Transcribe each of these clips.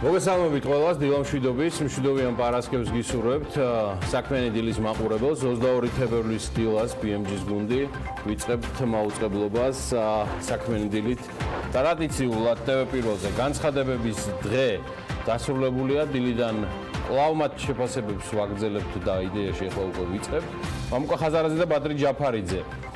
მოგესალმებით ყველას, დილა მშვიდობიან პარასკევს გისურვებთ. საქმიანი დილის მაყურებელს 22 თებერვლის დილას BMG-ის გუნდი ვიწყებთ მაუწყებლობას საქმიანი დილით. ტრადიციულად TV პირველზე განცხადებების დღე დასრულებულია. დილიდან კვლავ მათ შეფასებებს ვაგრძელებთ და იდეაში ახლა უკვე ვიწყებთ. მამუკა ხაზარაძე და ბადრი ჯაფარიძე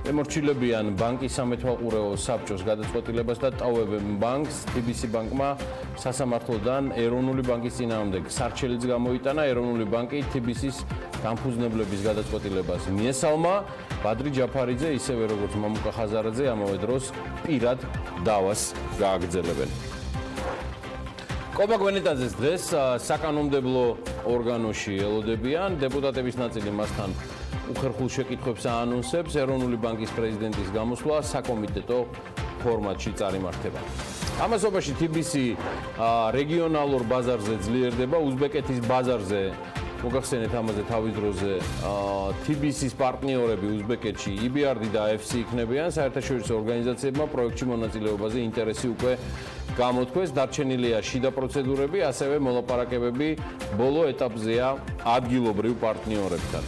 ემორჩილებიან ბანკის სამეთვალყურეო საბჭოს გადაწყვეტილებას და ტოვებენ ბანკს. თბილისი ბანკმა სასამართლოდან ეროვნული ბანკის წინააღმდეგ სარჩელიც გამოიტანა. ეროვნული ბანკი თიბისის დამფუძნებლების გადაწყვეტილებას მიესალმა. ბადრი ჯაფარიძე ისევე როგორც მამუკა ხაზარაძე ამავე დროს პირად დავას გააგრძელებენ. კობა გვენეტაძეს დღეს საკანონმდებლო ორგანოში ელოდებიან. დეპუტატების ნაწილი მასთან უხერხულ შეკითხვებს აანონსებს. ეროვნული ბანკის პრეზიდენტის გამოსვლა საკომიტეტო ფორმატში წარიმართება. ამასობაში თიბისი რეგიონალურ ბაზარზე ძლიერდება. უზბეკეთის ბაზარზე მოგახსენეთ ამაზე თავის დროზე თიბისის პარტნიორები უზბეკეთში EBRD და FC იქნებიან. საერთაშორისო ორგანიზაციებმა პროექტში მონაწილეობაზე ინტერესი უკვე გამოთქვეს. დარჩენილია შიდა პროცედურები, ასევე მოლაპარაკებები ბოლო ეტაპზეა ადგილობრივ პარტნიორებთან.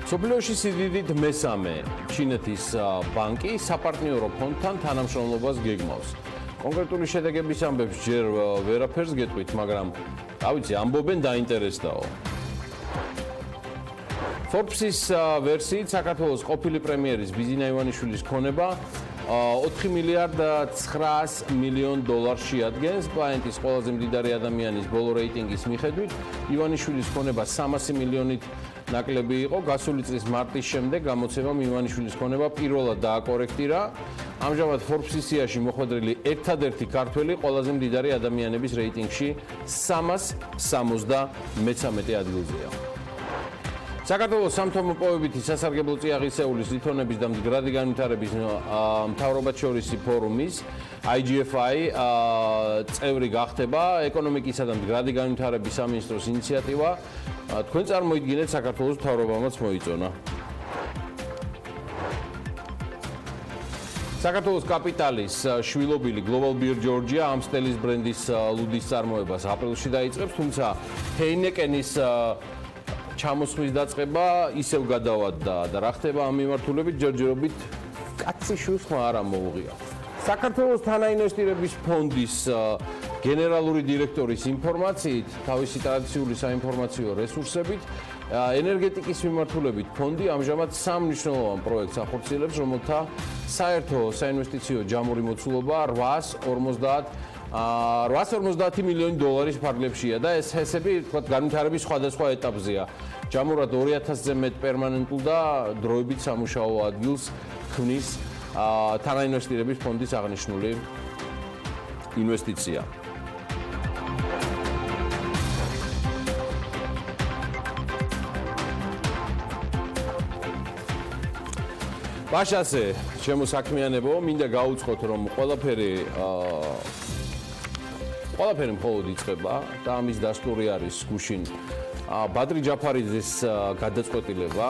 სოფლიოში სიდიდით მესამე ჩინეთის ბანკი საპარტნიორო ფონდთან თანამშრომლობას გეგმავს. კონკრეტული შედეგების ამბებს ჯერ ვერაფერს გეტყვით, მაგრამ ავიცი ამბობენ დაინტერესდაო. Forbes-ის ვერსიით საქართველოს ყოფილი პრემიერის ბიზინა ივანიშვილის ქონება 4 მილიარდ 900 მილიონ დოლარს შეადგენს. პლანეტის ყველაზე მდიდარი ადამიანის ბოლო რეიტინგის მიხედვით ივანიშვილის ქონება 300 მილიონით ნაკლები იყო. გასული წლის მარტის შემდეგ გამოცემამ ივანიშვილის ქონება პირველად დააკორექტირა. ამჟამად Forbes-ის სიაში მოხვედრილი ერთადერთი ქართველი ყველაზე მდიდარი ადამიანების რეიტინგში 373 ადგილზეა. საქართველოს სამთო-მოპოვებითი სასარგებლო წიაღისეულის ლითონების და მდგრადი განვითარების მთავრობათშორისი ფორუმის IGFI წევრი გახდება. ეკონომიკისა და მდგრადი განვითარების სამინისტროს ინიციატივა თქვენ წარმოიდგინეთ, საქართველოს მთავრობამაც მოიწონა. საქართველოს კაპიტალის შვილობილი Global Beer Georgia ამსტელის ბრენდის ლუდის წარმოებას აპრილში დაიწყებს, თუმცა ჰეინეკენის ჩამოსხმის დაწყება ისევ გადავადდა და რა ხდება ამ მიმართულებით ჯერჯერობით კაცი შვილს ხმა არ მოუღია. საქართველოს თანაინვესტირების ფონდის გენერალური დირექტორის ინფორმაციით, თავისი ტრადიციული საინფორმაციო რესურსებით, ენერგეტიკის მიმართულებით ფონდი ამჟამად სამ მნიშვნელოვან პროექტს ახორციელებს, რომელთა საერთო საინვესტიციო ჯამური მოცულობა 850 მილიონი დოლარის ფარგლებშია და ეს ჰესები განვითარების სხვადასხვა ეტაპზეა. ჯამურად 2000-ზე მეტ პერმანენტულ და დროებით სამუშაო ადგილს ქმნის თანაინვესტირების ფონდის აღნიშნული ინვესტიცია. ბაშასე, ჩემო საქმიანებო, მინდა გაუცხოთ, რომ ყველაფერი მხოლოდ იწყება და ამის დასტური არის გუშინ ბადრი ჯაფარიძის გადაწყვეტილება,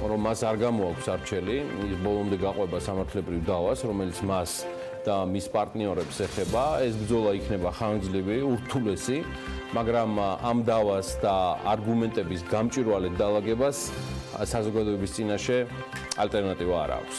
რომ მას არ გამოაქვს არჩელი, ის ბოლომდე გაყვება სამართლებრივ დავას, რომელიც მას და მის პარტნიორებს ეხება. ეს ბრძოლა იქნება ხანგრძლივი, ურთულესი, მაგრამ ამ დავას და არგუმენტების გამჭვირვალედ დალაგებას საზოგადოების წინაშე ალტერნატივა არ აქვს.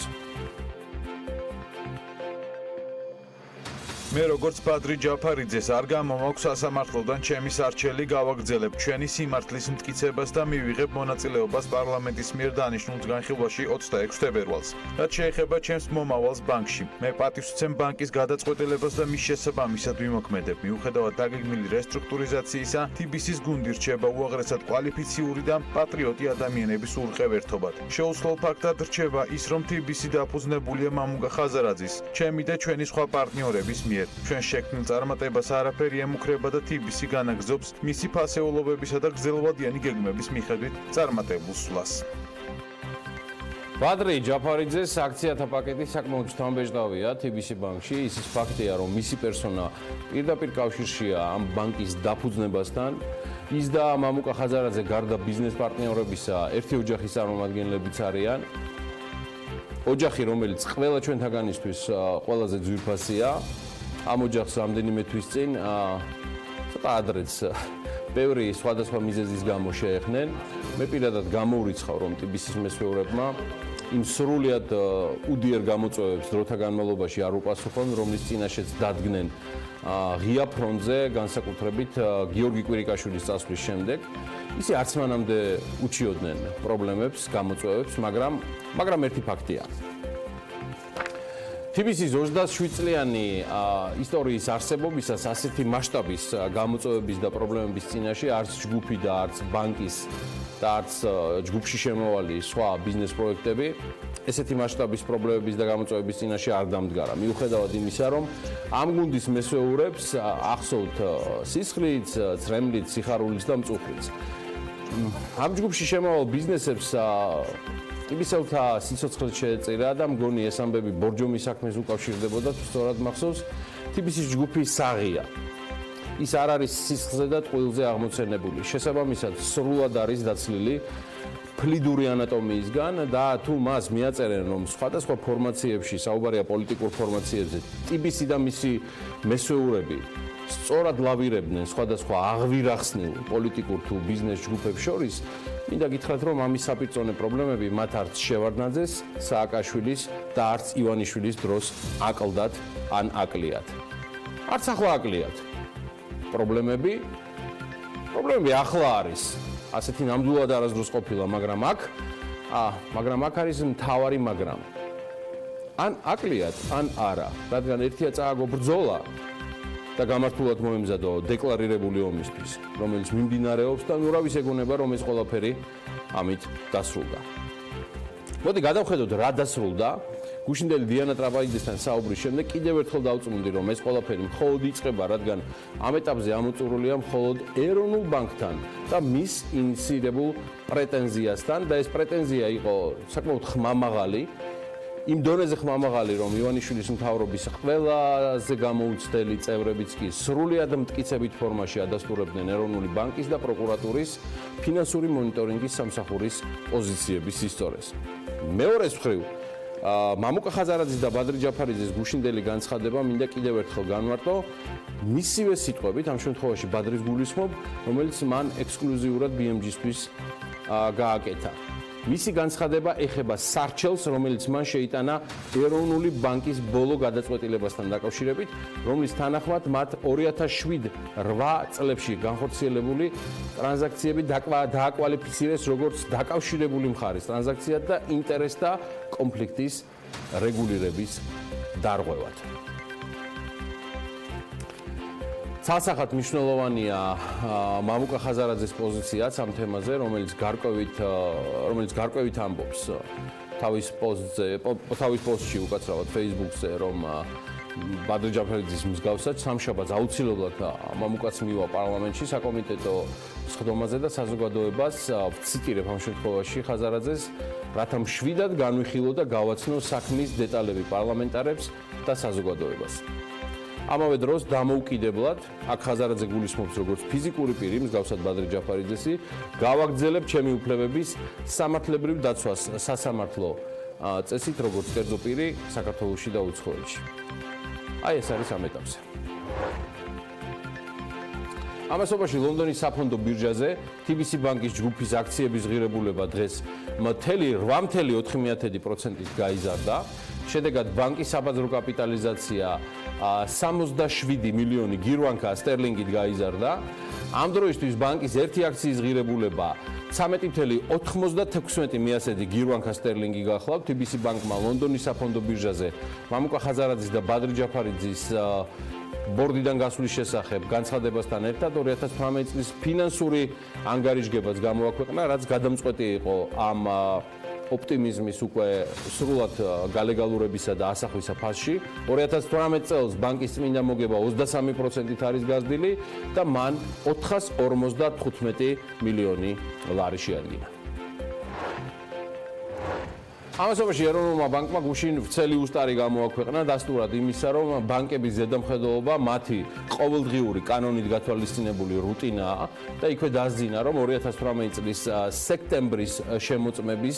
მე როგორც ბადრი ჯაფარიძეს არ გამომაქვს სასამართლოდან ჩემი სარჩელი გავაგრძელებ ჩვენი სიმართლის მტკიცებას და მივიღებ მონაწილეობას პარლამენტის მიერ დანიშნულ განხილვაში 26 თებერვალს. რაც შეეხება ჩემს მომავალს ბანკში, მე პატივს ვცემ ბანკის გადაწყვეტილებას და მის შესაბამისად ვიმოქმედებ. მიუხედავად დაგეგმილი რესტრუქტურიზაციისა, თიბისის გუნდი რჩება უაღრესად კვალიფიციური და პატრიოტი ადამიანების ურყევერთობად. შეუცვლელ ფაქტად რჩება ის, რომ თიბისი დაფუძნებულია მამუკა ხაზარაძის, ჩემი და ჩვენი სხვა პარტნიორების მიერ. ჩვენ შექმნილ წარმატებას არაფერი ემუქრება და თბc განაგრძობს მისი ფასეულობებისა და გრძელვადიანი გეგმების მიხედვით წარმატებულ სვლას. ბადრი ჯაფარიძეს აქციათა პაკეტი საკმაოდ შთამბეჭდავია თბc ბანკში. ისიც ფაქტია, რომ მისი პერსონა პირდაპირ კავშირშია ამ ბანკის დაფუძნებასთან. ის და მამუკა ხაზარაძე გარდა ბიზნეს პარტნიორებისა ერთი ოჯახის წარმომადგენლებიც არიან. ოჯახი, რომელიც ყველა ჩვენთაგანისთვის ყველაზე ძვირფასია. ამ ოჯახს რამდენიმე თვის წინ ცოტა ადრეც ბევრი სხვადასხვა მიზეზის გამო შეეხნენ. მე პირადად გამოვრიცხავ, რომ ტბის მესვეურებმა იმ სრულიად უდიერ გამოწვევებს დროთა განმავლობაში არ უპასუხონ, რომლის წინაშეც დადგნენ ღია ფრონტზე, განსაკუთრებით გიორგი კვირიკაშვილის წასვლის შემდეგ. ისე არც მანამდე უჩიოდნენ პრობლემებს, გამოწვევებს, მაგრამ ერთი ფაქტია. თიბისის 27 წლიანი ისტორიის არსებობისას ასეთი მასშტაბის გამოწვევების და პრობლემების წინაშე არც ჯგუფი და არც ბანკის და არც ჯგუფში შემოვალი სხვა ბიზნეს პროექტები ესეთი მასშტაბის პრობლემების და გამოწვევების წინაშე არ დამდგარა. მიუხედავად იმისა, რომ ამ გუნდის მესვეურებს ახსოვთ სისხლიც, წრემლიც, სიხარულიც და მწუხრიც. ამ ჯგუფში შემოვალ ბიზნესებს ტბისელთა სიცოცხლე შეეწირა და მგონი ეს ამბები ბორჯომის საქმეს უკავშირდებოდა, სწორად მახსოვს, თიბისის ჯგუფი საღია. ის არ არის სისხლზე და ტყუილზე აღმოცენებული. შესაბამისად, სრულად არის დაცლილი ფლიდური ანატომიისგან და თუ მას მიაწერენ, რომ სხვადასხვა ფორმაციებში, საუბარია პოლიტიკურ ფორმაციებზე, ტბისი და მისი მესვეურები სწორად ლავირებდნენ სხვადასხვა აღვირახსნილ პოლიტიკურ თუ ბიზნეს ჯგუფებს შორის, მინდა გითხრათ, რომ ამის საპირწონე პრობლემები მათ არც შევარდნაძეს, სააკაშვილის და არც ივანიშვილის დროს აკლდათ ან აკლიათ. არც ახლა აკლიათ. პრობლემები ახლა არის. ასეთი ნამდვილად არასდროს ყოფილა, მაგრამ აქ არის მთავარი მაგრამ. ან აკლიათ, ან არა, რადგან ერთია წააგო ბრძოლა და გამართულად მოემზადო დეკლარირებული ომისთვის, რომელიც მიმდინარეობს და ნურავის ეგონება, რომ ეს ყველაფერი ამით დასრულდა. მოდი გადავხედოთ რა დასრულდა. გუშინდელი დიანა ტრაპაიძესთან საუბრის შემდეგ კიდევ ერთხელ დავწმუნდი, რომ ეს ყველაფერი მხოლოდ იწყება, რადგან ამ ეტაპზე ამოწურულია მხოლოდ ეროვნულ ბანკთან და მის ინიციირებულ პრეტენზიასთან და ეს პრეტენზია იყო საკმაოდ ხმამაღალი. იმ დონეზე ხმამაღალი, რომ ივანიშვილის მთავრობის ყველაზე გამოუცდელი წევრებიც კი სრულად მტკიცებით ფორმაში ადასტურებდნენ ეროვნული ბანკის და პროკურატურის ფინანსური მონიტორინგის სამსახურის პოზიციების ისტორიას. მეორეს მხრივ, მამუკა ხაზარაძის და ბადრი ჯაფარიძის გუშინდელი განცხადება მინდა კიდევ ერთხელ განვარტო მისივე სიტყვებით, ამ შემთხვევაში ბადრის გულისხმობ, რომელიც მან ექსკლუზიურად BMG-ისთვის გააკეთა. მისი განცხადება ეხება სარჩელს, რომელიც მან შეიტანა ეროვნული ბანკის ბოლო გადაწყვეტილებასთან დაკავშირებით, რომლის თანახმად მათ 2007-8 წლებში განხორციელებული ტრანზაქციები დააკვალიფიცირეს როგორც დაკავშირებული მხარის ტრანზაქციად და ინტერესთა კონფლიქტის რეგულირების დარღვევად. ცალსახად მნიშვნელოვანია მამუკა ხაზარაძის პოზიციაც ამ თემაზე, რომელიც გარკვევით ამბობს თავის პოსტში უკაცრავად Facebook-ზე, რომ ბადრი ჯაფარიძის მსგავსად სამშაბათს აუცილებლად მამუკაც მივა პარლამენტში საკომიტეტო სხდომაზე და საზოგადოებას ვციტირებ ამ შემთხვევაში ხაზარაძეს, რათა მშვიდად განვიხილო და გავაცნო საქმის დეტალები პარლამენტარებს და საზოგადოებას. ამავე დროს დამოუკიდებლად, აქ ხაზარაძე გულისხმობს როგორც ფიზიკური პირი, მსგავსად ბადრი ჯაფარიძესი, გავაგრძელებ ჩემი უფლებების სამართლებრივ დაცვას სასამართლო წესით, როგორც კერძო პირი საქართველოში და უცხოეთში. აი ეს არის ამ ეტაპზე. ამასობაში ლონდონის საფონდო ბირჟაზე TBC ბანკის ჯგუფის აქციების ღირებულება დღეს 8.4%-ით გაიზარდა. შედეგად ბანკის საბაზრო კაპიტალიზაცია 67 მილიონი გირვანკა სტერლინგით გაიზარდა. ამ დროისთვის ბანკის ერთი აქციის ღირებულება 13.96 მიასედი გირვანკა სტერლინგი გახლავთ. TBC ბანკმა ლონდონის საფონდო ბირჟაზე მამუკა ხაზარაძის და ბადრი ჯაფარიძის ბორდიდან გასვლის შესახებ განცხადებასთან ერთად 2018 წლის ფინანსური ანგარიშგებაც გამოაქვეყნა, რაც გადამწყვეტი იყო ამ ოპტიმიზმის უკვე სრულად გალეგალურებისა და ასახვისა ფასში. 2018 წელს ბანკის წმინდა მოგება 23%-ით არის გაზრდილი და მან 455 მილიონი ლარი შეადგინა. ამასობაში ეროვნულმა ბანკმა გუშინ ვრცელი უსტარი გამოაქვეყნა დასტურად იმისა, რომ ბანკების ზედამხედველობა მათი ყოველდღიური კანონით გათვალისწინებული რუტინაა და იქვე დასძინა, რომ 2018 წლის სექტემბრის შემოწმების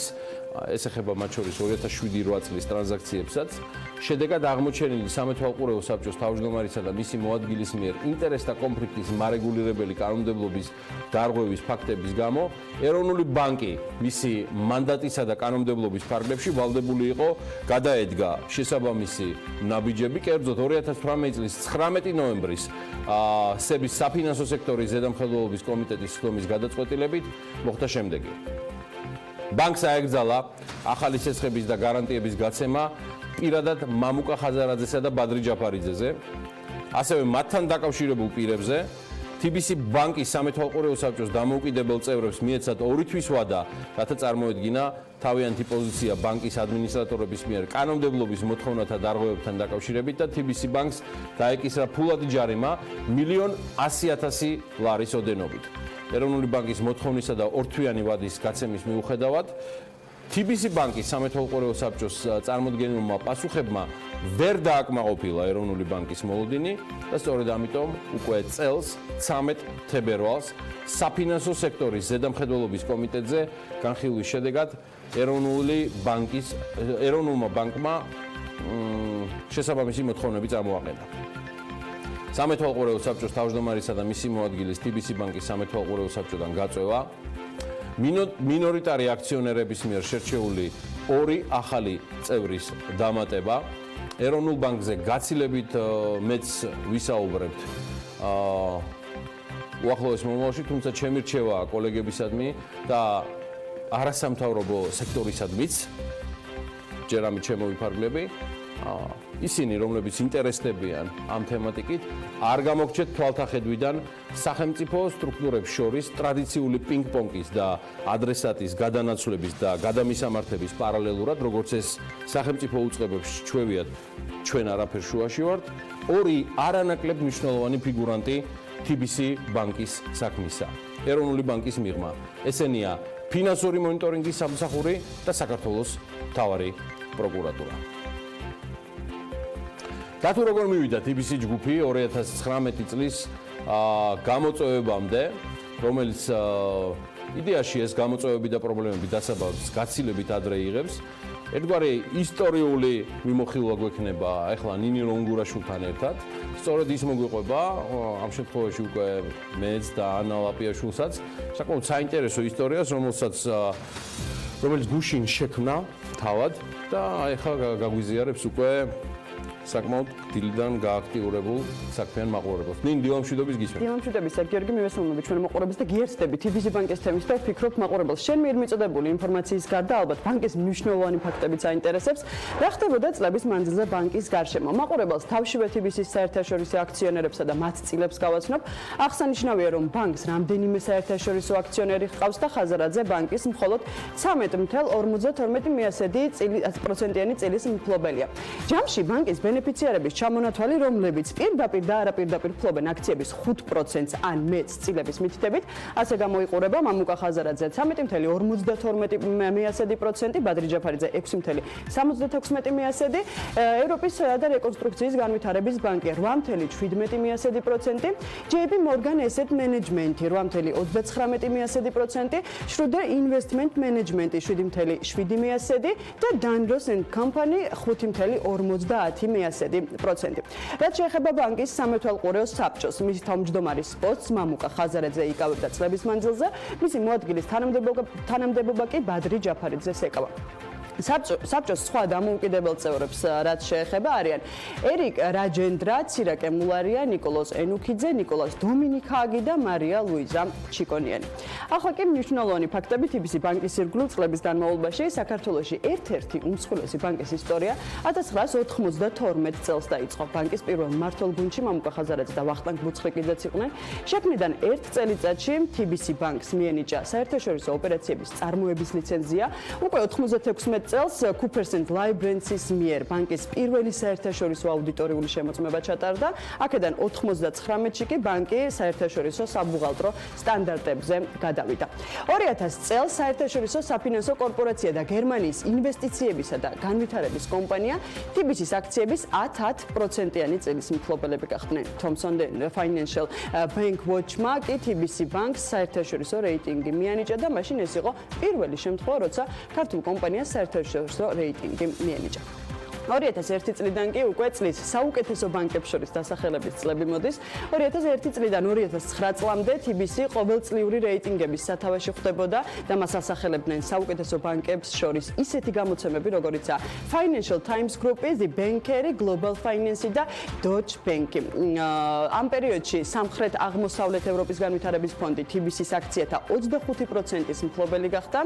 ეს ეხება მათ შორის 2007-8 წლის ტრანზაქციებსაც. შედეგად აღმოჩენილი სამეთვალყურეო საბჭოს თავმჯდომარისა და მისი მოადგილის მიერ ინტერესთა კონფლიქტის მარეგულირებელი კანონმდებლობის დარღვევის ფაქტების გამო ეროვნული ბანკი მისი მანდატისა და კანონმდებლობის ფარგლებში ვალდებული იყო გადაედგა შესაბამისი ნაბიჯები. კერძოდ 2018 წლის 19 ნოემბრის სების საფინანსო სექტორის ზედამხედველობის კომიტეტის სხდომის გადაწყვეტილებით მოხდა შემდეგი. ბანკს აეკრძალა ახალი ცეცხლების და გარანტიების გაცემა პირადად მამუკა ხაზარაძესა და ბადრი ჯაფარიძეზე, ასევე მათთან დაკავშირებულ პირებზე, თბc ბანკის სამეთვალყურეო საბჭოს დამოუკიდებელ წევრებს მიეცათ 2 თვის ვადა, რათა წარმოედგინა თავიანთი პოზიცია ბანკის ადმინისტრატორების მიერ კანონმდებლობის მოთხოვნათა დარღვევებთან დაკავშირებით და თბc ბანკს დაეკისრა ფულადი ჯარიმა 1,100,000 ლარის ოდენობით. ეროვნული ბანკის მოთხოვნისა და 2 თვიანი ვადის გაცემის მიუხედავად თბc ბანკის სამეთვალყურეო საბჭოს წარმოდგენილმა პასუხებმა ვერ დააკმაყოფილა ეროვნული ბანკის მოლოდინი და სწორედ ამიტომ უკვე წელს 13 თებერვალს საფინანსო სექტორის ზედამხედველობის კომიტეტზე განხილვის შედეგად ეროვნულმა ბანკმა შესაბამისი მოთხოვნები წარმოაყენა. სამეთვალყურეო საბჭოს თავმჯდომარისა და მისი მოადგილის თბc ბანკის სამეთვალყურეო საბჭოდან გაწევა, მინორიტარი აქციონერების მიერ შერჩეული 2 ახალი წევრის დამატება, ეროვნულ ბანკზე გაცილებით მეც ვისაუბრებთ უახლოეს მომავალში, თუმცა ჩემი რჩევა კოლეგებისადმი და არასამთავრობო სექტორისადმიც, ჯერ ამით შემოვიფარგლები, ისინი, რომლებიც ინტერესდებიან ამ თემატიკით, არ გამოგჩეთ თვალთახედვიდან სახელმწიფო სტრუქტურებს შორის ტრადიციული პინგ-პონგის და ადრესატის გადანაცვლების და გადამისამართების პარალელურად, როგორც ეს სახელმწიფო უწყებებს ჩვევიათ, ჩვენ არაფერ შუაში ვართ, 2 არანაკლებ მნიშვნელოვანი ფიგურანტი თბc ბანკის საქმისა, ეროვნული ბანკის მიღმა. ესენია ფინანსური მონიტორინგის სამსახური და საქართველოს მთავარი პროკურატურა. და თუ როგორ მივიდა თბc ჯგუფი 2019 წლის გამოწვევებამდე, რომელიც იდეაში ეს გამოწვევები და პრობლემები დასაბამს გაცილებით ადრე იღებს, ერთგვარი ისტორიული მიმოხილვა გვექნება ახლა ნინი რონგურაშვილთან ერთად. სწორედ ის მოგვიყვება ამ შემთხვევაში უკვე მეც და ანა ლაპიაშვილსაც საკმაოდ საინტერესო ისტორიას, რომელიც გუშინ შექმნა თავად და ახლა გაგვიზიარებს უკვე საკმაოდ დილიდან გააქტიურებულ საქმიან მაყურებელს. ნინ დილამშვიდობის გისმენთ. დილამშვიდობისა, გიორგი, მივესალმები ჩვენ მაყურებელს და გიერთდები თბc ბანკის თემის და ვფიქრობ მაყურებელს. შენ მიერ მიწოდებული ინფორმაციის გარდა ალბათ ბანკის მნიშვნელოვანი ფაქტებიც აინტერესებს. რა ხდებოდა წლების მანძილზე ბანკის გარშემო? მაყურებელს თავშივე თბc-ის საერთაშორისო აქციონერებსა და მათ წილებს გავაცნობ. აღსანიშნავია, რომ ბანკს რამდენიმე საერთაშორისო აქციონერი ჰყავს და ხაზარაძე ბანკის მხოლოდ 13.52% წილის მფლობელია. ჯამში ბანკის ბენეფიციარების ჩამონათვალი, რომლებიც პირდაპირ და არაპირდაპირ ფლობენ აქციების 5%-ს ან მეც წილების მითითებით, ასე გამოიყურება მამუკა ხაზარაძე 13.52%, ბადრი ჯაფარიძე 6.76%, ევროპის და რეკონსტრუქციის განვითარების ბანკი 8.17%, JP Morgan Asset Management 8.39%, Schroeder Investment Management 7.7% და Danros & Company 5.50%. რაც შეეხება ბანკის სამეთვალყურეო საბჭოს, მისი თავმჯდომარის პოსტს მამუკა ხაზარაძე იკავებდა წლების მანძილზე, მისი მოადგილის თანამდებობა კი ბადრი ჯაფარიძეს ეკავა. საბჭოს სხვა დამოუკიდებელ წევრებს რაც შეეხება არიან ერიკ რაჯენდრა, ცირაკე მულარია, ნიკოლოზ ენუქიძე, ნიკოლას დომინიკაგი და მარია ლუიზა ჩიკონიანი. ახლა კი მნიშვნელოვანი ფაქტები თბc ბანკის ირგვლივ წლების განმავლობაში საქართველოში ერთ-ერთი უმსხვილესი ბანკის ისტორია 1992 წელს დაიწყო. ბანკის პირველ მმართველ გუნდში მამუკა ხაზარაძე და ვახტანგ ბუცხრიკიძეც იყვნენ. შექმნიდან 1 წელიწადში თბc ბანკს მიენიჭა საერთაშორისო ოპერაციების წარმოების ლიცენზია. უკვე 96 წელს Coopers & Lybrand-ის მიერ ბანკის პირველი საერთაშორისო აუდიტორიული შემოწმება ჩატარდა. აქედან 99-ში კი ბანკი საერთაშორისო საბუღალტრო სტანდარტებზე გადავიდა. 2000 წელს საერთაშორისო საფინანსო კორპორაცია და გერმანიის ინვესტიციებისა და განვითარების კომპანია თიბისის აქციების 10%-იანი წილის მფლობელები გახდნენ. Thomson Financial Bank Watch-მა კი TBC ბანკს საერთაშორისო რეიტინგი მიანიჭა და მაშინ ეს იყო პირველი შემთხვევა, როცა ქართულ კომპანიას საერთაშორისო რეიტინგი მიენიჭა. 2001 წლიდან კი უკვე წლის საუკეთესო ბანკებს შორის დასახელების წლები მოდის. 2001 წლიდან 2009 წლამდე TBC ყოველწლიური რეიტინგების სათავეში ხვდებოდა და მას ასახელებდნენ საუკეთესო ბანკებს შორის ისეთი გამოცემები, როგორიცაა Financial Times Group-ის, The Banker, Global Finance და Deutsche Bank. ამ პერიოდში სამხრეთ აღმოსავლეთ ევროპის განვითარების ფონდი TBC-ის აქციათა 25%-ის მფლობელი გახდა.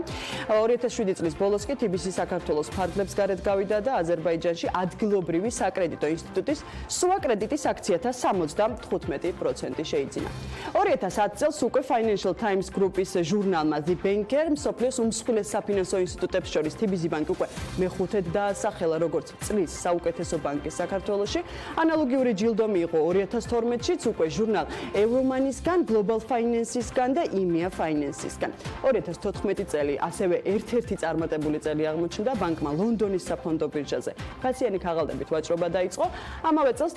2007 წლის ბოლოს კი TBC საქართველოს ფარგლებს გარეთ გავიდა და აზერბაიჯანში ადგილობრივი საკრედიტო ინსტიტუტის სუაკრედიტის აქციათა 75% შეიძინა. 2010 წელს უკვე Financial Times Group-ის ჟურნალმა The Banker მსოფლიოს უმსხვილეს საფინანსო ინსტიტუტებს შორის TBC ბანკი უკვე მეხუთედ დაასახელა როგორც წლის საუკეთესო ბანკი საქართველოში. ანალოგიური ჯილდო მიიღო 2012-შიც უკვე ჟურნალ Euromoney-სგან, Global Finance-ისგან და EMEA Finance-ისგან. 2014 წელი ასევე ერთ-ერთი წარმატებული წელი აღმოჩნდა ბანკმა ლონდონის საფონდო ბირჟაზე. ფასიანი ქაღალდებით ვაჭრობა დაიწყო. ამავე წელს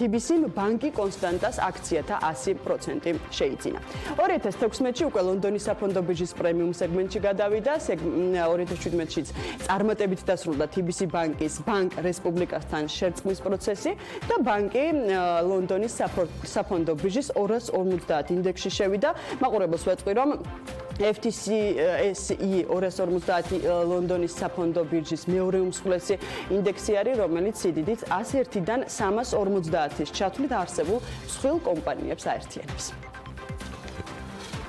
TBC-м ბანკი კონსტანტას აქციათა 100% შეიძინა. 2016-ში უკვე ლონდონის საფონდო ბირჟის პრემიუმ სეგმენტში გადავიდა. 2017-შიც წარმატებით დასრულდა TBC ბანკის ბანკ რესპუბლიკასთან შერწყმის პროცესი და ბანკი ლონდონის საფონდო ბირჟის 250 ინდექსში შევიდა. მაყურებელს ვეთყვი, რომ FTSE 250 ლონდონის საფონდო ბირჟის მეორე უმსხვილესი ინდექსი არის, რომელიც სიდიდით 101-დან 350-ის ჩათვლით არსებულ მსხვილ კომპანიებს აერთიანებს.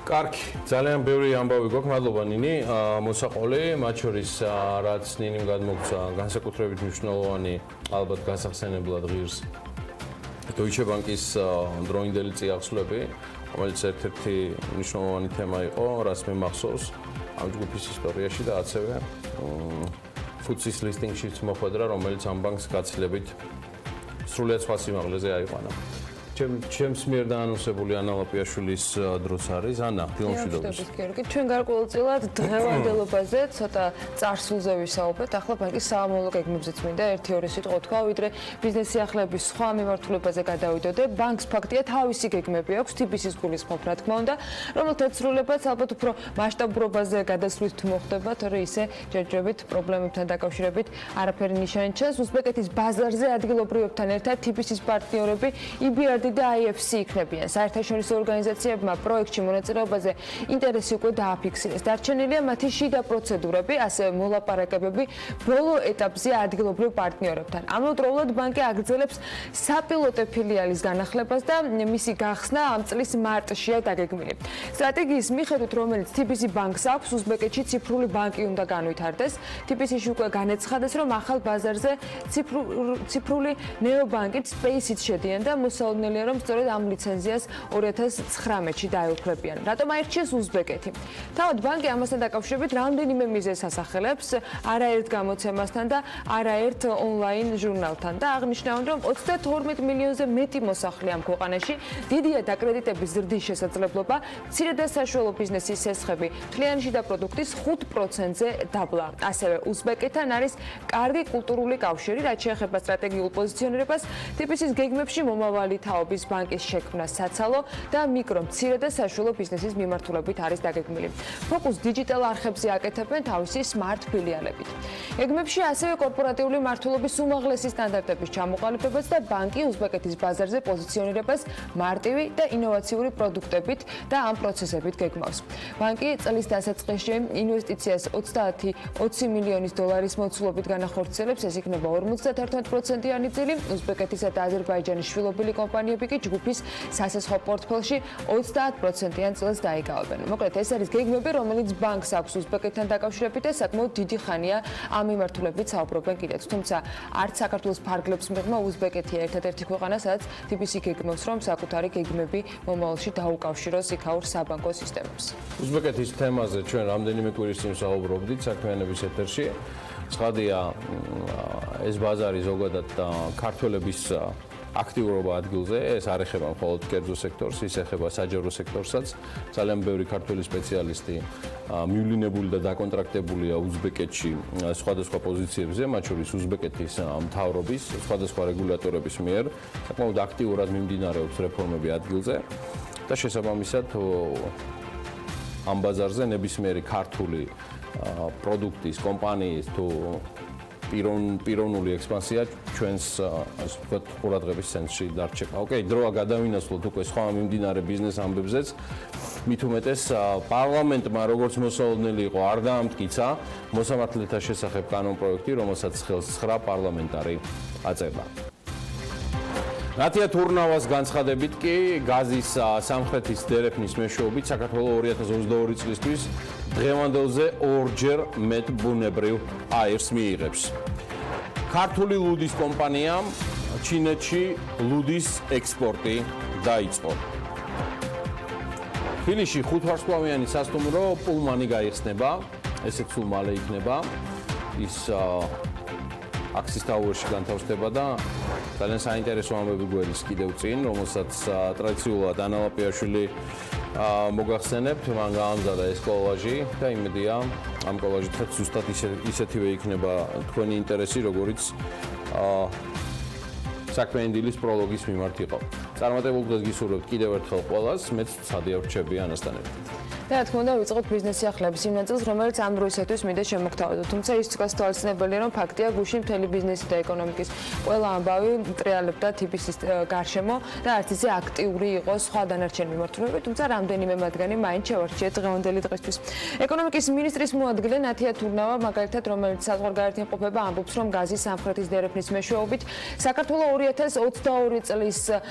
კარგი, ძალიან ბევრი ამბავი გვაქვს, მადლობა ნინი. მოსაყოლი, მათ შორის რაც ნინიმ გადმოგცა განსაკუთრებით მნიშვნელოვანი, ალბათ გასახსენებლად ღირს Deutsche Bank-ის დროინდელი წიაღსვლები, რომელიც ერთ-ერთი მნიშვნელოვანი თემა იყო, რაც მე მახსოვს ამ ჯგუფის ისტორიაში და ასევე FTSE-ის ლისტინგშიც მოხვედრა, რომელიც ამ ბანკს გაცილებით სრულიად სხვა სიმაღლეზე აიყვანა. ჩემს მიერ დაანონსებული ანა ლაპიაშვილის დროც არის. ანა, დილამშვიდობის. გიორგი, ჩვენ გარკვეულწილად დღევანდელობაზე ცოტა წარსულზე ვისაუბრეთ. ახლა ბანკის საამოვნო გეგმებზეც მინდა 1-2 სიტყვა თქვა, ვიდრე ბიზნეს სიახლეების სხვა მიმართულებაზე გადავიდოდე. ბანკს ფაქტია თავისი გეგმები აქვს, TBC-ის გულისხმობ, რა თქმა უნდა, რომელთა ცვლილებაც ალბათ უფრო მასშტაბურობაზე გადასვლით მოხდება, თორე ისე ჯერჯერობით პრობლემებთან დაკავშირებით არაფერი ნიშანი ჩანს. უზბეკეთის ბაზარზე ადგილობრივებთან ერთად TBC-ის პარტნიორები EBRD და IFC იქნებიან. საერთაშორისო ორგანიზაციებმა პროექტში მონაწილეობაზე ინტერესი უკვე დააფიქსირეს. დარჩენილია მათი შიდა პროცედურები, ასევე მოლაპარაკებები ბოლო ეტაპზე ადგილობრივ პარტნიორებთან. ამავდროულად ბანკი აგრძელებს საპილოტო ფილიალის განახლებას და მისი გახსნა ამ წლის მარტშია დაგეგმილი. სტრატეგიის მიხედვით, რომელიც TBC ბანკს აქვს, უზბეკეთში ციფრული ბანკი უნდა განვითარდეს. TBC-ში უკვე განეცხადეს, რომ ახალ ბაზარზე ციფრული ნეობანკით Space-იც შედიან და მოსალოდნელია, რომ სწორედ ამ ლიცენზიას 2019-ში დაეუფლებიან. რატომ აირჩიეს უზბეკეთი? თავად ბანკი ამასთან დაკავშირებით რამდენიმე მიზეზს ასახელებს, არაერთ გამოცემასთან და არაერთ ონლაინ ჟურნალთან და აღნიშნავენ, რომ 32 მილიონზე მეტი მოსახლე ამ ქვეყანაში, დიდია დაკრედიტების ზრდის შესაძლებლობა, მცირე და საშუალო ბიზნესის სესხები მთლიანი შიდა პროდუქტის 5%-ზე დაბლა. ასევე უზბეკეთთან არის კარგი კულტურული კავშირი, რაც შეეხება სტრატეგიულ პოზიციონირებას, TBC-ის გეგმებში მომავალი თაობის ბანკის შექმნა საცალო და მიკრო, მცირე და საშუალო ბიზნესის მიმართულებით არის დაგეგმილი. ფოკუს დიჯიტალ არხებზე აკეთებენ თავისი smart ფილიალებით. გეგმებში ასევე კორპორატიული მართულობის უმაღლესი სტანდარტების ჩამოყალიბებას და ბანკი უზბეკეთის ბაზარზე პოზიციონირებას მარტივი და ინოვაციური პროდუქტებით და ამ პროცესებით გეგმავს. ბანკი წლის დასაწყისში ინვესტიციას 20 მილიონის დოლარის მოცულობით განახორციელებს, ეს იქნება 51%-იანი წილი. უზბეკეთისა და აზერბაიჯანის შვილობილი კომპანია კომპანიები კი ჯგუფის სასესხო პორტფელში 30%-იან წილს დაიკავებენ. მოკლედ, ეს არის გეგმები, რომელიც ბანკს აქვს უზბეკეთთან დაკავშირებით და საკმაოდ დიდი ხანია ამ მიმართულებით საუბრობენ კიდეც. თუმცა არც საქართველოს ფარგლებს მიღმა უზბეკეთია ერთადერთი ქვეყანა, სადაც TBC გეგმავს, რომ საკუთარი გეგმები მომავალში დაუკავშიროს იქაურ საბანკო სისტემებს. უზბეკეთის თემაზე ჩვენ რამდენიმე კვირის წინ საუბრობდით საქმიანების ეთერში. ცხადია, ეს ბაზარი ზოგადად ქართველების აქტიურობა ადგილზე, ეს არ ეხება მხოლოდ კერძო სექტორს, ის ეხება საჯარო სექტორსაც. ძალიან ბევრი ქართველი სპეციალისტი მივლინებული და დაკონტრაქტებულია უზბეკეთში სხვადასხვა პოზიციებზე, მათ შორის უზბეკეთის მთავრობის, სხვადასხვა რეგულატორების მიერ. საკმაოდ აქტიურად მიმდინარეობს რეფორმები ადგილზე და შესაბამისად ამ ბაზარზე ნებისმიერი ქართული პროდუქტის, კომპანიის თუ პიროვნული ექსპანსია ჩვენს ასე ვთქვათ ყურადღების ცენტრში დარჩება. ოკეი, დროა გადავინაცვლოთ უკვე სხვა მიმდინარე ბიზნესამბებზეც. მით უმეტეს პარლამენტმა როგორც მოსაოდნელი იყო არ დაამტკიცა მოსამართლეთა შესახებ კანონპროექტი, რომელსაც ხელს 9 პარლამენტარი აწევა. რათია თურნავას განცხადებით კი გაზის სამხრეთის დერეფნის მეშვეობით საქართველოს 2022 წლისთვის დღევანდელზე ორჯერ მეტ ბუნებრივ აირს მიიღებს. ქართული ლუდის კომპანიამ ჩინეთში ლუდის ექსპორტი დაიწყო. თბილისში 5 ვარსკვლავიანი სასტუმრო პულმანი გაიხსნება, ესეც სულ მალე იქნება. ის აქსის ტაუერში განთავსდება და ძალიან საინტერესო ამბები გვერის კიდევ წინ, რომელსაც ტრადიციულად ანა ლაპიაშვილი მოგახსენებთ, მან გაამზადა ეს კოლაჟი და იმედია ამ კოლაჟითაც ზუსტად ისეთივე იქნება თქვენი ინტერესი, როგორიც საქმიანი დილის პროლოგის მიმართ იყო. წარმატებულ დღეს გისურვებთ კიდევ ერთხელ ყველას, მეც ცადია ვრჩები ანასტანებით. და რა თქმა უნდა ვიწყოთ ბიზნესი ახლების იმ ნაწილს, რომელიც ამ დროისათვის მინდა შემოგთავაზოთ. თუმცა ის გასათვალისწინებელია, რომ ფაქტია გუშინ მთელი ბიზნესი და ეკონომიკის ყველა ამბავი მტრიალებდა თიბისის გარშემო და არც ისე აქტიური იყო სხვა დანარჩენ მიმართულებები, თუმცა რამდენიმე მათგანი მაინც შევარჩიეთ დღევანდელი დღისთვის. ეკონომიკის მინისტრის მოადგილე ნათია თურნავა, მაგალითად, რომელიც საზღვარგარეთმყოფობა ამბობს, რომ გაზის სამხრეთის დერეფნის მეშვეობით საქართველოს 2022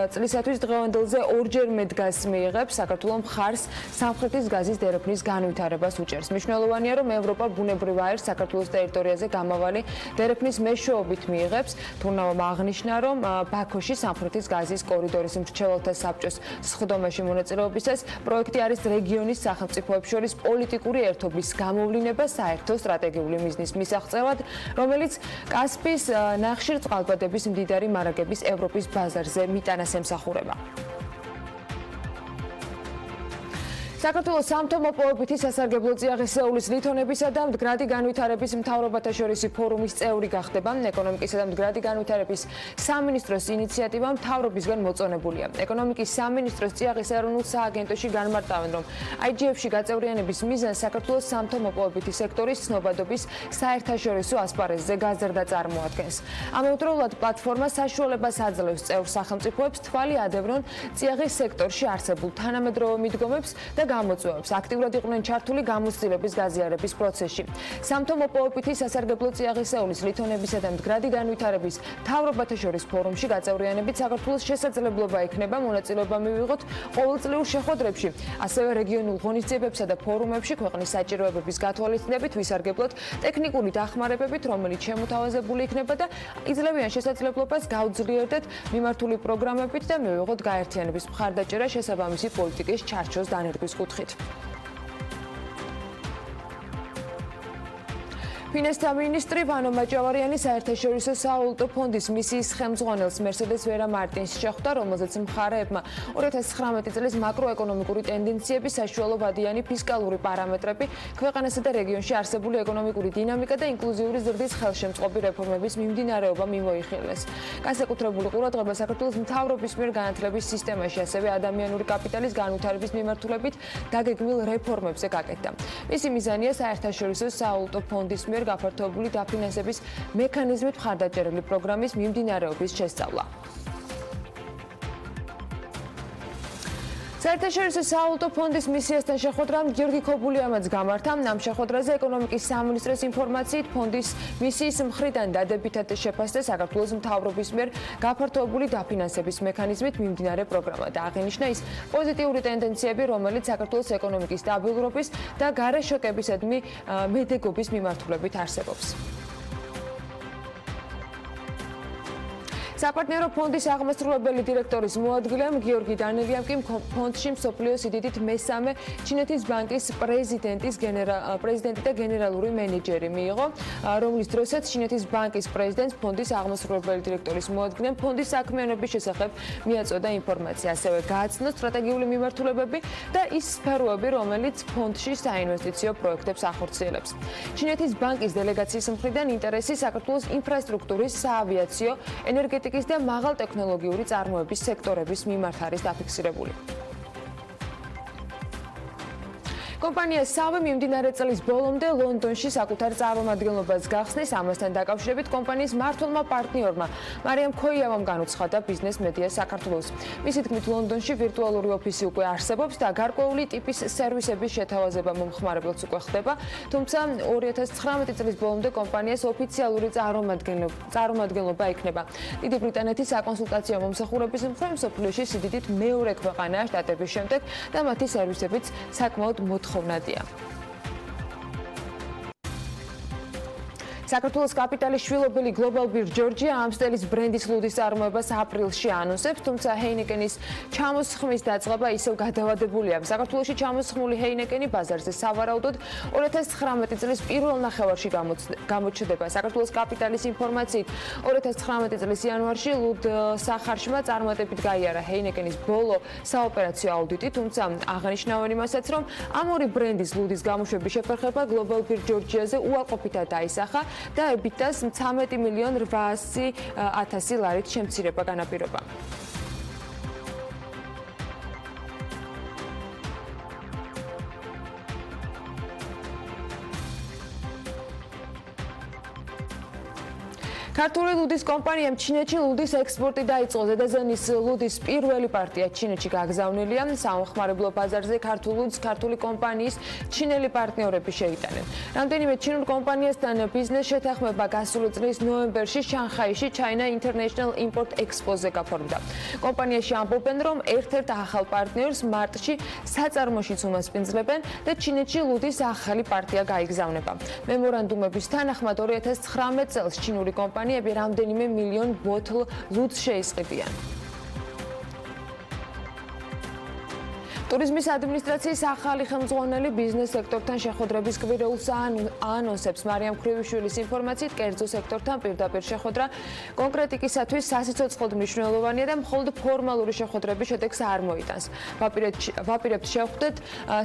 წლისათვის დღევანდელზე ორჯერ მეტ გაზს მიიღებს. საქართველოს მხარს სამხრეთის გაზის დერეფნის განვითარებას უჭერს. მნიშვნელოვანია, რომ ევროპა ბუნებრივ აირს საქართველოს ტერიტორიაზე გამავალი დერეფნის მეშვეობით მიიღებს. თურნავამ აღნიშნა, რომ ბაქოში სამხრეთის გაზის კორიდორის მრჩეველთა საბჭოს სხდომაში მონაწილეობისას პროექტი არის რეგიონის სახელმწიფოებს შორის პოლიტიკური ერთობის გამოვლინება საერთო სტრატეგიული მიზნის მისაღწევად, რომელიც კასპიის ნახშირწყალბადების მდიდარი მარაგების ევროპის ბაზარზე მიტანას ემსახურება. საქართველოს სამთო-მოპოვებითი სასარგებლო წიაღისეულის ლითონებისა და მდგრადი განვითარების მთავრობათა შორისი ფორუმის წევრი გახდება. ეკონომიკისა და მდგრადი განვითარების სამინისტროს ინიციატივა მთავრობისგან მოწონებულია. ეკონომიკის სამინისტროს წიაღის ეროვნულ სააგენტოში განმარტავენ, რომ IGF-ში გაწევრიანების მიზანს საქართველოს სამთო-მოპოვებითი სექტორის ცნობადობის საერთაშორისო ასპარეზზე გაზრდა წარმოადგენს. ამავდროულად პლატფორმა საშუალებას აძლევს წევრ სახელმწიფოებს თვალი ადევნონ წიაღის სექტორში არსებულ თანამედროვე მიდგომებს და გამოწვევებს. აქტიურად იყვნენ ჩართული გამოცდილების გაზიარების პროცესში. სამთო-მოპოვებითი სასარგებლო წიაღისეულის ლითონებისა და მდგრადი განვითარების მთავრობათა შორის ფორუმში გაწევრიანებით საქართველოს შესაძლებლობა ექნება მონაწილეობა მივიღოთ ყოველწლიურ შეხვედრებში, ასევე რეგიონულ ღონისძიებებსა და ფორუმებში ქვეყნის საჭიროებების გათვალისწინებით, ვისარგებლოთ ტექნიკური დახმარებებით, რომელიც შემოთავაზებული იქნება და იძლევიან შესაძლებლობას გავძლიერდეთ მიმართული პროგრამებით და მივიღოთ გაერთიანების მხარდაჭერა შესაბამისი პოლიტიკის ჩარჩოს დანერგვის კუთხით. ფინანსთა მინისტრი ვანო მაჭავარიანი საერთაშორისო სავალუტო ფონდის მისიის ხელმძღვანელს მერსედეს ვერა მარტინს შეხვდა, რომელზეც მხარეებმა 2019 წლის მაკროეკონომიკური ტენდენციები, საშუალო ვადიანი ფისკალური პარამეტრები, ქვეყანასა და რეგიონში არსებული ეკონომიკური დინამიკა და ინკლუზიური ზრდის ხელშემწყობი რეფორმების მიმდინარეობა მიმოიხილეს. განსაკუთრებული ყურადღება საქართველოს მთავრობის მიერ განათლების სისტემაში, ასევე ადამიანური კაპიტალის განვითარების მიმართულებით დაგეგმილ რეფორმებზე გაკეთდა. მისი მიზანია საერთაშორისო სავალუტო ფონდის მიერ გაფართოებული დაფინანსების მექანიზმით მხარდაჭერილი პროგრამის მიმდინარეობის შესწავლა. საერთაშორისო სავალუტო ფონდის მისიასთან შეხვედრამ გიორგი ქობულიამაც გამართა. ამ შეხვედრაზე ეკონომიკის სამინისტროს ინფორმაციით ფონდის მისიის მხრიდან დადებითად შეფასდა საქართველოს მთავრობის მიერ გაფართოებული დაფინანსების მექანიზმით მიმდინარე პროგრამა და აღინიშნა ის პოზიტიური ტენდენციები, რომელიც საქართველოს ეკონომიკის სტაბილურობის და გარე შოკებისადმი მედეგობის მიმართულებით არსებობს. საპარტნიორო ფონდის აღმასრულებელი დირექტორის მოადგილემ გიორგი დანელიამ კი ფონდში მსოფლიოს სიდიდით მესამე ჩინეთის ბანკის პრეზიდენტი და გენერალური მენეჯერი მიიღო, რომლის დროსაც ჩინეთის ბანკის პრეზიდენტს ფონდის აღმასრულებელი დირექტორის მოადგილემ ფონდის საქმიანობის შესახებ მიაწოდა ინფორმაცია, ასევე გააცნო სტრატეგიული მიმართულებები და ის სფეროები, რომელიც ფონდში საინვესტიციო პროექტებს ახორციელებს. ჩინეთის ბანკის დელეგაციის მხრიდან ინტერესი საქართველოს ინფრასტრუქტურის, საავიაციო, ენერგეტიკის და მაღალ ტექნოლოგიური წარმოების სექტორების მიმართ არის დაფიქსირებული. კომპანია SAVE მიმდინარე წლის ბოლომდე ლონდონში საკუთარ წარმომადგენლობას გახსნის. ამასთან დაკავშირებით კომპანიის მმართველმა პარტნიორმა მარიამ ქოიავამ განუცხადა ბიზნეს მედია საქართველოს. მისი თქმით, ლონდონში ვირტუალური ოფისი უკვე არსებობს და გარკვეული ტიპის სერვისების შეთავაზება მომხმარებელს უკვე ხდება, თუმცა 2019 წლის ბოლომდე კომპანიას ოფიციალური წარმომადგენლობა ექნება. დიდი ბრიტანეთის საკონსულტაციო მომსახურების მხრივ მსოფლიოში სიდიდით მეორე ქვეყანაა შტატების შემდეგ და მათი სერვისებიც საკმაოდ მოთხოვნადია. საქართველოს კაპიტალის შვილობილი Global Beer Georgia ამ სტილის ბრენდის ლუდის წარმოებას აპრილში ანონსებს, თუმცა ჰეინეკენის ჩამოსხმის დაწყება ისევ გადავადებულია. საქართველოში ჩამოსხმული ჰეინეკენი ბაზარზე სავარაუდოდ 2019 წლის პირველ ნახევარში გამოჩნდება. საქართველოს კაპიტალის ინფორმაციით 2019 წლის იანვარში ლუდ სახარშმა წარმატებით გაიარა ჰეინეკენის ბოლო საოპერაციო აუდიტი, თუმცა აღნიშნავენ იმასაც, რომ ამ ორი ბრენდის ლუდის გამოშვების შეფერხება Global Beer Georgia-ზე უარყოფითად დაისახა და EBITDA-ს 13.800.000 ლარით შემცირება განაპირობა. ქართული ლუდის კომპანიამ ჩინეთში ლუდის ექსპორტი დაიწყო. ზედაზენის ლუდის პირველი პარტია ჩინეთში გაგზავნილია. სამხმარებლო ბაზარზე ქართულ ლუდს ქართული კომპანიის ჩინელი პარტნიორები შეიტანენ. რამდენიმე ჩინურ კომპანიასთან ბიზნეს შეთანხმება გასული წლის ნოემბერში შანხაიში China International Import Expo-ზე გაფორმდა. კომპანიაში ამბობენ, რომ ერთ-ერთ ახალ პარტნიორს მარტში საწარმოშიც უმასპინძლებენ და ჩინეთში ლუდის ახალი პარტია გაიგზავნება. მემორანდუმების თანახმად 2019 წელს ჩინური კომპანიები რამდენიმე მილიონ ბოთლ ლუდს შეისყიდიან. ტურიზმის ადმინისტრაციის ახალი ხელმძღვანელი ბიზნეს სექტორთან შეხვედრების კვირეულს ანონსებს. მარიამ ქრივიშვილის ინფორმაციით, კერძო სექტორთან პირდაპირ შეხვედრა კონკრეტიკისათვის სასიცოცხლოდ მნიშვნელოვანია და მხოლოდ ფორმალური შეხვედრების შედეგს არ მოიტანს. ვაპირებთ შევხვდეთ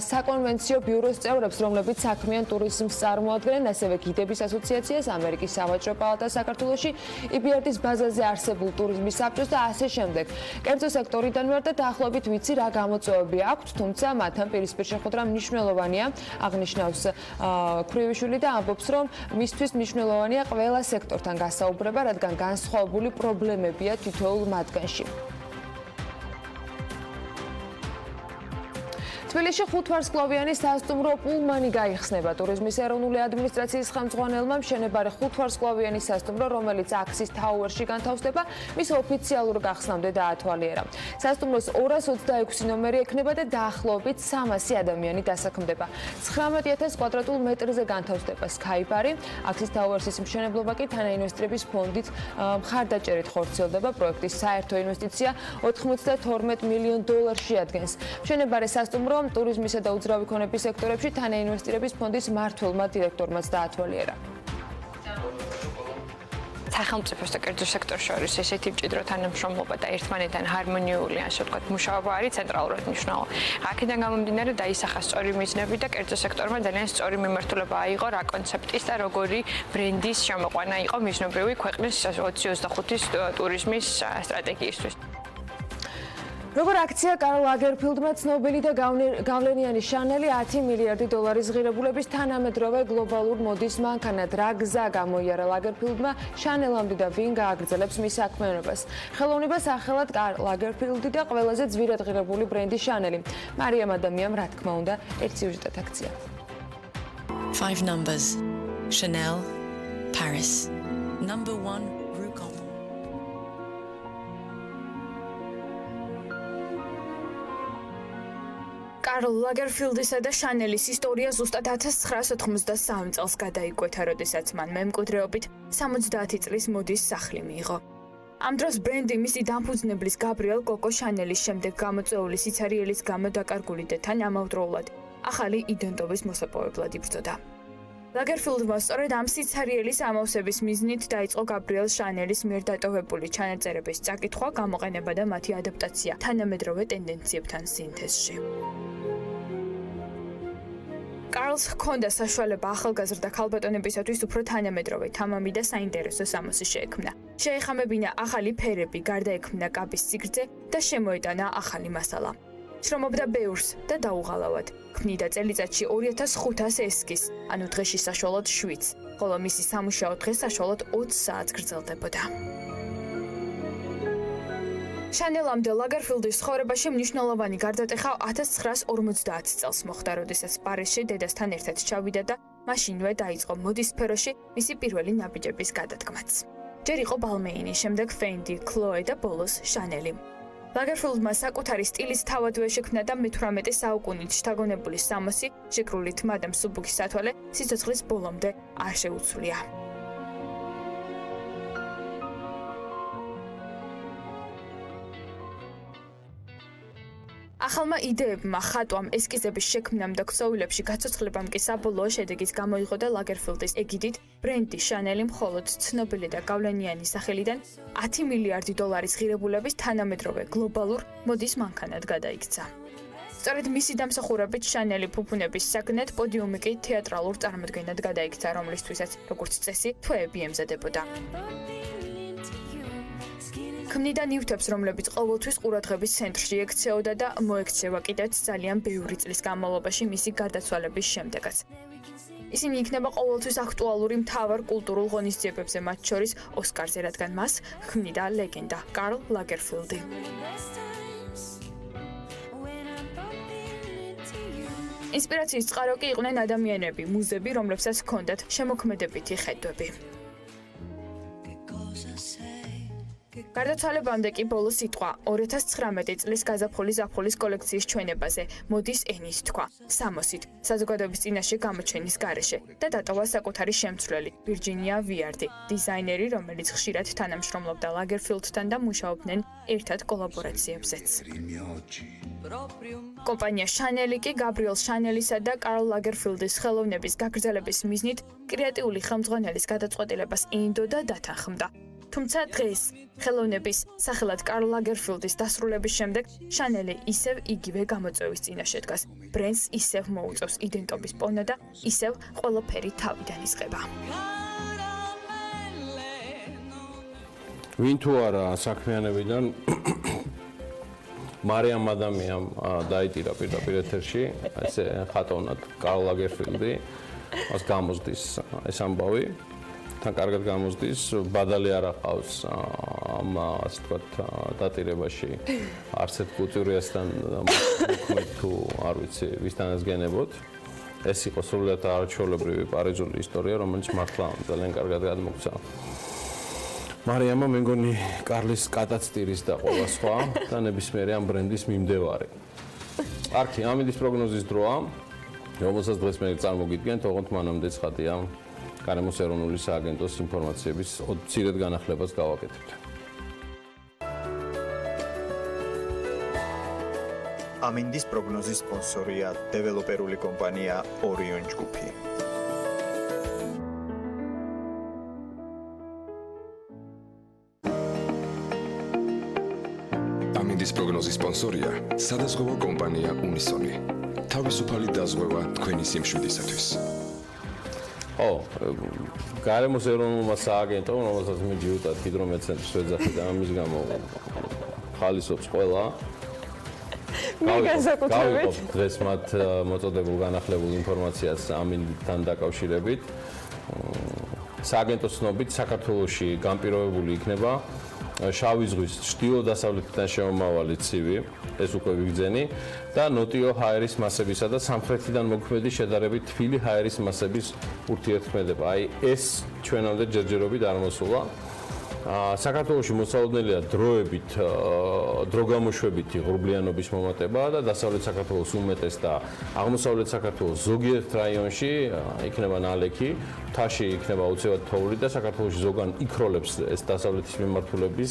საკონვენციო ბიუროს წევრებს, რომლებიც საქმიან ტურიზმს წარმოადგენენ, ასევე გიდების ასოციაციას, ამერიკის სავაჭრო პალატას საქართველოში, EBRD-ის ბაზაზე არსებულ ტურიზმის საბჭოს და ასე შემდეგ. კერძო სექტორიდან ვარ და დაახლოებით ვიცი რა გამოწვევები აქვს, თუმცა მათთან პირისპირ შეხვედრა მნიშვნელოვანია, აღნიშნავს ქრივიშვილი და ამბობს, რომ მისთვის მნიშვნელოვანია ყველა სექტორთან გასაუბრება, რადგან განსხვავებული პრობლემებია თითოეულ მათგანში. თბილისში 5 ვარსკვლავიანი სასტუმრო პულმანი გაიხსნება. ტურიზმის ეროვნული ადმინისტრაციის ხელმძღვანელმა მშენებარე 5 ვარსკვლავიანი სასტუმრო, რომელიც აქსის თაუერში განთავსდება, მის ოფიციალურ გახსნამდე დაათვალიერა. სასტუმროს 226 ნომერი ექნება და დაახლოებით 300 ადამიანი დასაქმდება. 19,000 კვადრატულ მეტრზე განთავსდება სკაიპარი. აქსის თაუერსის მშენებლობა კი თანაინვესტირების ფონდით მხარდაჭერით ხორციელდება. პროექტის საერთო ინვესტიცია $92 მილიონ შეადგენს. მშენებარე სასტუმრო ტურიზმისა და უძრავი ქონების სექტორებში თანაინვესტირების ფონდის მმართველმა დირექტორმაც დაათვალიერა. სახელმწიფოს და კერძო სექტორს შორის ესეთი მჭიდრო თანამშრომლობა და ერთმანეთთან ჰარმონიული, ასე ვთქვათ, მუშაობა არის ცენტრალურად მნიშვნელოვანი. აქედან გამომდინარე დაისახა სწორი მიზნები და კერძო სექტორმა ძალიან სწორი მიმართულება აიღო რა კონცეპტის და როგორი ბრენდის შემოყვანა იყო მიზნობრივი ქვეყნის 2025-ის ტურიზმის სტრატეგიისთვის. როგორ აქცია კარლ ლაგერფილდმა ცნობილი და გავლენიანი შანელი 10 მილიარდი დოლარის ღირებულების თანამედროვე გლობალურ მოდის მანქანად. რა გზა გამოიარა ლაგერფილდმა შანელამდე და ვინ გააგრძელებს მის საქმიანობას. ხელოვნებას სახელად კარლ ლაგერფილდი და ყველაზე ძვირად ღირებული ბრენდი შანელი. მარიამ ადამიანმა რა თქმა უნდა ერთ სიუჟეტად აქცია. 5 numbers. Chanel, Paris. Number 1, Rue Cambon. კარლ ლაგერფილდისა და შანელის ისტორია ზუსტად 1993 წელს გადაიკვეთა, როდესაც მან მემკვიდრეობით 70 წლის მოდის სახლი მიიღო. ამ დროს ბრენდი მისი დამფუძნებლის გაბრიელ კოკო შანელის შემდეგ გამოწვეული სიცარიელის გამო დაკარგული და თან ამავდროულად ახალი იდენტობის მოსაპოვებლად იბრძოდა. ლაგერფილდმა სწორედ ამ სიცარიელის ამოვსების მიზნით დაიწყო გაბრიელ შანელის მიერ დატოვებული ჩანაწერების წაკითხვა, გამოყენება და მათი ადაპტაცია თანამედროვე ტენდენციებთან სინთეზში. კარლს ჰქონდა საშუალება ახალგაზრდა ქალბატონებისათვის უფრო თანამედროვე თამამი და საინტერესო სამოსი შეექმნა. შეეხამებინა ახალი ფერები, გარდაექმნა კაბის სიგრძე და შემოეტანა ახალი მასალა. შრომობდა ბევრს და დაუღალავად. ქმნიდა წელიწადში 2500 ესკიზს, ანუ დღეში საშუალოდ 7, ხოლო მისი სამუშაო დღე საშუალოდ 20 საათს გრძელდებოდა. შანელამდე ლაგერფილდის ცხოვრებაში მნიშვნელოვანი გარდატეხა 1950 წელს მოხდა, როდესაც პარიზში დედასთან ერთად ჩავიდა და მაშინვე დაიწყო მოდის სფეროში მისი პირველი ნაბიჯების გადადგმაც. ჯერ იყო ბალმეინი, შემდეგ ფენდი, ქლოე და ბოლოს შანელი. ლაგერფილდმა საკუთარი სტილის თავადვე შექმნა და მე-18 საუკუნით შთაგონებული სამოსი, შეკრული თმა და მსუბუქი სათვალე სიცოცხლის ბოლომდე არ შეუცვლია. ახალმა იდეებმა, ხატვამ, ესკიზების შექმნამ და ქსოვილებში გაცოცხლებამ კი საბოლოო შედეგიც გამოიღო და ლაგერფილდის ეგიდით ბრენდი შანელი მხოლოდ ცნობილი და გავლენიანი სახელიდან 10 მილიარდი დოლარის ღირებულების თანამედროვე გლობალურ მოდის მანქანად გადაიქცა. სწორედ მისი დამსახურებით შანელი ფუფუნების საგნად პოდიუმი კი თეატრალურ წარმოდგენად გადაიქცა, რომლისთვისაც, როგორც წესი, თვეები ემზადებოდა. ქმნიდა ნივთებს, რომლებიც ყოველთვის ყურადღების ცენტრში ექცეოდა და მოექცევა კიდეც ძალიან ბევრი წლის განმავლობაში მისი გარდაცვალების შემდეგაც. ისინი იქნება ყოველთვის აქტუალური მთავარ კულტურულ ღონისძიებებზე, მათ შორის ოსკარზე, რადგან მას ქმნიდა ლეგენდა კარლ ლაგერფილდი. ინსპირაციის წყარო კი იყვნენ ადამიანები, მუზები, რომლებსაც ჰქონდათ შემოქმედებითი ხედვები. გარდაცვალებამდე კი ბოლო სიტყვა 2019 წლის გაზაფხულის ზაფხულის კოლექციის ჩვენებაზე მოდის ენის თქვა სამოსით საზოგადოების წინაშე გამოჩენის გარეშე და დატოვა საკუთარი შემცვლელი ვირჯინია ვიარდი, დიზაინერი, რომელიც ხშირად თანამშრომლობდა ლაგერფილდთან და მუშაობდნენ ერთად კოლაბორაციებზეც. კომპანია შანელი კი გაბრიელ შანელისა და კარლ ლაგერფილდის ხელოვნების გაგრძელების მიზნით კრეატიული ხელმძღვანელის გადაწყვეტილებას ინდო და დათანხმდა. თუმცა დღეს ხელოვნების სახელად კარლ ლაგერფილდის დასრულების შემდეგ შანელი ისევ იგივე გამოწვევის წინაშე დგას. ბრენდს ისევ მოუწევს იდენტობის პოვნა და ისევ ყველაფერი თავიდან იზღება. ვინ თუ არა საქმიანებიდან მარიამ ადამიანამ დაიტირა პირდაპირ ეთერში, ესე ხატოვნად კარლ ლაგერფილდი, მას გამოსდის ეს ამბავი. თან კარგად გამოსდის, ბადალი არ ახავს ამ ასე ვთქვათ დატირებაში არც ერთ კულტურასთან მოქმედ თუ არ ვიცი ვისთანაც გენებოთ. ეს იყო სრულად არაჩვეულებრივი პარიზული ისტორია, რომელიც მართლა ძალიან კარგად გადმოგცა. მარიამა მე მგონი კარლის კატაცტირის და ყველა სხვა და ნებისმიერი ამ ბრენდის მიმდევარი. არქი, ამინდის პროგნოზის დროა, რომელსაც დღეს მე წარმოგიდგენთ, ოღონდ მანამდე ცხადია. გარემოს ეროვნული სააგენტოს ინფორმაციების მცირედ განახლებას გავაკეთებთ. ამინდის პროგნოზის სპონსორია დეველოპერული კომპანია ორიონ ჯგუფი. ამინდის პროგნოზის სპონსორია სადაზღვევო კომპანია უნისონი. თავისუფალი დაზღვევა თქვენი სიმშვიდისათვის. გარემოს ეროვნულმა სააგენტომ, რომელსაც მე ჯიუტად ჰიდრომეცენტრს ვეძახი და ამის გამო ხალისობს ყველა, განსაკუთრებით დღეს მათ მოწოდებულ განახლებულ ინფორმაციას ამინდთან დაკავშირებით. სააგენტოს ცნობით საქართველოში განპირობებული იქნება შავი ზღვის ჩრდილო-დასავლეთიდან შემომავალი ცივი, ეს უკვე ვიგრძენი და ნოტიო ჰაერის მასებისა და სამხრეთიდან მოქმედი შედარებით თბილი ჰაერის მასების ურთიერთქმედება. აი ეს ჩვენამდე ჯერჯერობით არ მოსულა. საქართველოში მოსალოდნელია დროგამოშვებითი ღრუბლიანობის მომატება და დასავლეთ საქართველოს უმეტეს და აღმოსავლეთ საქართველოს ზოგიერთ რაიონში იქნება ნალექი, მთაში იქნება უცებად თოვლი და საქართველოში ზოგან იქროლებს ეს დასავლეთის მიმართულების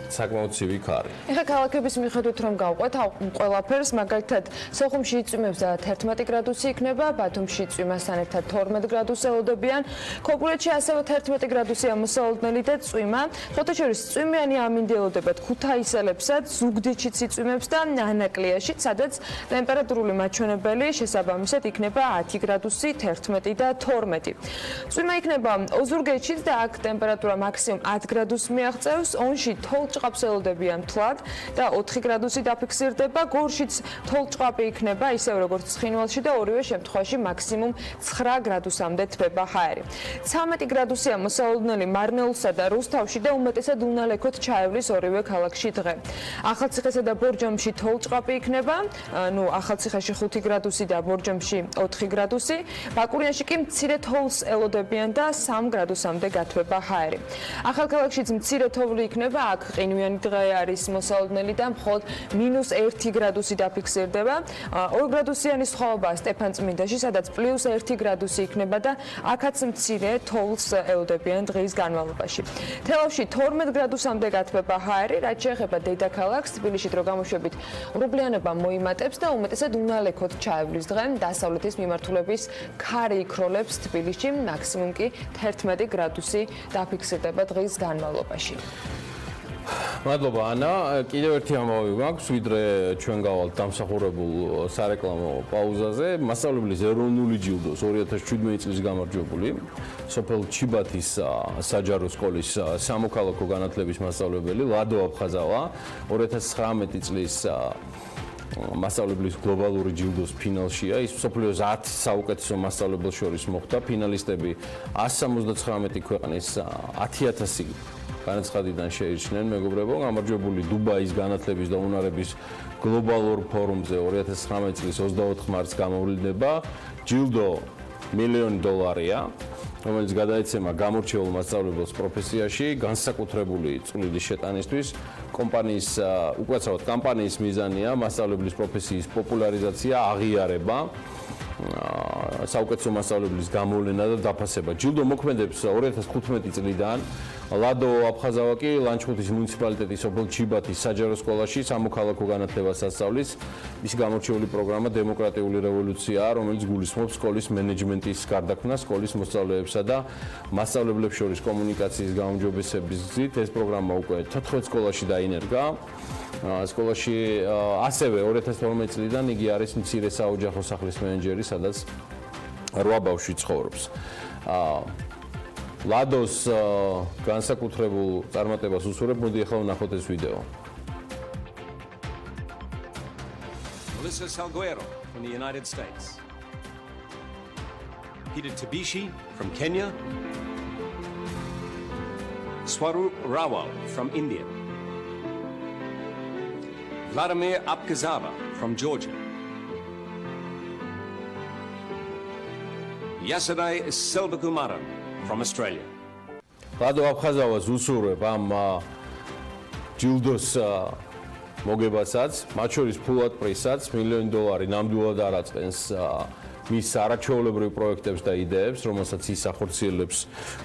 საკმაოდ ცივი ქარი. ეხლა ქალაქების მიხედვით რომ გავყვეთ ყველაფერს, მაგალითად, სოხუმში იწვიმებს 11 გრადუსი იქნება, ბათუმში იწვიმასთან ერთად 12 გრადუსი ელოდებიან, ქობულეთში ასევე 11 გრადუსია მოსალოდნელი და წვიმა. ფოთაშორის წვიმიანი ამინდი ელოდებათ ქუთაისელებსაც, ზუგდიდშიც იწვიმებს და ანაკლიაში, სადაც ტემპერატურული მაჩვენებელი შესაბამისად იქნება 10 გრადუსი, 11 და 12. წვიმა იქნება ოზურგეთშიც და აქ ტემპერატურა მაქსიმუმ 10 გრადუსს მიაღწევს, ონში თოლჭყაპს ელოდებიან თლად და 4 გრადუსი დაფიქსირდება, გორშიც თოლჭყაპი იქნება ისევ როგორც ცხინვალში და ორივე შემთხვევაში მაქსიმუმ 9 გრადუსამდე თბება ჰაერი. 13 გრადუსია მოსალოდნელი მარნეულსა და რუსთავში და უმეტესად უნალექოთ ჩაევლის ორივე ქალაქში დღე. ახალციხესა და ბორჯომში თოლჭყაპი იქნება, ახალციხეში 5 გრადუსი და ბორჯომში 4 გრადუსი, ბაკურიანში კი მცირე თოვლს ელოდებიან და 3 გრადუსამდე გათბება ჰაერი. ახალქალაქშიც მცირე თოვლი იქნება, აქ ყინვიანი დღე არის მოსალოდნელი და მხოლოდ -1 გრადუსი დაფიქსირდება. 2 გრადუსიანი სხვაობაა სტეფანწმინდაში, სადაც +1 გრადუსი იქნება და აქაც მცირე თოვლს ელოდებიან დღის განმავლობაში. თელავში 12 გრადუსამდე გათბება ჰაერი, რაც შეეხება დედაქალაქს, თბილისში დროგამოშვებით ღრუბლიანობა მოიმატებს და უმეტესად უნალექოთ ჩაევლის დღე, დასავლეთის მიმართულების ქარი იქროლებს თბილისში, მაქსიმუმ კი 11 გრადუსი დაფიქსირდება დღის განმავლობაში. მადლობა ანა, კიდევ ერთი ამბავი მაქვს, ვიდრე ჩვენ გავალთ დამსახურებულ სარეკლამო პაუზაზე. მასწავლებლის ეროვნული ჯილდოს 2017 წლის გამარჯვებული სოფელ ჩიბათის საჯარო სკოლის სამოქალაქო განათლების მასწავლებელი ლადო აფხაზავა 2019 წლის მასწავლებლის გლობალური ჯილდოს ფინალშია. ის მსოფლიოს 10 საუკეთესო მასწავლებელს შორის მოხვდა. ფინალისტები 179 ქვეყნის 10,000 განაცხადიდან შეირჩნენ. მეგობრებო, გამარჯვებული დუბაის განათლების და უნარების გლობალურ ფორუმზე 2019 წლის 24 მარტს გამოვლინება. ჯილდო $1,000,000-ია, რომელიც გადაეცემა გამორჩეულ მასწავლებელს პროფესიაში, განსაკუთრებული წვლილი შეტანისთვის. უკაცრავად კამპანიის მიზანია მასწავლებლის პროფესიის პოპულარიზაცია, აღიარება, საუკეთესო მასწავლებლის გამოვლენა და დაფასება. ჯილდო მოქმედებს 2015 წლიდან. ლადო აფხაზავა კი ლანჩხუთის მუნიციპალიტეტის სოფელ ჩიბათის საჯარო სკოლაში სამოქალაქო განათლებას ასწავლის. მისი გამორჩეული პროგრამა დემოკრატიული რევოლუციაა, რომელიც გულისხმობს სკოლის მენეჯმენტის გარდაქმნას, სკოლის მოსწავლეებსა და მასწავლებლებს შორის კომუნიკაციის გაუმჯობესების გზით. ეს პროგრამა უკვე 14 სკოლაში დაინერგა. სკოლაში ასევე 2012 წლიდან იგი არის მცირე საოჯახო სახლის მენეჯერი, სადაც 8 ბავშვი ცხოვრობს. ლადოს განსაკუთრებულ წარმატებას უსურვებ, მოდი ახლა ვნახოთ ეს ვიდეო. Melissa Salguero from the United States. Peter Tbc from Kenya. Swaroop Rawal from India. Vladimir Apkazava from Georgia. Yasadai Selvakumaran from Australia. ლადო აფხაზავას უსურვებ ამ ჯილდოს მოგებასაც, მათ შორის ფულად პრიზსაც, $1,000,000 ნამდვილად არაწყენს მის არაჩვეულებრივ პროექტებს და იდეებს, რომელსაც ის ახორციელებს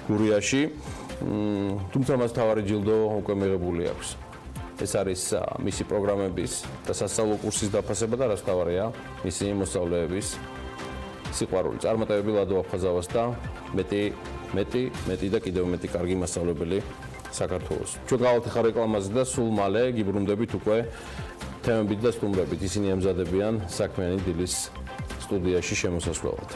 გურიაში. თუმცა მას თავარი ჯილდო უკვე მიღებული აქვს. ეს არის მისი პროგრამების და სასწავლო კურსის დაფასება და რაც თავარია, მისი მოსწავლეების სიყვარული. წარმატებები ლადო აფხაზავას და მეტი და კიდევ მეტი კარგი მასწავლებელი საქართველოს. ჩვენ გავალთ ახლა რეკლამაზე და სულ მალე გიბრუნდებით უკვე თემებით და სტუმრებით. ისინი ემზადებიან საქმიანი დილის სტუდიაში შემოსასვლელად.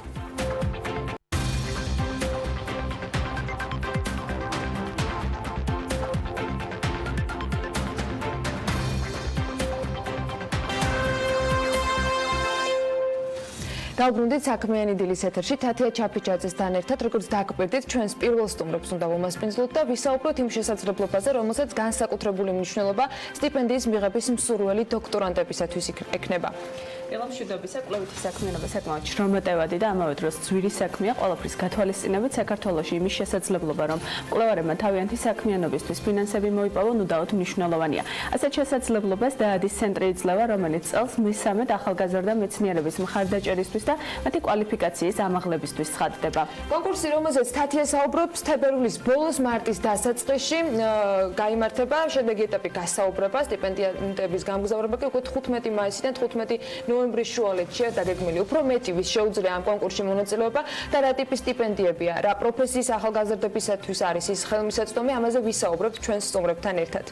დავბრუნდით საქმიანი დილის ეთერში თათია ჩაფიჩაძესთან ერთად, როგორც დაგვირდით, ჩვენს პირველ სტუმრებს უნდა ვუმასპინძლოთ და ვისაუბროთ იმ შესაძლებლობაზე, რომელსაც განსაკუთრებული მნიშვნელობა სტიპენდიის მიღების მსურველი დოქტორანტებისათვის ექნება. მშვიდობისა, კვლევითი საქმიანობა საკმაოდ შრომატევადი და ამავე დროს ძვირი საქმეა, ყველაფრის გათვალისწინებით საქართველოში იმის შესაძლებლობა, რომ მკვლევარებმა თავიანთი საქმიანობისთვის ფინანსები მოიპოვონ, უდაოდ მნიშვნელოვანია. ასეთ შესაძლებლობას დაადის ცენტრი იძლევა, რომელიც წელს მესამედ ახალგაზრდა მეცნიერების მხარდაჭერისთვის და მათი კვალიფიკაციის ამაღლებისთვის ცხადდება. კონკურსი, რომელზეც თათია საუბრობს, თებერვლის ბოლოს მარტის დასაწყისში გაიმართება, შემდეგი ეტაპი გასაუბრება, სტიპენდიატების გამგზავრება კი უკვე 15 მაისიდან 15 ნოემბრის შუალედშია დაგეგმილი. უფრო მეტი ვის შეუძლია ამ კონკურსში მონაწილეობა და რა ტიპის სტიპენდიებია, რა პროფესიის ახალგაზრდებისათვის არის ის ხელმისაწვდომი, ამაზე ვისაუბრებთ ჩვენს სტუმრებთან ერთად.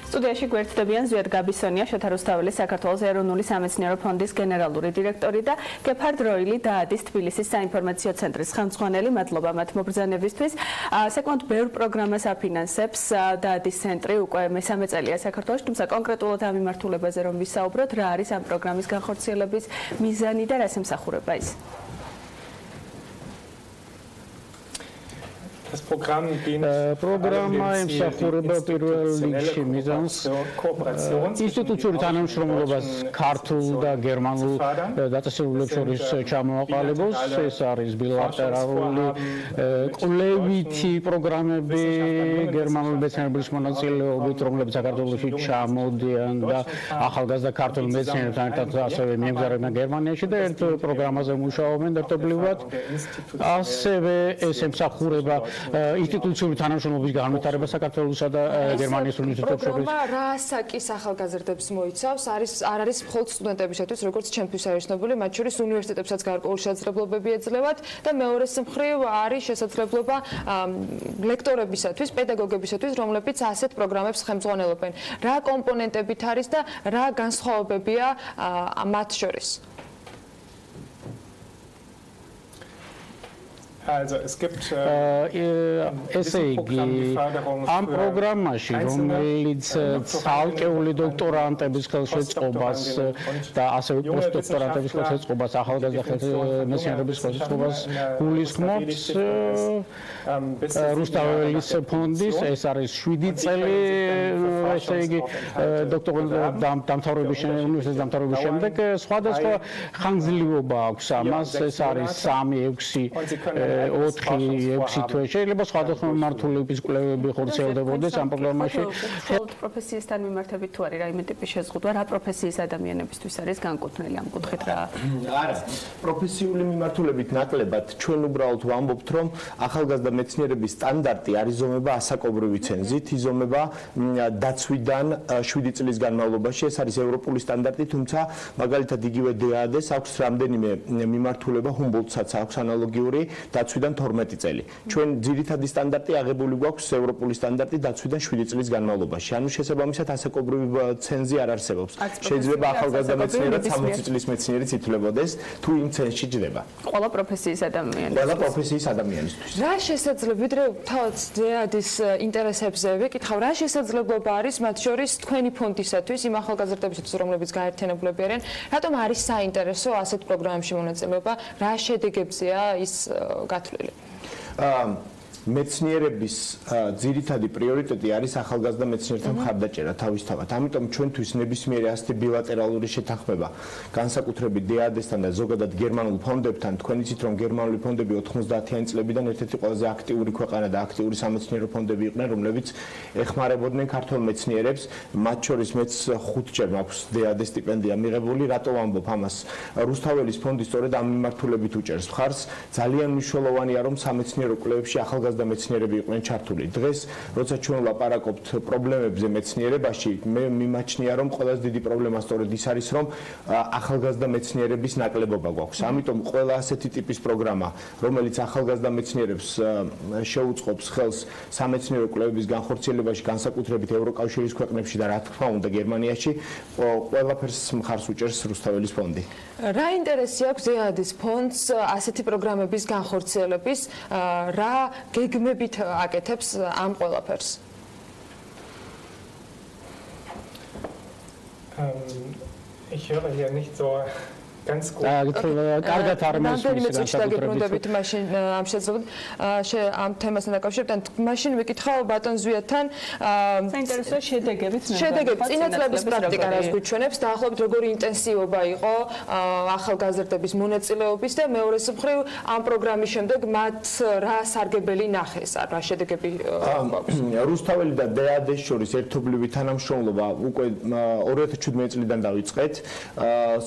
სტუდიაში გვერდდებიან ზვიად გაბისონია, შოთა რუსთაველი, საქართველოს ეროვნული სამეცნიერო ფონდის გენერალური დირექტორი და გეფარდ როილი დაადის თბილისის საინფორმაციო ცენტრის ხელმძღვანელი. მადლობა მათ მობრძანებისთვის. საკმაოდ ბევრ პროგრამას აფინანსებს დაადის ცენტრი უკვე მესამე წელია საქართველოში, თუმცა კონკრეტულად ამ მიმართულებაზე რომ ვისაუბროთ, რა არის ამ პროგრამის განხორციელების მიზანი და რას ემსახურება ის? პროგრამა ემსახურება პირველ რიგში მიზანს ინსტიტუციური თანამშრომლობას ქართულ და გერმანულ დაწესებულებს შორის ჩამოაყალიბოს. ეს არის ბილატერალური კვლევითი პროგრამები გერმანული მეცნიერების მონაწილეობით, რომლებიც საქართველოში ჩამოდიან და ახალგაზრდა ქართულ მეცნიერებთან ერთად ასევე მიემგზავრებიან გერმანიაში და ერთ პროგრამაზე მუშაობენ ერთობლივად. ასევე ეს ემსახურება ინსტიტუციური თანამშრომლობის განვითარება საქართველოსა და გერმანიის უნივერსიტეტებს შორის. რა ასაკის ახალგაზრდებს მოიცავს? არ არის მხოლოდ სტუდენტებისათვის, როგორც ჩემთვის არის ცნობილი, მათ შორის უნივერსიტეტებსაც გარკვეული შესაძლებლობები ეძლევათ და მეორე მხრივ არის შესაძლებლობა ლექტორებისათვის, პედაგოგებისათვის, რომლებიც ასეთ პროგრამებს ხელმძღვანელობენ. რა კომპონენტებით არის და რა განსხვავებებია მათ შორის? ესე იგი, ამ პროგრამაში, რომელიც ცალკეული დოქტორანტების ხელშეწყობას და ასევე პოსტდოქტორანტების ხელშეწყობას, ახალგაზრდა მეცნიერების ხელშეწყობას გულისხმობს რუსთაველის ფონდის, ეს არის 7 წელი, ესე იგი, უნივერსიტეტის დამთავრების შემდეგ, სხვადასხვა ხანგრძლივობა აქვს ამას, ეს არის 3-6 4-6 თვე. შეიძლება სხვადასხვა მიმართულების კვლევები ხორციელდებოდეს ამ პროგრამაში. მხოლოდ პროფესიასთან მიმართებით თუ არის რაიმე ტიპის შეზღუდვა, რა პროფესიის ადამიანებისთვის არის განკუთვნილი ამ კუთხით რა? არა, პროფესიული მიმართულებით ნაკლებად ჩვენ უბრალოდ ვამბობთ, რომ ახალგაზრდა მეცნიერების სტანდარტი არ იზომება ასაკობრივი ცენზით, იზომება დაცვიდან 7 წლის განმავლობაში. ეს არის ევროპული სტანდარტი, თუმცა მაგალითად იგივე დეადეს აქვს რამდენიმე მიმართულება, ჰუმბოლდტსაც აქვს ანალოგიური დაცვიდან 12 წელი. ჩვენ ძირითადი სტანდარტი აღებული გვაქვს ევროპული სტანდარტი დაცვიდან 7 წლის განმავლობაში. ანუ შესაბამისად ასაკობრივი ცენზი არ არსებობს. შეიძლება ახალგაზრდა მეცნიერად 60 წლის მეცნიერიც ითვლებოდეს, თუ იმ ცენზში ჯდება. ყველა პროფესიის ადამიანისთვის. ყველა პროფესიის ადამიანისთვის. რა შესაძლებლობა, ვიდრე თავად ზეადის ინტერესებზე ვიკითხავ, რა შესაძლებლობა არის მათ შორის თქვენი ფონდისათვის, იმ ახალგაზრდებისათვის, რომლებიც გაერთიანებულები არიან, რატომ არის საინტერესო ასეთ პროგრამებში მონაწილეობა, რა შედეგებზეა ის გათვლილი? მეცნიერების ძირითადი პრიორიტეტი არის ახალგაზრდა მეცნიერთა მხარდაჭერა თავისთავად. ამიტომ ჩვენთვის ნებისმიერი ასეთი ბილატერალური შეთანხმება, განსაკუთრებით დეადესთან და ზოგადად გერმანულ ფონდებთან, თქვენ იცით რომ გერმანული ფონდები 90-იანი წლებიდან ერთ-ერთი ყველაზე აქტიური ქვეყანა და აქტიური სამეცნიერო ფონდები იყვნენ, რომლებიც ეხმარებოდნენ ქართველ მეცნიერებს. მათ შორის მეც 5-ჯერ მაქვს დეადეს სტიპენდია მიღებული. რატო ვამბობ ამას? რუსთაველის ფონდი სწორედ ამ მიმართულებით უჭერს მხარს. ძალიან მნიშვნელოვანია რომ სამეცნიერო კვლევებში ახალგაზრდა მეცნიერები იყვნენ ჩართული. დღეს, როცა ჩვენ ვლაპარაკობთ პრობლემებზე მეცნიერებაში, მე მიმაჩნია, რომ ყველაზე დიდი პრობლემა სწორედ ის არის, რომ ახალგაზრდა მეცნიერების ნაკლებობა გვაქვს. ამიტომ ყველა ასეთი ტიპის პროგრამა, რომელიც ახალგაზრდა მეცნიერებს შეუწყობს ხელს სამეცნიერო კვლევების განხორციელებაში, განსაკუთრებით ევროკავშირის ქვეყნებში და რა თქმა უნდა გერმანიაში, ყველაფერს მხარს უჭერს რუსთაველის ფონდი. რა ინტერესი აქვს ზეადის ფონდს ასეთი პროგრამების განხორციელების, რა გეგმებით აკეთებს ამ ყველაფერს? Ich höre hier nicht so კარგად არ მესმის განსაკუთრებით მაშინ ამ შეძლებით ამ თემასთან დაკავშირებით მაშინ ვიკითხავ ბატონ ზვიათთან საინტერესოა შედეგებიც წინა წლების პრაქტიკა რას გვიჩვენებს დაახლოებით როგორი ინტენსივობა იყო ახალგაზრდების მონაწილეობის და მეორე მხრივ ამ პროგრამის შემდეგ მათ რა სარგებელი ნახეს რა შედეგები გვაქვს რუსთაველი და დეადეს შორის ერთობლივი თანამშრომლობა უკვე 2017 წლიდან დაიწყეთ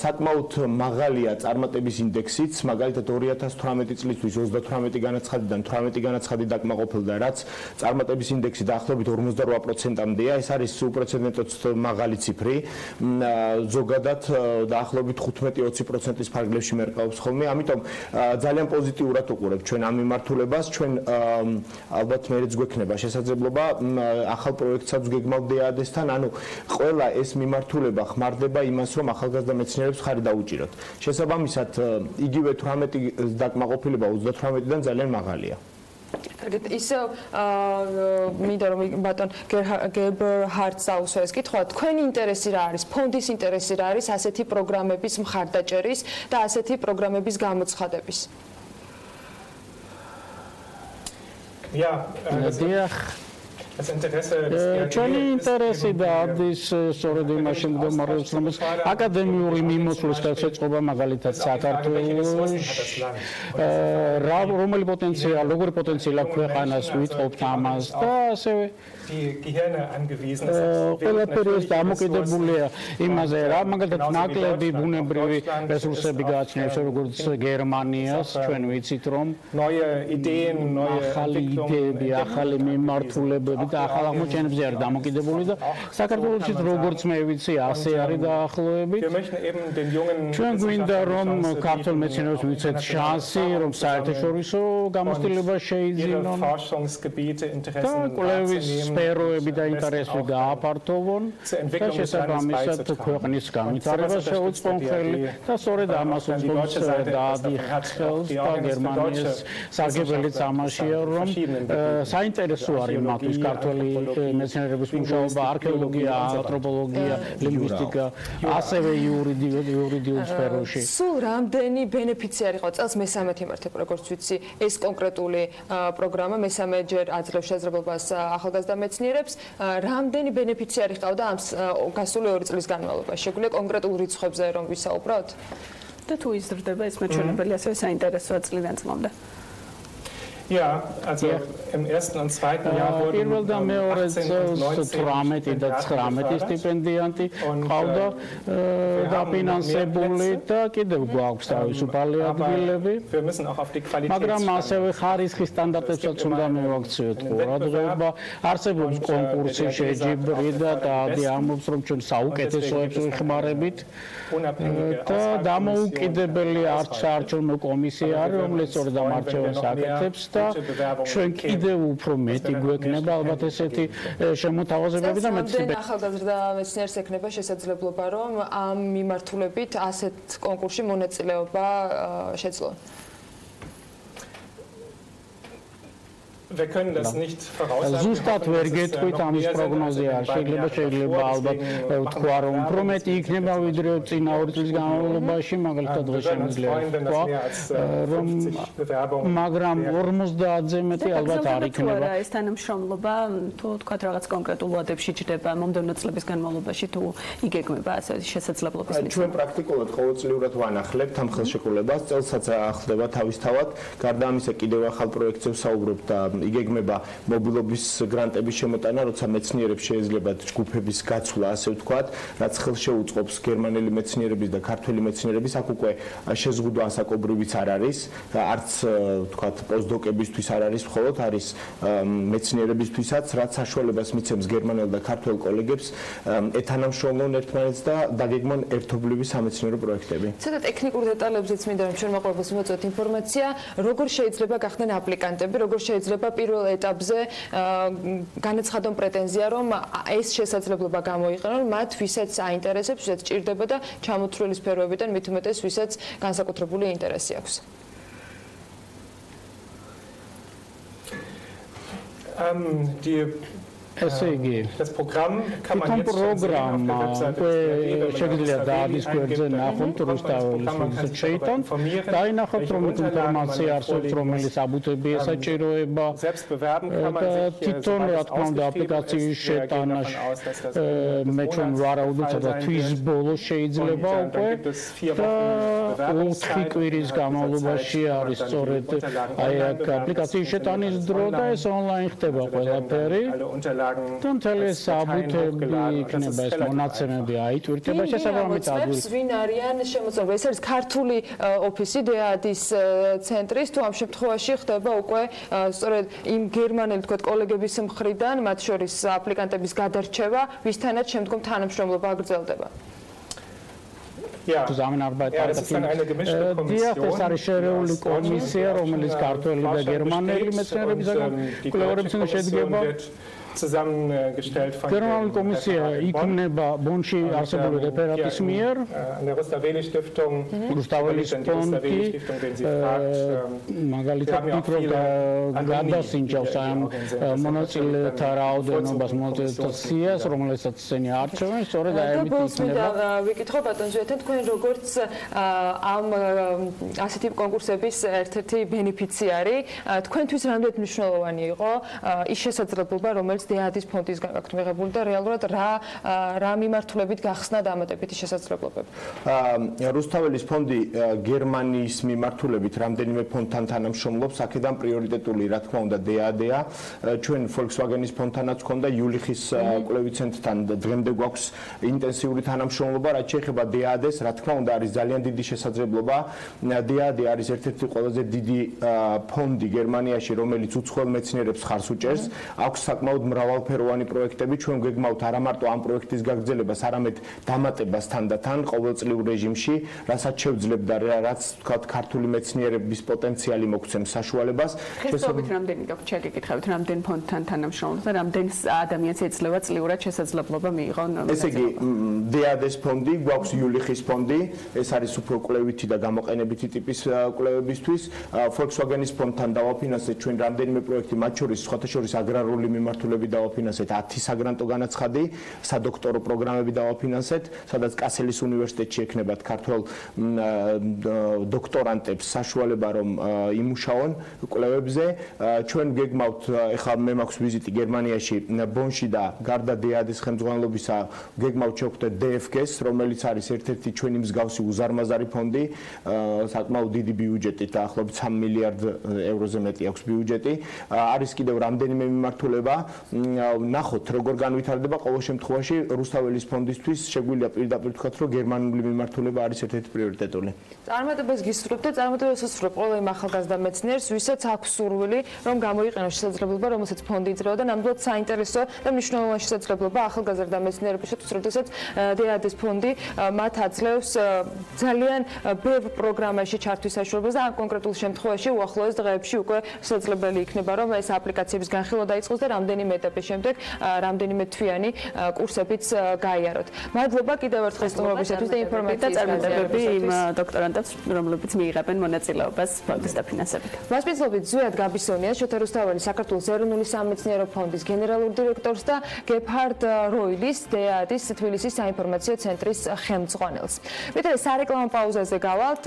საკმაოდ მაღალია წარმატების ინდექსიც, მაგალითად 2018 წლისთვის 38 განაცხადიდან 18 განაცხადი დაკმაყოფილდა, რაც წარმატების ინდექსი დაახლოებით 48%-მდეა, ეს არის უპრეცედენტოდ მაღალი ციფრი. ზოგადად დაახლოებით 15-20%-ის ფარგლებში მერყეობს ხოლმე, ამიტომ ძალიან პოზიტიურად უყურებთ ჩვენ ამ მიმართულებას, ჩვენ ალბათ მეც გვექნება შესაძლებლობა ახალ პროექტსაც გეგმავდეადესთან, ანუ ყველა ეს მიმართულება ხმარდება იმას, რომ ახალგაზრდა მეცნიერებს ხარი დაუჭიროთ. შესაბამისად, იგივე 18 დაკმაყოფილება 38-დან ძალიან მაღალია. კარგად, ისე მინდა რომ ბატონ გებჰარდს აუსვა ეს კითხვა, თქვენი ინტერესი რა არის, ფონდის ინტერესი რა არის ასეთი პროგრამების მხარდაჭერის და ასეთი პროგრამების გამოცხადების? ჩვენი ინტერესი და არის სწორედ იმაში მდგომარეობს, რომ აკადემიური მიმოწვლის ხელშეწყობა მაგალითად საქართველოში რომელი პოტენციალი, როგორი პოტენციალი აქვს ქვეყანას ვიტყობთ ამას და ასევე ყველაფერი ეს დამოკიდებულია იმაზე, რა მაგალითად ნაკლები ბუნებრივი რესურსები გააჩნიებს როგორც გერმანიას, ჩვენ ვიცით რომ ახალი იდეები, ახალი მიმართულებები და ახალ აღმოჩენებზე არის დამოკიდებული და საქართველოში როგორც მე ვიცი, ასე არის დაახლოებით. ჩვენ გვინდა რომ ქართულ მეცნიერებს ვიცეთ შანსი, რომ საერთაშორისო გამოცდილება შეიძინონ და კვლევის სფეროები და ინტერესები გააფართოვონ და შესაბამისად ქვეყნის განვითარება შეუწყონ ხელი და სწორედ ამას უძღვნის დაადიხთ ხელს და გერმანიის სარგებელიც ამაშია, რომ საინტერესო არის მათთვის ქართველი მეცნიერების მუშაობა, არქეოლოგია, ანთროპოლოგია, ლინგვისტიკა, ასევე იურიდიულ სფეროში. სულ რამდენი ბენეფიციარი იყო წელს მესამედ იმართებ, როგორც ვიცი, ეს კონკრეტული პროგრამა მესამეჯერ აძლევს შესაძლებლობას ახალგაზრდა მეცნიერებს, რამდენი ბენეფიციარი ყავდა ამ გასული 2 წლის განმავლობაში? შეგვიძლია კონკრეტულ რიცხვებზე რომ ვისაუბროთ? და თუ იზრდება ეს მაჩვენებელი ასევე საინტერესოა წლიდან წლამდე. Ja, also im ersten und zweiten Jahr wurden პირველ და მეორე წელს 18 და 19 სტიპენდიანტი ყავდა დაფინანსებული და კიდევ გვაქვს თავისუფალი ადგილები. მაგრამ ასევე ხარისხის სტანდარტებსაც უნდა მივაქციოთ ყურადღება. არსებობს კონკურსი შეჯიბრი და დაადი ამბობს, რომ ჩვენ საუკეთესოებს ვიხმარებით და დამოუკიდებელი არჩევნო კომისია არის, რომელიც სწორედ ამ არჩევანს აკეთებს და ჩვენ კიდევ უფრო მეტი გვექნება ალბათ ესეთი შემოთავაზებები და მეცნიერები. ახალგაზრდა მეცნიერს ექნება შესაძლებლობა, რომ ამ მიმართულებით ასეთ კონკურსში მონაწილეობა შეძლონ. ზუსტად ვერ გეტყვით ამის პროგნოზი არ შეიძლება ალბათ თქვა რომ უფრო მეტი იქნება ვიდრე წინა 2 წლის განმავლობაში, მაგალითად დღეს შემიძლია თქვა რომ მაგრამ 50-ზე მეტი ალბათ არ იქნება. ეს თანამშრომლობა თუ თქვა რაღაც კონკრეტულ ვადებში ჯდება მომდევნო წლების განმავლობაში თუ იგეგმება ასე შესაძლებლობის მისმა. ჩვენ პრაქტიკულად ყოველწლიურად ვანახლებთ ამ ხელშეკრულებას, წელსაც ახდება თავისთავად. გარდა ამისა კიდევ ახალ პროექტზე ვსაუბრობთ და იგეგმება მობილობის გრანტების შემოტანა, როცა მეცნიერებს შეეძლებათ ჯგუფების გაცვლა, ასე ვთქვათ, რაც ხელშეუწყობს გერმანელი მეცნიერების და ქართველი მეცნიერების, აქ უკვე შეზღუდვა ასაკობრივიც არ არის, არც ვთქვათ პოსტდოკებისთვის არ არის, მხოლოდ არის მეცნიერებისთვისაც, რაც საშუალებას მიცემს გერმანელ და ქართველ კოლეგებს ეთანამშრომლონ ერთმანეთს და დაგეგმონ ერთობლივი სამეცნიერო პროექტები. ცოტა ტექნიკურ დეტალებზეც მინდა რომ ჩვენ მოყვებოს მივაწვეთ ინფორმაცია, როგორ შეიძლება გახდნენ აპლიკანტები, როგორ შეიძლება პირველ ეტაპზე განაცხადონ პრეტენზია, რომ ეს შესაძლებლობა გამოიყენონ მათ, ვისაც აინტერესებს, ვისაც ჭირდება და ჩამოთვლილი სფეროებიდან მით უმეტეს, ვისაც განსაკუთრებული ინტერესი აქვს. ესე იგი Das Programm kann man jetzt schon sehen auf der Webseite des BRD, შეგიძლია დაადის გვერდზე ნახოთ რუსთაველის შეიტანთ დაინახოთ რომ ინფორმაცია არსებობს რომელიც აბუთები ესაჭიროება თვითონ რა თქმა უნდა აპლიკაციის შეტანაში მე ჩვენ ვარაუდობთ და თვის ბოლოს შეიძლება უკვე და 4 კვირის განმავლობაში არის სწორედ აი აქ აპლიკაციის შეტანის დრო და ეს ონლაინ ხდება ყველაფერი და მთელი საბუთები იქნება ეს მონაცემები აიტვირთება შესაბამით ადგილს ვინ არიან შემოწმებული ეს არის ქართული ოფისი დეადის ცენტრის თუ ამ შემთხვევაში ხდება უკვე სწორედ იმ გერმანელი თქვა კოლეგების მხრიდან მათ შორის აპლიკანტების გადარჩევა ვისთანაც შემდგომ თანამშრომლობა აგრძელდება Zusammenarbeit ეს არის შერეული კომისია რომელიც ქართველი და გერმანელი მეცნიერებისგან კვლევარებისგან შედგება zusammengestellt von Gernale Kommission იქნება ბონში არსებული რეფერატის მიერ der Rustaveli Stiftung Rustaveli Stiftung მაგალითად ვფიქრობ გადასინჯავს ამ მონაწილეთა რაოდენობას მონაწილეობას რომელსაც ისინი არჩევენ სწორედ აებით იქნება ვიკითხო ბატონ ზვიათენ თქვენ როგორც ამ ასეთი კონკურსების ერთ-ერთი ბენეფიციარი თქვენთვის რამდენად მნიშვნელოვანი იყო ის შესაძლებლობა რომელიც დეადის ფონდისგან გაქვთ მიღებული და რეალურად რა მიმართულებით გახსნა დამატებითი შესაძლებლობები. რუსთაველის ფონდი გერმანიის მიმართულებით რამდენიმე ფონდთან თანამშრომლობს, აქედან პრიორიტეტული რა თქმა უნდა დეადია. ჩვენ Volkswagen-ის ფონდთანაც ჰქონდა იულიხის კოეფიციენტთან დღემდე გვაქვს ინტენსიური თანამშრომლობა, რაც შეეხება დეადეს, რა თქმა უნდა არის ძალიან დიდი შესაძლებლობა. დეადე არის ერთ-ერთი ყველაზე დიდი ფონდი გერმანიაში, რომელიც უცხოელ მეცნიერებს ხარს უჭერს. აქვს საკმაოდ მრავალფეროვანი პროექტები ჩვენ გეგმავთ არა მარტო ამ პროექტის გაგრძელებას, არამედ დამატებას თანდათან ყოველწლიურ რეჟიმში, რასაც შევძლებდა რაც თქვათ ქართული მეცნიერების პოტენციალი მოგცემს საშუალებას. შესაძლებლობით რამდენი გაქვთ შეგეკითხებით, რამდენ ფონდთან თანამშრომლობს და რამდენ ადამიანს ეძლევა წლიურად შესაძლებლობა მიიღონ. ესე იგი, დეადეს ფონდი, გვაქვს იულიხის ფონდი, ეს არის უფრო კვლევითი და გამოყენებითი ტიპის კვლევებისთვის. Volkswagen-ის ფონდთან დავაფინანსეთ ჩვენ რამდენიმე პროექტი, მათ შორის სხვათა შორის აგრარული მიმართულებით დავაფინანსეთ 10 საგრანტო განაცხადი, სადოქტორო პროგრამები დავაფინანსეთ, სადაც კასელის უნივერსიტეტში ექნებათ ქართველ დოქტორანტებს საშუალება რომ იმუშაონ კვლევებზე. ჩვენ გეგმავთ, ეხლა მე მაქვს ვიზიტი გერმანიაში, ბონში და გარდა დეადის ხელმძღვანელობისა გეგმავთ შევხვდეთ DFG-ს, რომელიც არის ერთ-ერთი ჩვენი მსგავსი უზარმაზარი ფონდი, საკმაოდ დიდი ბიუჯეტით, დაახლოებით 3 მილიარდ ევროზე მეტი აქვს ბიუჯეტი. არის კიდევ რამდენიმე მიმართულება ნახოთ როგორ განვითარდება ყოველ შემთხვევაში რუსთაველის ფონდისთვის შეგვიძლია პირდაპირ თქვათ რომ გერმანული მიმართულება არის ერთ-ერთი პრიორიტეტული. წარმატებას გისურვებთ და წარმატებას უსურვებ ყველა იმ ახალგაზრდა მეცნიერს, ვისაც აქვს სურვილი რომ გამოიყენოს შესაძლებლობა, რომელსაც ფონდი იძლევა და ნამდვილად საინტერესო და მნიშვნელოვანი შესაძლებლობა ახალგაზრდა მეცნიერებისთვის, როდესაც დეადეს ფონდი მათ აძლევს ძალიან ბევრ პროგრამაში ჩართვის საშუალებას და ამ კონკრეტულ შემთხვევაში უახლოეს დღეებში უკვე შესაძლებელი იქნება რომ ეს აპლიკაციების განხილვა დაიწყოს და რამდენიმე ეტაპის შემდეგ რამდენიმე თვიანი კურსებიც გაიაროთ. მადლობა კიდევ ერთხელ სტუმრობისათვის და ინფორმაციით და წარმატებები იმ დოქტორანტებს, რომლებიც მიიღებენ მონაწილეობას ფონდის დაფინანსებით. მასპინძლობით ზვიად გაბისონიას, შოთა რუსთაველის საქართველოს ეროვნული სამეცნიერო ფონდის გენერალურ დირექტორს და გეფჰარდ როილის დეადის თბილისის საინფორმაციო ცენტრის ხელმძღვანელს. ვიდრე სარეკლამო პაუზაზე გავალთ,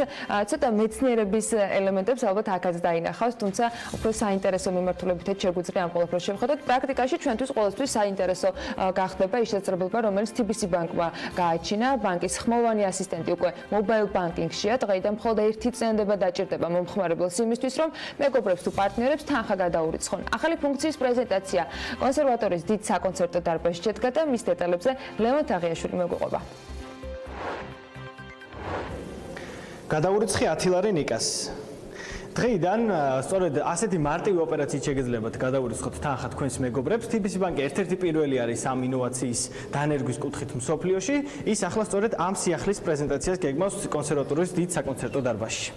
ცოტა მეცნიერების ელემენტებს ალბათ აქაც დაინახავთ, თუმცა უფრო საინტერესო მიმართულებითაც შეგვიძლია ამ ყველაფერს შევხედოთ. პრაქტიკაში ჩვენთვის ყოველთვის საინტერესო გახდება ის შესაძლებლობა, რომელიც TBC ბანკმა გააჩინა. ბანკის ხმოვანი ასისტენტი უკვე მობაილ ბანკინგშია, დღეიდან მხოლოდ ერთი წინადადება დაჭირდება მომხმარებელს იმისთვის, რომ მეგობრებს თუ პარტნიორებს თანხა გადაურიცხონ. ახალი ფუნქციის პრეზენტაცია კონსერვატორის დიდ საკონცერტო დარბაზში შედგა და მის დეტალებზე ლევან თაღიაშვილი მეგობრობა. გადაურიცხი 10 ლარი ნიკას. დღეიდან სწორედ ასეთი მარტივი ოპერაციით შეგეძლებათ გადაურიცხოთ თანხა თქვენს მეგობრებს. TBC ბანკი ერთ-ერთი პირველი არის ამ ინოვაციის დანერგვის კუთხით მსოფლიოში. ის ახლა სწორედ ამ სიახლის პრეზენტაციას გეგმავს კონსერვატორის დიდ საკონცერტო დარბაზში.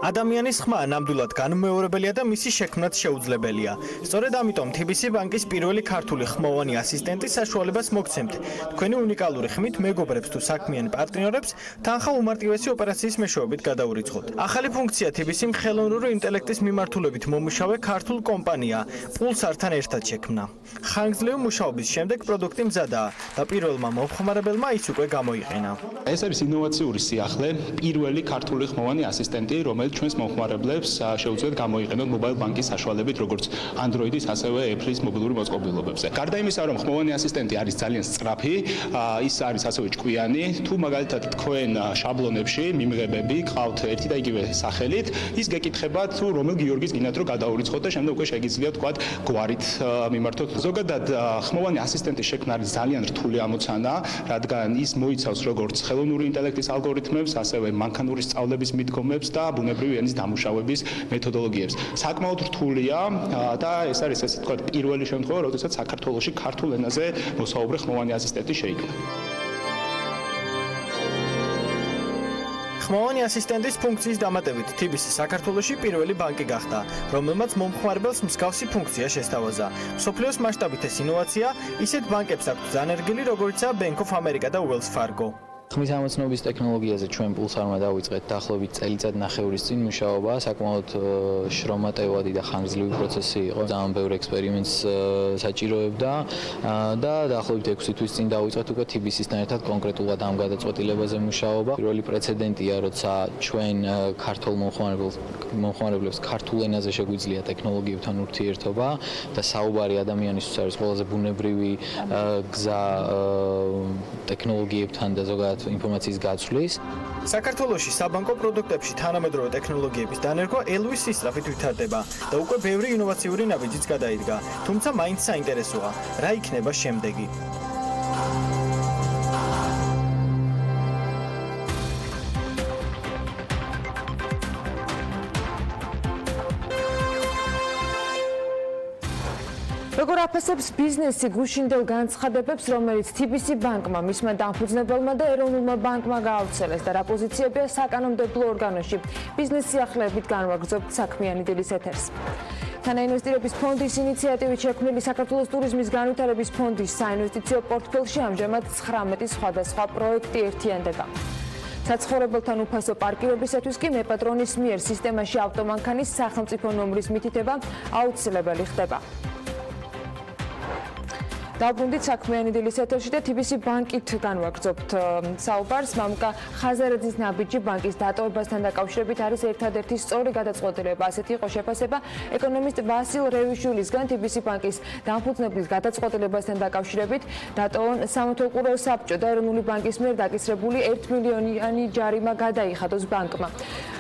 ადამიანის ხმა ნამდვილად განმეორებელია და მისი შექმნაც შეუძლებელია. სწორედ ამიტომ TBC ბანკის პირველი ქართული ხმოვანი ასისტენტი საშუალებას მოგცემთ თქვენი უნიკალური ხმით მეგობრებს თუ საქმიან პარტნიორებს თანხა უმარტივესი ოპერაციის მეშვეობით გადაურიცხოთ. ახალი ფუნქცია TBC-მ ხელოვნური ინტელექტის მიმართულებით მომუშავე ქართულ კომპანია პულსართან ერთად შექმნა. ხანგრძლივი მუშაობის შემდეგ პროდუქტი მზადაა და პირველმა მომხმარებელმა ის უკვე გამოიყენა. ეს არის ინოვაციური სიახლე, პირველი ქართული ხმოვანი ასისტენტი, რომელიც ჩვენს მომხმარებლებს შეუძლიათ გამოიყენონ მობაილ ბანკის საშუალებით, როგორც Android-ის, ასევე Apple-ის მობილური მოწყობილობებზე. გარდა იმისა, რომ ხმოვანი ასისტენტი არის ძალიან სწრაფი, ის არის ასევე ჭკვიანი, თუ მაგალითად თქვენ შაბლონებში მიმღებები ყავთ ერთი და იგივე სახელით, ის გეკითხება თუ რომელ გიორგის გინდათ რომ გადაურიცხოთ და შემდეგ უკვე შეგიძლიათ თქვათ გვარით მიმართოთ. ზოგადად ხმოვანი ასისტენტის შექმნა არის ძალიან რთული ამოცანა, რადგან ის მოიცავს როგორც ხელოვნური ინტელექტის ალგორითმებს, ასევე მანქანური სწავლების მიდგომებს და ბუნებრივი ენის დამუშავების მეთოდოლოგიებს. საკმაოდ რთულია და ეს არის ესე ვთქვათ პირველი შემთხვევა, როდესაც საქართველოში ქართულ ენაზე მოსაუბრე ხმოვანი ასისტენტი შეიქმნა. ხმოვანი ასისტენტის ფუნქციის დამატებით TBC საქართველოში პირველი ბანკი გახდა, რომელმაც მომხმარებელს მსგავსი ფუნქცია შესთავაზა. მსოფლიოს მასშტაბით ეს ინოვაცია ისეთ ბანკებს აქვთ ზანერგილი, როგორიცაა Bank of America და Wells Fargo. ხმის ამოცნობის ტექნოლოგიაზე ჩვენ პულსარმა დავიწყეთ დაახლოებით წელიწად-ნახევრის წინ მუშაობა, საკმაოდ შრომატევადი და ხანგრძლივი პროცესი იყო. ძალიან ბევრ ექსპერიმენტს საჭიროებდა და დაახლოებით 6 თვის წინ დავიწყეთ უკვე TBC-სთან ერთად კონკრეტულად ამ გადაწყვეტილებაზე მუშაობა. პირველი პრეცედენტია, როცა ჩვენ ქართულ მომხმარებლებს ქართულ ენაზე შეგვიძლია ტექნოლოგიებთან ურთიერთობა და საუბარი ადამიანისთვის არის ყველაზე ბუნებრივი გზა ტექნოლოგიებთან და ზოგადად ინფორმაციის გაცვლის. საქართველოში საბანკო პროდუქტებში თანამედროვე ტექნოლოგიების დანერგვა ელვის სისწრაფით ვითარდება და უკვე ბევრი ინოვაციური ნაბიჯიც გადაიდგა, თუმცა მაინც საინტერესოა, რა იქნება შემდეგი. როგორ აფასებს ბიზნესი გუშინდელ განცხადებებს, რომელიც TBC ბანკმა, მისმა დამფუძნებელმა და ეროვნულმა ბანკმა გაავრცელეს და რა პოზიციებია საკანონმდებლო ორგანოში. ბიზნეს სიახლეებით განვაგრძობთ საქმიანი დილის ეთერს. თანაინვესტირების ფონდის ინიციატივით შექმნილი საქართველოს ტურიზმის განვითარების ფონდის საინვესტიციო პორტფელში ამჟამად 19 სხვადასხვა პროექტი ერთიანდება. საცხოვრებელთან უფასო პარკირებისათვის კი მეპატრონის მიერ სისტემაში ავტომანქანის სახელმწიფო ნომრის მითითება აუცილებელი ხდება. დავბრუნდით საქმიანი დილის ეთერში და TBC ბანკით განვაგრძობთ საუბარს. მამუკა ხაზარაძის ნაბიჯი ბანკის დატოვებასთან დაკავშირებით არის ერთადერთი სწორი გადაწყვეტილება. ასეთი იყო შეფასება ეკონომისტ ვასილ რევიშვილისგან TBC ბანკის დამფუძნებლის გადაწყვეტილებასთან დაკავშირებით. დატოვონ სამეთვალყურო საბჭო და ეროვნული ბანკის მიერ დაკისრებული 1 მილიონიანი ჯარიმა გადაიხადოს ბანკმა.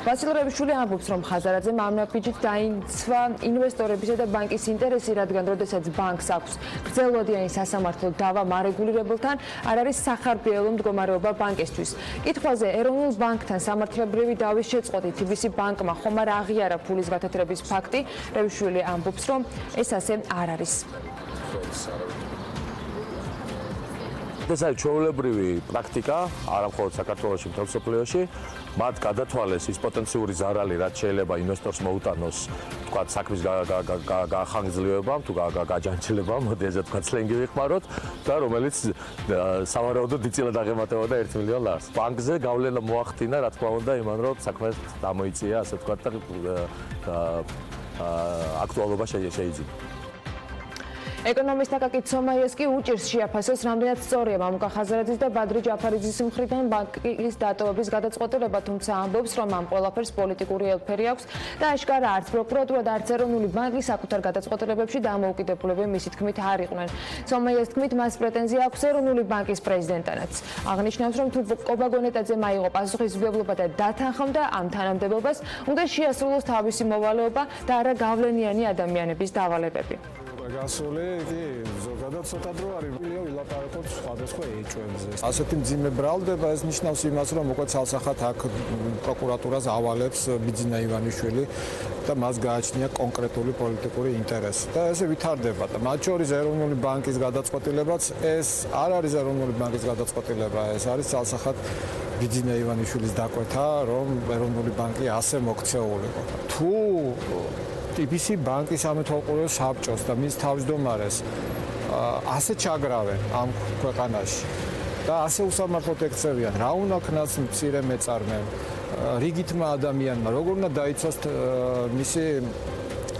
ვასილ რევიშვილი ამბობს, რომ ხაზარაძემ ამ ნაბიჯით დაიცვა ინვესტორებისა და ბანკის ინტერესი, რადგან როდესაც ბანკს აქვს გრძელვადიანი სასამართლო დავა მარეგულირებელთან, არ არის სახარბიელო მდგომარეობა ბანკისთვის. კითხვაზე ეროვნულ ბანკთან სამართლებრივი დავის შეწყვეტით TBC ბანკმა ხომ არ აღიარა ფულის გათეთრების ფაქტი, რევიშვილი ამბობს, რომ ეს ასე არ არის. ეს არის ჩვეულებრივი პრაქტიკა, არა მხოლოდ საქართველოში, მთელ მსოფლიოში. მათ გადათვალეს ის პოტენციური ზარალი, რაც შეიძლება ინვესტორს მოუტანოს, თქვა საქმის გახანგრძლივებამ, თუ გაჯანჯილებამ, მოდი ესე თქვა სლენგი ვიხმაროთ და რომელიც სავარაუდოდ დიწილა დაღემატებოდა 1 მილიონ ლარს. ბანკზე გავლენა მოახდინა, რა თქმა უნდა, იმან რომ საქმე დამოიწია, ასე თქვა და აქტუალობა შეიძინა. ეკონომისტ აკაკი ცომაიას კი უჭირს შეაფასოს, რამდენად სწორია მამუკა ხაზარაძის და ბადრი ჯაფარიძის მხრიდან ბანკის დატოვების გადაწყვეტილება, თუმცა ამბობს, რომ ამ ყველაფერს პოლიტიკური ელფერი აქვს და აშკარა არც პროკურატურა და არც ეროვნული ბანკი საკუთარ გადაწყვეტილებებში დამოუკიდებულები მისი თქმით არ იყვნენ. ცომაიას თქმით, მას პრეტენზია აქვს ეროვნული ბანკის პრეზიდენტანაც. აღნიშნავს, რომ თუ კობაგონეტაძემ აიღო პასუხისმგებლობა და დათანხმდა ამ თანამდებობას, უნდა შეასრულოს თავისი მოვალეობა და არა გავლენიანი ადამიანების დავალებები. გასული იგი ზოგადად ცოტა დრო არის ვილაპარაკოთ სხვადასხვა ეჭვებზე. ასეთი მძიმე ბრალდება ეს ნიშნავს იმას, რომ უკვე ცალსახად აქ პროკურატურას ავალებს ბიძინა ივანიშვილი და მას გააჩნია კონკრეტული პოლიტიკური ინტერესი და ესე ვითარდება და მათ შორის ეროვნული ბანკის გადაწყვეტილებაც ეს არ არის ეროვნული ბანკის გადაწყვეტილება, ეს არის ცალსახად ბიძინა ივანიშვილის დაკვეთა, რომ ეროვნული ბანკი ასე მოქცეულიყო. თუ tbc ბანკის სამეთვალყურეო საბჭოს და მის თავმჯდომარეს ასე ჩაგრავენ ამ ქვეყანაში და ასე უსამართლოდ ექცევიან, რა უნდა ქნას მცირე მეწარმემ, რიგითმა ადამიანმა, როგორ უნდა დაიცვას მისი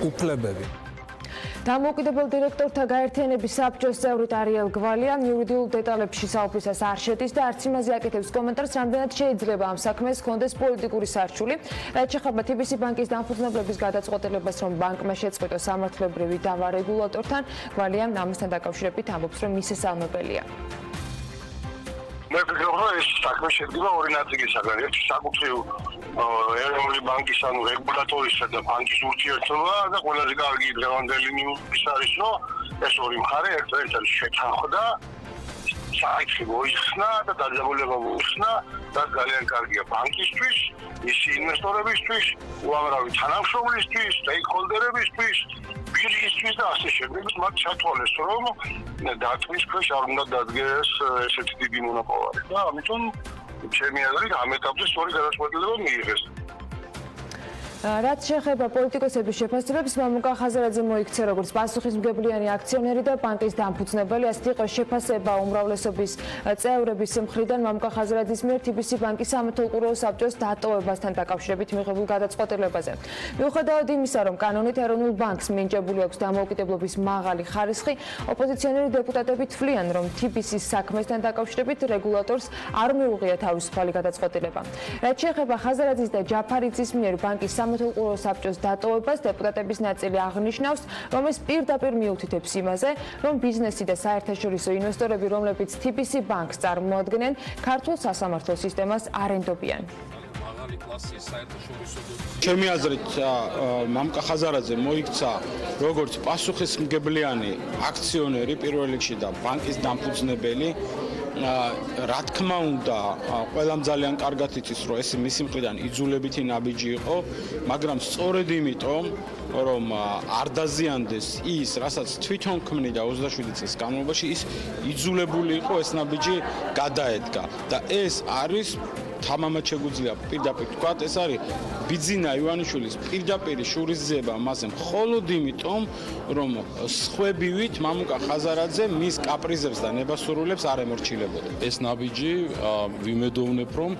უფლებები. დამოუკიდებელ დირექტორთა გაერთიანების საბჭოს წევრი არიელ გვალია იურიდიულ დეტალებში საუბრისას არ შედის და არც იმაზე აკეთებს კომენტარს, რამდენად შეიძლება ამ საქმეს ჰქონდეს პოლიტიკური სარჩული. რაც შეეხება TBC ბანკის დამფუძნებლების გადაწყვეტილებას, რომ ბანკმა შეწყვიტოს სამართლებრივი დავა რეგულატორთან, გვალია ამასთან დაკავშირებით ამბობს, რომ მის ესალმებელია. მე ვფიქრობ, რომ ეს საქმე შედგება ორი ნაწილისაგან. ერთი საკუთრივ ეროვნული ბანკის ანუ რეგულატორისა და ბანკის ურთიერთობა და ყველაზე კარგი დღევანდელი ნიუსი არის, რომ ეს ორი მხარე ერთმანეთთან შეთანხმდა, საერთოდ მოიხსნა და დაძაბულება მოიხსნა და ძალიან კარგია ბანკისთვის, მისი ინვესტორებისთვის, უამრავი თანამშრომლისთვის, სტეიქჰოლდერებისთვის, ბირჟისთვის და ასე შემდეგ. მათ ჩათვალეს, რომ დათმის ქვეშ არ უნდა დადგეს ესეთი დიდი მონოპოლარი და ამიტომ ჩემი აზრით ამ ეტაპზე სწორი გადაწყვეტილება მიიღეს. რაც შეეხება პოლიტიკოსების შეფასებებს, მამუკა ხაზარაძე მოიქცე როგორც პასუხისმგებლიანი აქციონერი და ბანკის დამფუძნებელი. ასეთი იყო შეფასება უმრავლესობის წევრების მხრიდან მამუკა ხაზარაძის მიერ TBC ბანკის სამეთვალყურეო საბჭოს დატოვებასთან დაკავშირებით მიღებულ გადაწყვეტილებაზე. მიუხედავად იმისა, რომ კანონით ეროვნულ ბანკს მინიჭებული აქვს დამოუკიდებლობის მაღალი ხარისხი, ოპოზიციონერი დეპუტატები თვლიან, რომ TBC-ის საქმესთან დაკავშირებით რეგულატორს არ მიუღია თავისუფალი გადაწყვეტილება. რაც შეეხება ხაზარაძის და ჯაფარიძის მიერ ბანკის სამეთვალყურეო საბჭოს დატოვებას, დეპუტატების ნაწილი აღნიშნავს, რომ ეს პირდაპირ მიუთითებს იმაზე, რომ ბიზნესი და საერთაშორისო ინვესტორები, რომლებიც TBC ბანკს წარმოადგენენ, ქართულ სასამართლო სისტემას არენდობიან. ჩემი აზრით, მამუკა ხაზარაძე მოიქცა როგორც პასუხისმგებლიანი აქციონერი პირველ რიგში და ბანკის დამფუძნებელი. რა თქმა უნდა, ყველამ ძალიან კარგად იცის, რომ ეს მისი მხრიდან იძულებითი ნაბიჯი იყო, მაგრამ სწორედ იმიტომ, რომ არ დაზიანდეს ის, რასაც თვითონ ქმნიდა 27 წლის განმავლობაში, ის იძულებული იყო ეს ნაბიჯი გადაედგა და ეს არის თამამად შეგვიძლია პირდაპირ თქვა, ეს არის ბიძინა ივანიშვილის პირდაპირი შურისძიება მასზე მხოლოდ იმიტომ, რომ სხვებივით მამუკა ხაზარაძე მის კაპრიზებს და ნებასურულებს არ ემორჩილებოდა. ეს ნაბიჯი ვიმედოვნებ, რომ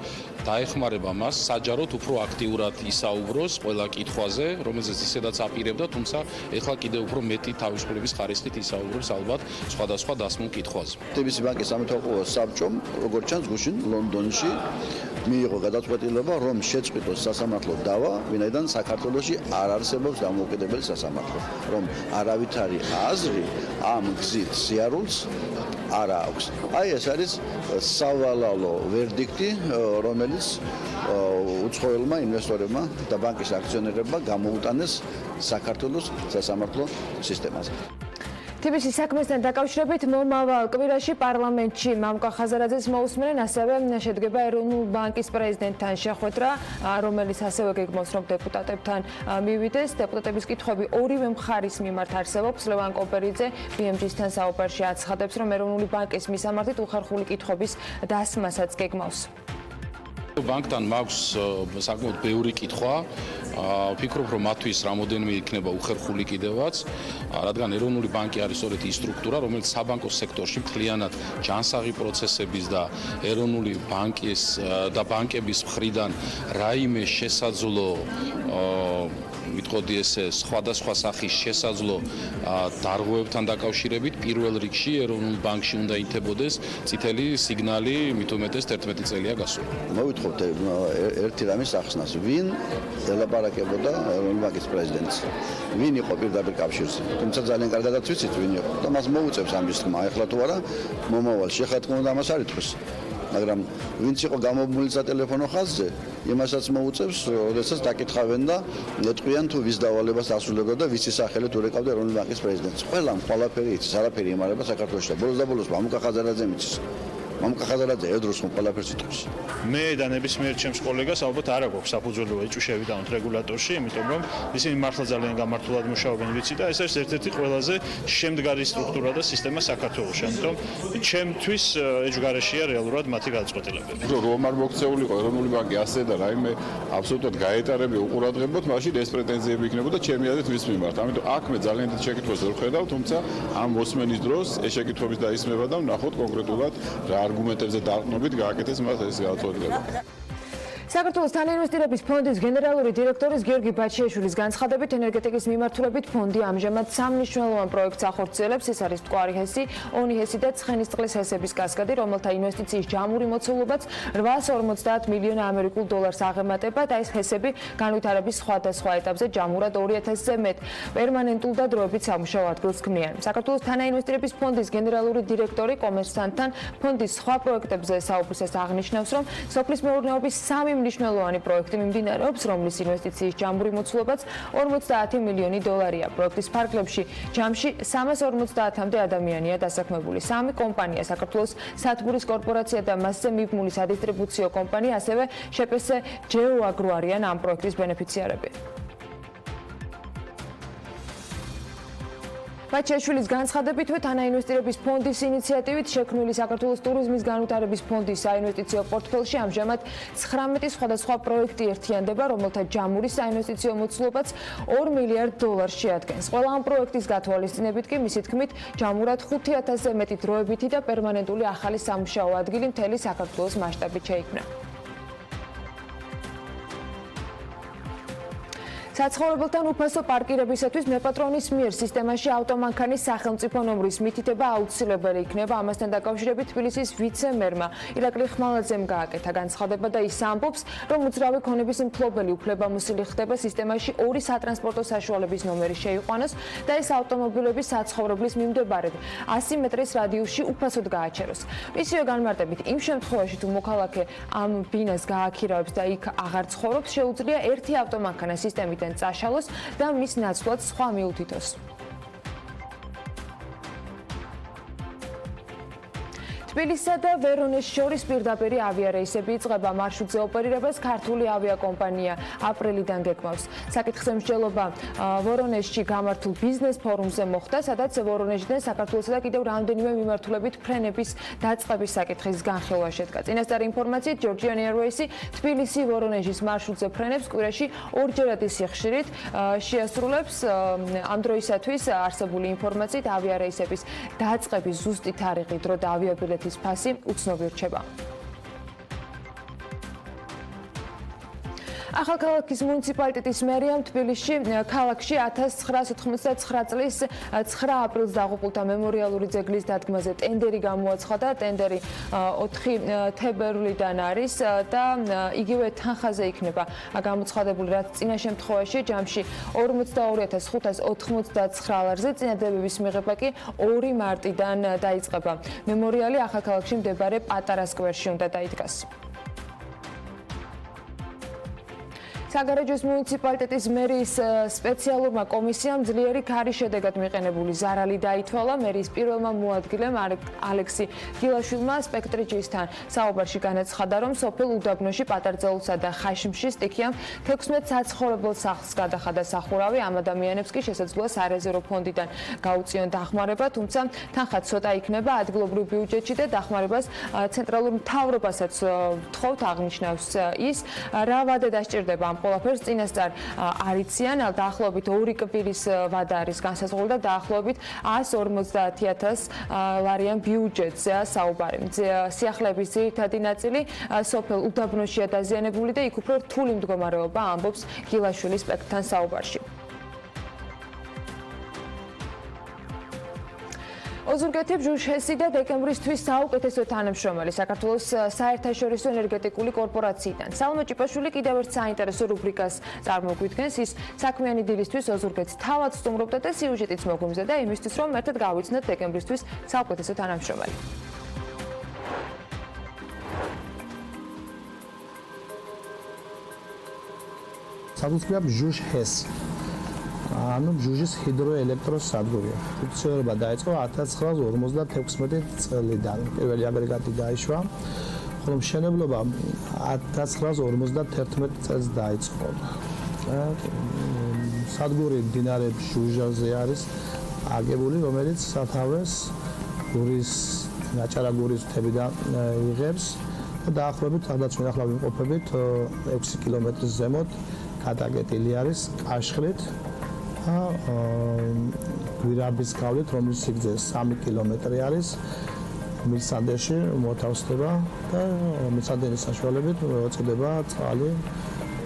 დაეხმარება მას საჯაროდ უფრო აქტიურად ისაუბროს ყველა კითხვაზე, რომელზეც ისედაც აპირებდა, თუმცა ეხლა კიდევ უფრო მეტი თავისუფლების ხარისხით ისაუბრებს ალბათ სხვადასხვა დასმულ კითხვაზე. TBC ბანკის სამეთვალყურეო საბჭომ, როგორც ჩანს, გუშინ ლონდონში მიიღო გადაწყვეტილება, რომ შეწყვიტოს სასამართლო დავა, ვინაიდან საქართველოში არ არსებობს დამოუკიდებელი სასამართლო, რომ არავითარი აზრი ამ გზით სიარულს არ აქვს. აი ეს არის სავალალო ვერდიქტი, რომელიც უცხოელმა ინვესტორებმა და ბანკის აქციონერებმა გამოუტანეს საქართველოს სასამართლო სისტემაზე. TBC საქმესთან დაკავშირებით მომავალ კვირაში პარლამენტში მამუკა ხაზარაძეს მოусმენენ, ასევე შედგება ეროვნული ბანკის პრეზიდენტთან შეხვედრა, რომელიც ასევე გეგმავს, რომ დეპუტატებთან მივიდეს. დეპუტატების კითხვები ორივე მხარის მიმართ არსებობს. ლევან კოპერიძე BMG-სთან საუბარში აცხადებს, რომ ეროვნული ბანკის მისამართით უხერხული კითხვების დასმასაც გეგმავს. ბანკთან მაქვს საკმაოდ ბევრი კითხვა. ვფიქრობ, რომ მათთვის რამოდენიმე იქნება უხერხული კიდევაც, რადგან ეროვნული ბანკი არის სწორედ ის სტრუქტურა, რომელიც საბანკო სექტორში მთლიანად ჯანსაღი პროცესების და ეროვნული ბანკის და ბანკების მხრიდან რაიმე შესაძლო ვიტყოდი ესე სხვადასხვა სახის შესაძლო დარღვევებთან დაკავშირებით პირველ რიგში ეროვნულ ბანკში უნდა ინთებოდეს წითელი სიგნალი, მით უმეტეს 11 წელია გასული. მოვითხოთ ერთი რამის ახსნას, ვინ ელაპარაკებოდა ეროვნული ბანკის პრეზიდენტს, ვინ იყო პირდაპირ კავშირზე, თუმცა ძალიან კარგადაც ვიცით ვინ იყო და მას მოუწევს ამის თქმა, ეხლა თუ არა მომავალში, ეხლა თქმა უნდა ამას არ ითქვეს. მაგრამ ვინც იყო გამომული სატელეფონო ხაზზე, იმასაც მოუწევს, როდესაც დაკითხავენ და ეტყვიან თუ ვის დავალებას ასრულებდა და ვიცი სახელით ურეკავდა ეროვნული ბანკის პრეზიდენტს. ყველამ ყველაფერი იცის, არაფერი იმარება საქართველოში და ბოლოს და ბოლოს მამუკა ხაზარაძემ იცის, მამუკა ხაზარაძე ერთდროს ხომ ყველაფერს იტყვის. მე და ნებისმიერ ჩემს კოლეგას ალბათ არ აქვს საფუძველო ეჭვი შევიდანოთ რეგულატორში, იმიტომ რომ ისინი მართლა ძალიან გამართულად მუშაობენ, ვიცი და ეს არის ერთ-ერთი ყველაზე შემდგარი სტრუქტურა და სისტემა საქართველოში. ამიტომ ჩემთვის ეჭვგარეშეა რეალურად მათი გადაწყვეტილებები. რომ არ მოქცეულიყო ეროვნული ბანკი ასე და რაიმე აბსოლუტურად გაეტარები უყურადღებოთ, მაშინ ეს პრეტენზიები იქნებოდა ჩემი აზრით მის მიმართ. ამიტომ აქ მე ძალიან დიდ შეკითხვას ვერ ხედავ, თუმცა ამ მოსმენის დროს ეს შეკითხვების დაისმება და ვნახოთ კონკრეტულად რა არგუმენტებზე დაყრდნობით გააკეთეს მათ ეს გადაწყვეტილება. საქართველოს თანაინვესტირების ფონდის გენერალური დირექტორის გიორგი ბაჩიაშვილის განცხადებით, ენერგეტიკის მიმართულებით ფონდი ამჟამად სამ მნიშვნელოვან პროექტს ახორციელებს. ეს არის მტკვარი ჰესი, ონი ჰესი და ცხენისწყლის ჰესების კასკადი, რომელთა ინვესტიციის ჯამური მოცულობაც 850 მილიონ ამერიკულ დოლარს აღემატება და ეს ჰესები განვითარების სხვადასხვა ეტაპზე ჯამურად 2000-ზე მეტ პერმანენტულ და დროებით სამუშაო ადგილს ქმნიან. საქართველოს თანაინვესტირების ფონდის გენერალური დირექტორი კომერსანტთან ფონდის სხვა პროექტებზე საუბრისას აღნიშნავს, რომ სოფლის მეურნეობის სამი მნიშვნელოვანი პროექტი მიმდინარეობს, რომლის ინვესტიციის ჯამური მოცულობაც 50 მილიონი დოლარია. პროექტის ფარგლებში ჯამში 350-მდე ადამიანია დასაქმებული. სამი კომპანია, საქართველოს სათბურის კორპორაცია და მასზე მიბმული სადისტრიბუციო კომპანია, ასევე შპს ჯეოაგრო არიან ამ პროექტის ბენეფიციარები. ბაჩიაშვილის განცხადებითვე თანაინვესტირების ფონდის ინიციატივით შექმნილი საქართველოს ტურიზმის განვითარების ფონდის საინვესტიციო პორტფელში ამჟამად 19 სხვადასხვა პროექტი ერთიანდება, რომელთა ჯამური საინვესტიციო მოცულობაც 2 მილიარდ დოლარს შეადგენს. ყველა ამ პროექტის გათვალისწინებით კი მისი თქმით ჯამურად 5000-ზე მეტი დროებითი და პერმანენტული ახალი სამუშაო ადგილი მთელი საქართველოს მასშტაბით შეიქმნა. საცხოვრებელთან უფასო პარკირებისათვის მეპატრონის მიერ სისტემაში ავტომანქანის სახელმწიფო ნომრის მითითება აუცილებელი იქნება. ამასთან დაკავშირებით თბილისის ვიცე-მერმა ირაკლი ხმალაძემ გააკეთა განცხადება და ის ამბობს, რომ უძრავი ქონების მფლობელი უფლებამოსილი ხდება სისტემაში ორი სატრანსპორტო საშუალების ნომერი შეიყვანოს და ეს ავტომობილები საცხოვრებლის მიმდებარედ 100 მეტრის რადიუსში უფასოდ გააჩეროს. მისივე განმარტებით, იმ შემთხვევაში თუ მოქალაქე ამ ბინას გააქირავებს და იქ აღარ ცხოვრობს, შეუძლია ერთი ავტომანქანა სისტემიდან წაშალოს და მის ნაცვლად სხვა მიუთითოს. თბილისსა და ვერონეს შორის პირდაპირი ავიარეისები იწყება. მარშრუტზე ოპერირებას ქართული ავიაკომპანია აპრილიდან გეგმავს. საკითხზე მსჯელობა ვორონეჟში გამართულ ბიზნეს ფორუმზე მოხდა, სადაც ვორონეჟიდან საქართველოსა და კიდევ რამდენიმე მიმართულებით ფრენების დაწყების საკითხის განხილვა შედგა. წინასწარი ინფორმაციით, ჯორჯიან ეირვეისი თბილისი ვორონეჟის მარშრუტზე ფრენებს კვირაში ორჯერადი სიხშირით შეასრულებს. ამ დროისათვის არსებული ინფორმაციით ავიარეისების დაწყების ზუსტი თარიღი, დრო და ავიაბილეთის ფასი უცნობი რჩება. ახალქალაქის მუნიციპალიტეტის მერიამ თბილისში ქალაქში 1999 წლის 9 აპრილს დაღუპულთა მემორიალური ძეგლის დადგმაზე ტენდერი გამოაცხადა. ტენდერი 4 თებერვლიდან არის და იგივე თანხაზე იქნება გამოცხადებული, რაც წინა შემთხვევაში ჯამში 42589 ლარზე, წინადადების მიღება კი 2 მარტიდან დაიწყება. მემორიალი ახალქალაქში მდებარე პატარა სკვერში უნდა დაიდგას. საგარეჯოს მუნიციპალიტეტის მერის სპეციალურმა კომისიამ ძლიერი ქარის შედეგად მიყენებული ზარალი დაითვალა. მერის პირველმა მოადგილემ ალექსი გილაშვილმა სპექტრიჯისთან საუბარში განაცხადა, რომ სოფელ უდაბნოში პატარძელულსა და ხაშმში სტიქიამ 16 საცხოვრებელ სახლს გადახადა სახურავი. ამ ადამიანებს კი შესაძლოა სარეზერვო ფონდიდან გაუწიონ დახმარება, თუმცა თანხა ცოტა იქნება ადგილობრივ ბიუჯეტში და დახმარებას ცენტრალურ მთავრობასაც ვთხოვთ, აღნიშნავს ის. რა ვადა დასჭირდება ამ ყველაფერს წინასწარ არიციან. დაახლოებით 2 კვირის ვადა არის განსაზღვრული და დაახლოებით 150.000 ლარიან ბიუჯეტზეა საუბარი. სიახლეების ძირითადი ნაწილი სოფელ უდაბნოშია დაზიანებული და იქ უფრო რთული მდგომარეობა, ამბობს გილაშვილის სპექტრთან საუბარში. ოზურგეთი ბჟუჟჰესი და დეკემბრისთვის საუკეთესო თანამშრომელი საქართველოს საერთაშორისო ენერგეტიკული კორპორაციიდან. სალომე ჭიპაშვილი კიდევ ერთ საინტერესო რუბრიკას წარმოგვიდგენს. ის საქმიანი დილისთვის ოზურგეთს თავად სტუმრობდა და სიუჟეტიც მოგვიმზადა იმისთვის, რომ ერთად გავიცნოთ დეკემბრისთვის საუკეთესო თანამშრომელი. სადაც გვია ბჟუჟჰესი. ანუ ჯუჟის ჰიდროელექტროსადგურია. ფუნქციონირება დაიწყო 1956 წლიდან. პირველი აგრეგატი დაიშვა, ხოლო მშენებლობა 1951 წელს დაიწყო. სადგური მდინარე ჟუჟაზე არის აგებული, რომელიც სათავეს გურის ნაჭარაგურის მთებიდან იღებს და დაახლოებით სადაც ვინახავ იმყოფებით 6 კილომეტრის ზემოთ გადაკეტილი არის კაშხლით და გვირაბის გავლით, რომლის სიგრძე 3 კილომეტრი არის. მილსადენში მოთავსდება და მილსადენის საშუალებით მოწოდება წყალი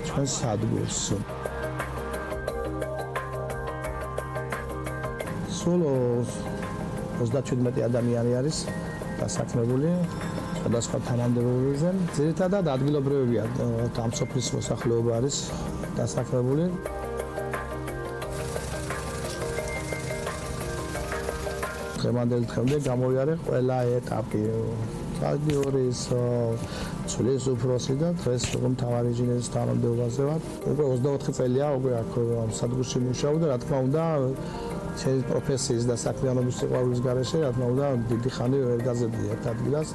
ჩვენ სადგურს. სულ 37 ადამიანი არის დასაქმებული სხვადასხვა თანამდებობებზე. ძირითადად ადგილობრივებია, ამ სოფლის მოსახლეობა არის დასაქმებული. დღევანდელი დღემდე გამოვიარე ყველა ეტაპი. სადგურის ცვლის უფროსი და დღეს მთავარი ინჟინერის თანამდებობაზე ვარ. უკვე 24 წელია უკვე აქ ამ სადგურში მუშაობ და რა თქმა უნდა ჩემი პროფესიის და საქმიანობის სიყვარულის გარეშე, რა თქმა უნდა, დიდი ხანი ვერ გაზრდია ერთ ადგილას.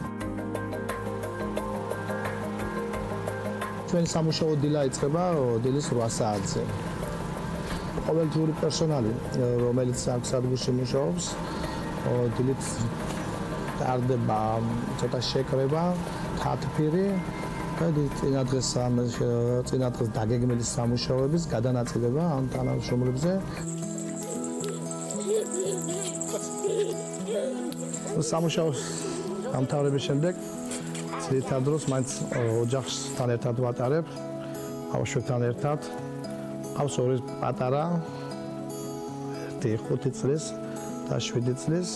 ჩვენი სამუშაო დილა იწყება დილის 8 საათზე. ყოველდღიური პერსონალი, რომელიც აქ სადგურში მუშაობს, დილით ტარდება ცოტა შეკრება, თათბირი და წინა დღეს დაგეგმილი სამუშაოების გადანაწილება ამ თანამშრომლებზე. სამუშაოს გამთავრების შემდეგ ძირითად დროს მაინც ოჯახთან ერთად ვატარებ, ბავშვებთან ერთად. ყავს ორი პატარა, ერთი 5 წლის და 7 წლის.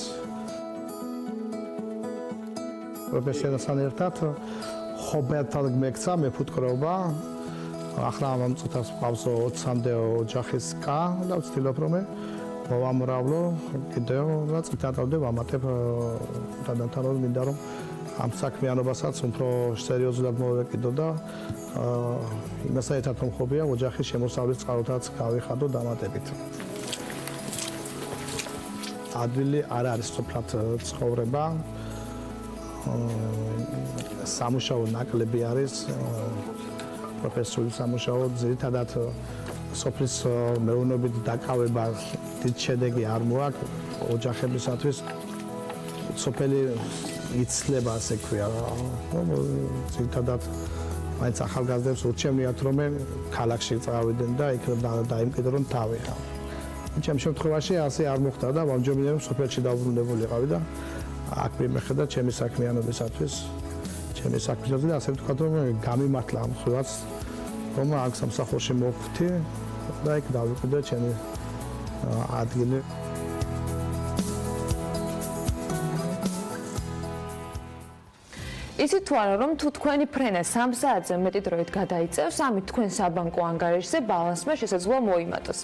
პროფესიონალთან ერთად ხობერთან მეკცა მეფუტკრობა. ახლა ამ წუთას ყავს 20-მდე ოჯახის კა და ვცდილობ რომ მოვამრავლო კიდევ და წითადავდე ვამატებ თანამდებობ მინდა რომ ამ საქმიანობასაც უფრო სერიოზულად მოვეკიდო და იმასთან ერთად მომხობია ოჯახის შემოსავლის წყაროთაც გავიხადო დამატებით. ადვილი არ არის სოფლად ცხოვრება. სამუშაო ნაკლები არის პროფესიული სამუშაო, ძირითადად სოფლის მეურნეობით დაკავება დიდ შედეგი არ მოაქვს ოჯახებისათვის. სოფელი იცლება, ასე ქვია. ძირითადად მაინც ახალგაზრდებს ურჩევნიათ რომ ქალაქში წავიდნენ და იქ დაიმკვიდრონ თავი. ჩემ შემთხვევაში ასე არ მოხდა და ვამჯობინებ რომ სოფელში დაუბრუნებულიყავი და აქ მიმეხედა ჩემი საქმიანობისათვის. ჩემი საქმისათვის და ასე ვთქვათ რომ გამიმართლა ამ ხრივაც რომ აქ სამსახურში მოვხვდი და იქ დავიკვირდე ჩემი ადგილი. იცით თუ არა რომ თუ თქვენი ფრენა 3 საათზე მეტი დროით გადაიწევს, ამით თქვენ საბანკო ანგარიშზე ბალანსმა შესაძლოა მოიმატოს.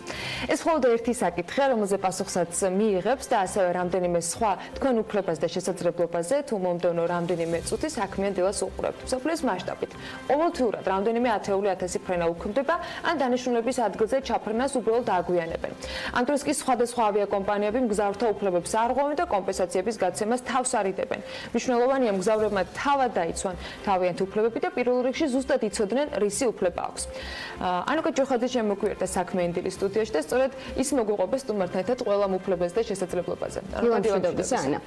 ეს მხოლოდ ერთი საკითხია, რომელზე პასუხსაც მიიღებს და ასევე რამდენიმე სხვა თქვენ უფლებაზე და შესაძლებლობაზე თუ მომდევნო რამდენიმე წუთი საქმიან დილას უყურებთ. მსოფლიოს მასშტაბით ყოველთვიურად რამდენიმე ათეული ათასი ფრენა უქმდება, ან დანიშნულების ადგილზე ჩაფრენას უბრალოდ აგვიანებენ. ამ დროს კი სხვადასხვა ავიაკომპანიები მგზავრთა უფლებებს არ ღვევენ და კომპენსაციების გაცემას თავს არიდებენ. მნიშვნელოვანია მგზავრებმა თავად დაიცვან თავიანთი უფლებები და პირველ რიგში ზუსტად იცოდნენ რისი უფლება აქვს. ანუკა ჯოხაძე შემოგვიერთდა საქმიანი დილის სტუდიაში და სწორედ ის მოგვიყვება სტუმართან ერთად ყველა უფლებაზე და შესაძლებლობაზე. ანა.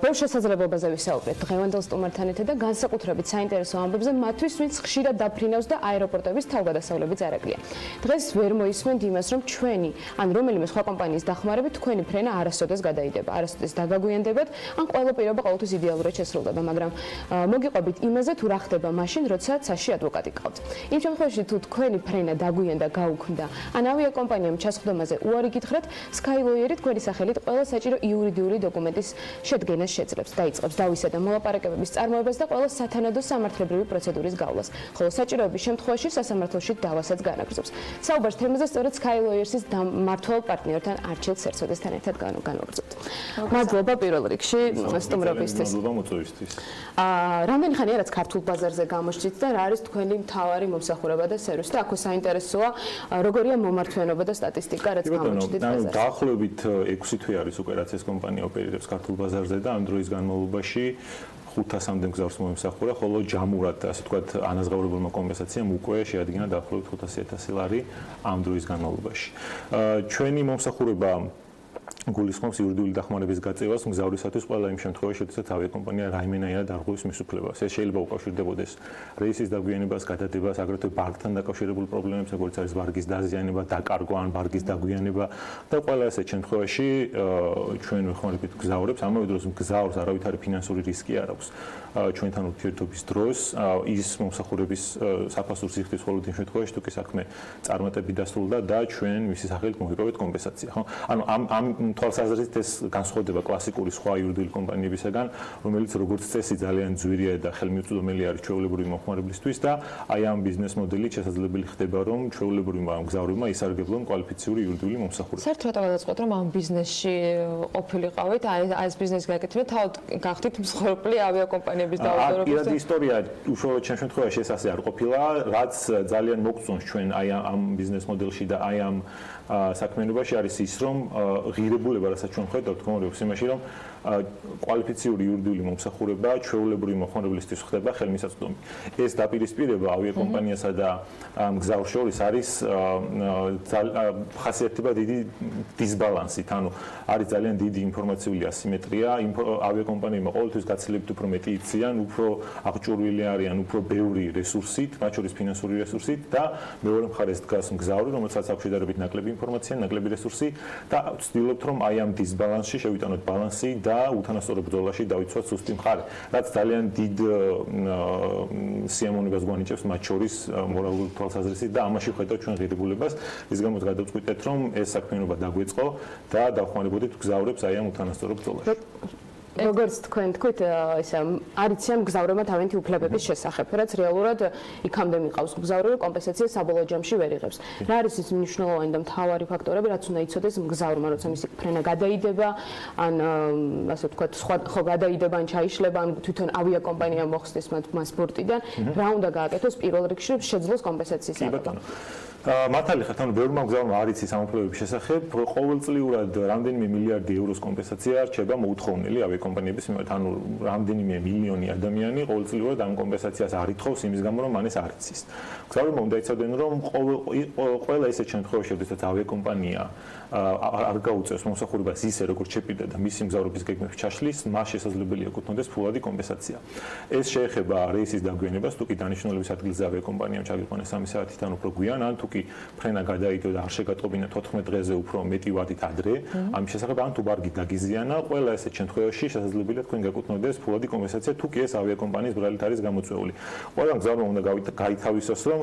ბევრ შესაძლებლობაზე ვისაუბრეთ დღევანდელ სტუმართან ერთად და განსაკუთრებით საინტერესო ამბებზე მათთვის, ვინც ხშირად დაფრინავს და აეროპორტების თავგადასავლები წარაგლია. დღეს ვერ მოისმენთ იმას, რომ ჩვენი ან რომელიმე სხვა კომპანიის დახმარებით თქვენი ფრენა არასოდეს გადაიდება, არასოდეს დაგაგვიანდებათ, ან ყველა პირობა ყოველთვის იდეალურად შესრულდება, მაგრამ მოგიყვებით იმაზე თუ რა ხდება მაშინ, როცა ცაში ადვოკატი გყავთ. იმ შემთხვევაში თუ თქვენი ფრენა დაგვიანდა, გაუქმდა, ან ავიაკომპანიამ ჩასხდომაზე უარი გითხრათ, Skylawyer-ი თქვენი სახელით ყველა საჭირო იურიდიული დოკუმენტის შედგენას შეძლებს, დაიწყებს დავისა და მოლაპარაკებების წარმოებას და ყველა სათანადო სამართლებრივი პროცედურის გავლას, ხოლო საჭიროების შემთხვევაში სასამართლოში დავასაც განაგრძობს. საუბარს თემაზე სწორედ Skylawyer-ის მმართველ პარტნიორთან არჩილ სერცოდესთან ერთად განვაგრძობთ. მადლობა პირველ რიგში სტუმრობისთვის. მადლობა მოწვევისთვის. რამდენი ხანია რაც ქართულ ბაზარზე გამოჩნდით და რა არის თქვენი მთავარი მომსახურება და სერვისი და აქ საინტერესოა როგორია მომართვენობა და სტატისტიკა რაც გამოჩნდით ბაზარზე. დაახლოებით 6 თვე არის უკვე რაც ეს კომპანია ოპერირებს ქართულ ბაზარზე და ამ დროის განმავლობაში 500-მდე მგზავრს მომსახურა, ხოლო ჯამურად, ასე ვთქვათ, ანაზღაურებულმა კომპენსაციამ უკვე შეადგინა დაახლოებით 500.000 ლარი ამ დროის განმავლობაში. ჩვენი მომსახურება გულისხმობს იურიდიული დახმარების გაწევას მგზავრისათვის ყველა იმ შემთხვევაში, როდესაც ავიაკომპანია რაიმენაირად არ ღვევს მის უფლებას. ეს შეიძლება უკავშირდებოდეს რეისის დაგვიანებას, გადადებას, აგრეთვე ბარგთან დაკავშირებულ პრობლემებს, როგორც არის ბარგის დაზიანება, დაკარგვა ან ბარგის დაგვიანება და ყველა ასეთ შემთხვევაში ჩვენ ვეხმარებით მგზავრებს, ამავე დროს მგზავრს არავითარი ფინანსური რისკი არ აქვს. ჩვენთან ურთიერთობის დროს ის მომსახურების საფასურს იხდის მხოლოდ იმ შემთხვევაში, თუ კი საქმე წარმატებით დასრულდა და ჩვენ მისი სახელით მოვიპოვეთ კომპენსაცია, ხო? ანუ ამ თვალსაზრისით ეს განსხვავდება კლასიკური სხვა იურიდიული კომპანიებისგან, რომელიც როგორც წესი ძალიან ძვირია და ხელმიუწვდომელი არის ჩვეულებრივი მომხმარებლისთვის და აი ამ ბიზნეს მოდელით შესაძლებელი ხდება, რომ ჩვეულებრივმა მგზავრებმა ისარგებლონ კვალიფიციური იურიდიული მომსახურება. საერთოდ რა დავაწყოთ, რომ ამ ბიზნესში ყოფილიყავით, აი ეს ბიზნესი გაკეთებთ, თავად გახდით მსხვერპლი ავიაკომპანიების დაუდევრობის. პირადი ისტორია უშუალოდ ჩემ შემთხვევაში ეს ასე არ ყოფილა, რაც ძალიან მოგწონს ჩვენ აი ამ ბიზნეს მოდელში და აი ამ საქმიანობაში არის ის, რომ ღირებულება, რასაც ჩვენ ხედავთ, გქონდებს იმაში, რომ კვალიფიციური იურიდიული მომსახურება ჩვეულებრივი მომხმარებლისთვის ხდება ხელმისაწვდომი. ეს დაპირისპირება ავიაკომპანიასა და მგზავრს შორის არის ხასიათდება დიდი დისბალანსით, ანუ არის ძალიან დიდი ინფორმაციული ასიმეტრია, ავიაკომპანიებმა ყოველთვის გაცილებით უფრო მეტი იციან, უფრო აღჭურვილი არიან, უფრო ბევრი რესურსით, მათ შორის ფინანსური რესურსით და მეორე მხარეს დგას მგზავრი, რომელსაც აქვს შედარებით ნაკლები ინფორმაცია, ნაკლები რესურსი და ვცდილობთ, რომ აი ამ დისბალანსში შევიტანოთ ბალანსი და უთანასწორო ბრძოლაში დავიცვათ სუსტი მხარე, რაც ძალიან დიდ სიამოვნებას გვანიჭებს მათ შორის მორალური თვალსაზრისით და ამაში ვხედავთ ჩვენ ღირებულებას, რის გამოც გადავწყვიტეთ, რომ ეს საქმიანობა დაგვეწყო და დავხმარებოდით მგზავრებს აი ამ უთანასწორო ბრძოლაში. როგორც თქვენ თქვით, ესე არიციან მგზავრებმა თავიანთი უფლებების შესახებ, რაც რეალურად იქამდე მიყავს მგზავრი კომპენსაცია საბოლოო ჯამში ვერ იღებს. რა არის ის მნიშვნელოვანი და მთავარი ფაქტორები, რაც უნდა იცოდეს მგზავრმა, როცა მისი ფრენა გადაიდება, ან ასე ვთქვათ, ხო გადაიდება, ან ჩაიშლება, ან თვითონ ავიაკომპანია მოხსნის მას ბორტიდან, რა უნდა გააკეთოს პირველ რიგში, რომ შეძლოს კომპენსაციის აღება. მართალი ხართ, ანუ ბევრმა მგზავრმა არ იცის ამ უფლებების შესახებ, ყოველწლიურად რამდენიმე მილიარდი ევროს კომპენსაცია რჩება მოუთხოვნელი ავიაკომპანიების მიმართ, ანუ რამდენიმე მილიონი ადამიანი ყოველწლიურად ამ კომპენსაციას არ ითხოვს იმის გამო, რომ მან ეს არ იცის. მგზავრებმა უნდა იცოდნენ, რომ ყველა ისეთ შემთხვევაში, როდესაც ავიაკომპანია არ გაუწევს მომსახურებას ისე, როგორც შეპირდა და მისი მგზავრობის გეგმებს ჩაშლის, მას შესაძლებელია ეკუთვნოდეს ფულადი კომპენსაცია. ეს შეეხება რეისის დაგვიანებას, თუ კი დანიშნულების ადგილზე ავიაკომპანიამ ჩაგიყვანეს 3 საათიდან უფრო გვიან, ან თუ კი ფრენა გადაიდო და არ შეგატყობინა 14 დღეზე უფრო მეტი ვადით ადრე, ამის შესახებ ან თუ ბარგი დაგიზიანა, ყველა ესეთ შემთხვევაში შესაძლებელია თქვენ გეკუთვნოდეს ფულადი კომპენსაცია, თუ კი ეს ავიაკომპანიის ბრალით არის გამოწვეული. ყველა მგზავრმა უნდა გაითავისოს, რომ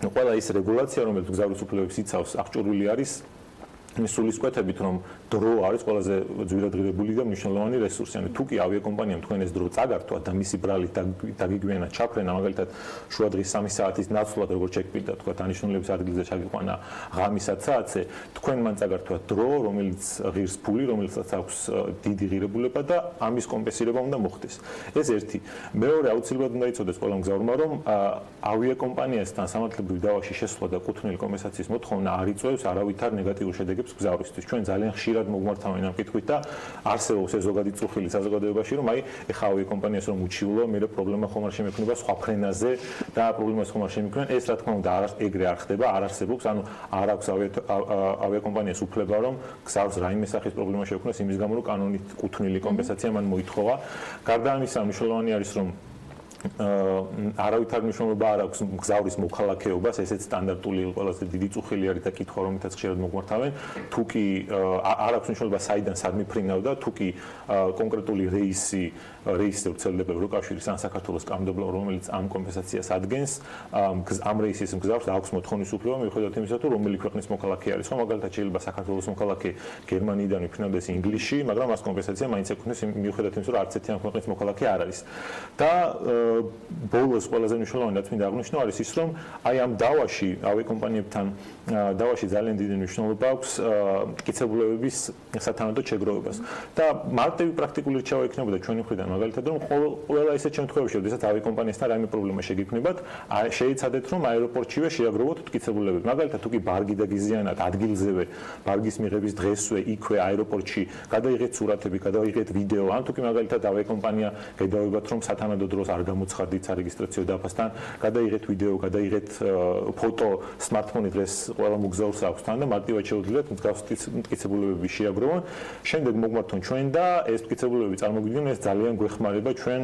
ყველა ის რეგულაცია, რომელიც მგზავრის უფლებებს იცავს, აღჭურვილი არის მის სულისკვეთებით, რომ დრო არის ყველაზე ძვირადღირებული და მნიშვნელოვანი რესურსი. ანუ თუ კი ავიაკომპანიამ თქვენ ეს დრო წაგართვა და მისი ბრალით დაგიგვიანა ჩაფრენა, მაგალითად შუა დღის 3 საათის ნაცვლად, როგორც შეგვიდა, თქვა დანიშნულების ადგილზე ჩაგიყვანა ღამის 1 საათზე, თქვენ მან წაგართვა დრო, რომელიც ღირს ფული, რომელსაც აქვს დიდი ღირებულება და ამის კომპენსირება უნდა მოხდეს. ეს ერთი. მეორე, აუცილებლად უნდა იცოდეს ყველა მგზავრმა, რომ ავიაკომპანიასთან სამართლებრივ დავაში შესვლა და კუთვნილი კომპენსაციის მოთხოვნა არ იწვევს არავითარ ნეგატიურ შედეგებს მგზავრისთვის. ჩვენ ძალიან ხშირად მოგმართავენ ამ კითხვით და არსებობს ეს ზოგადი წუხილი საზოგადოებაში, რომ აი ეხა ავიაკომპანიას რომ უჩივლო, მე პრობლემა ხომ არ შემექმნება სხვა ფრენაზე და პრობლემას ხომ არ შემექმნება. ეს რა თქმა უნდა ეგრე არ ხდება, არ არსებობს, ანუ არ აქვს ავიაკომპანიას უფლება, რომ გზავრს რაიმე სახის პრობლემა შეექმნას იმის გამო, რომ კანონით კუთვნილი კომპენსაცია მან მოითხოვა. გარდა ამისა, მნიშვნელოვანი არის, რომ არავითარ მნიშვნელობა არ აქვს მგზავრის მოქალაქეობას, ესეც სტანდარტული ყველაზე დიდი წუხილი არის და კითხვა, რომელთაც ხშირად მოგმართავენ, თუ კი არ აქვს მნიშვნელობა საიდან სადმე ფრინავდა, თუ კი კონკრეტული რეისზე ვრცელდება ევროკავშირის ან საქართველოს კანონმდებლობა, რომელიც ამ კომპენსაციას ადგენს, ამ რეისის მგზავრს აქვს მოთხოვნის უფლება, მიუხედავად იმისა, თუ რომელი ქვეყნის მოქალაქე არის. ხო, მაგალითად შეიძლება საქართველოს მოქალაქე გერმანიიდან ვიფრინავდეს ინგლისში, მაგრამ მას კომპენსაცია მაინც ეკუთვნის, მიუხედავად იმისა, რომ არც ერთი ამ ქვეყნის მოქალაქე არ არის. და ბოლოს ყველაზე მნიშვნელოვანი რაც მინდა აღნიშნო არის ის რომ აი ამ დავაში ავიაკომპანიებთან დავაში ძალიან დიდი მნიშვნელობა აქვს მტკიცებულებების სათანადო შეგროვებას და მარტივი პრაქტიკული რჩევა იქნებოდა ჩვენი მხრიდან მაგალითად რომ ყველა ისეთ შემთხვევაში როდესაც ავიაკომპანიასთან რაიმე პრობლემა შეგიქმნებათ შეიცადეთ რომ აეროპორტშივე შეაგროვოთ მტკიცებულებები მაგალითად თუ კი ბარგი და გიზიანად ადგილზევე ბარგის მიღების დღესვე იქვე აეროპორტში გადაიღეთ სურათები გადაიღეთ ვიდეო ან თუ კი მაგალითად ავიაკომპანია გადავებათ რომ სათანადო დროს არ გამოცხადდით სარეგისტრაციო დაფასთან გადაიღეთ ვიდეო გადაიღეთ ფოტო სმარტფონი დღეს ყველა მოგზაურს აქვს თან და მარტივად შეუძლიათ მტკიცებულებები შეაგროვონ შემდეგ მოგმართონ ჩვენ და ეს მტკიცებულებები წარმოგიდგენ ეს ძალიან გვეხმარება ჩვენ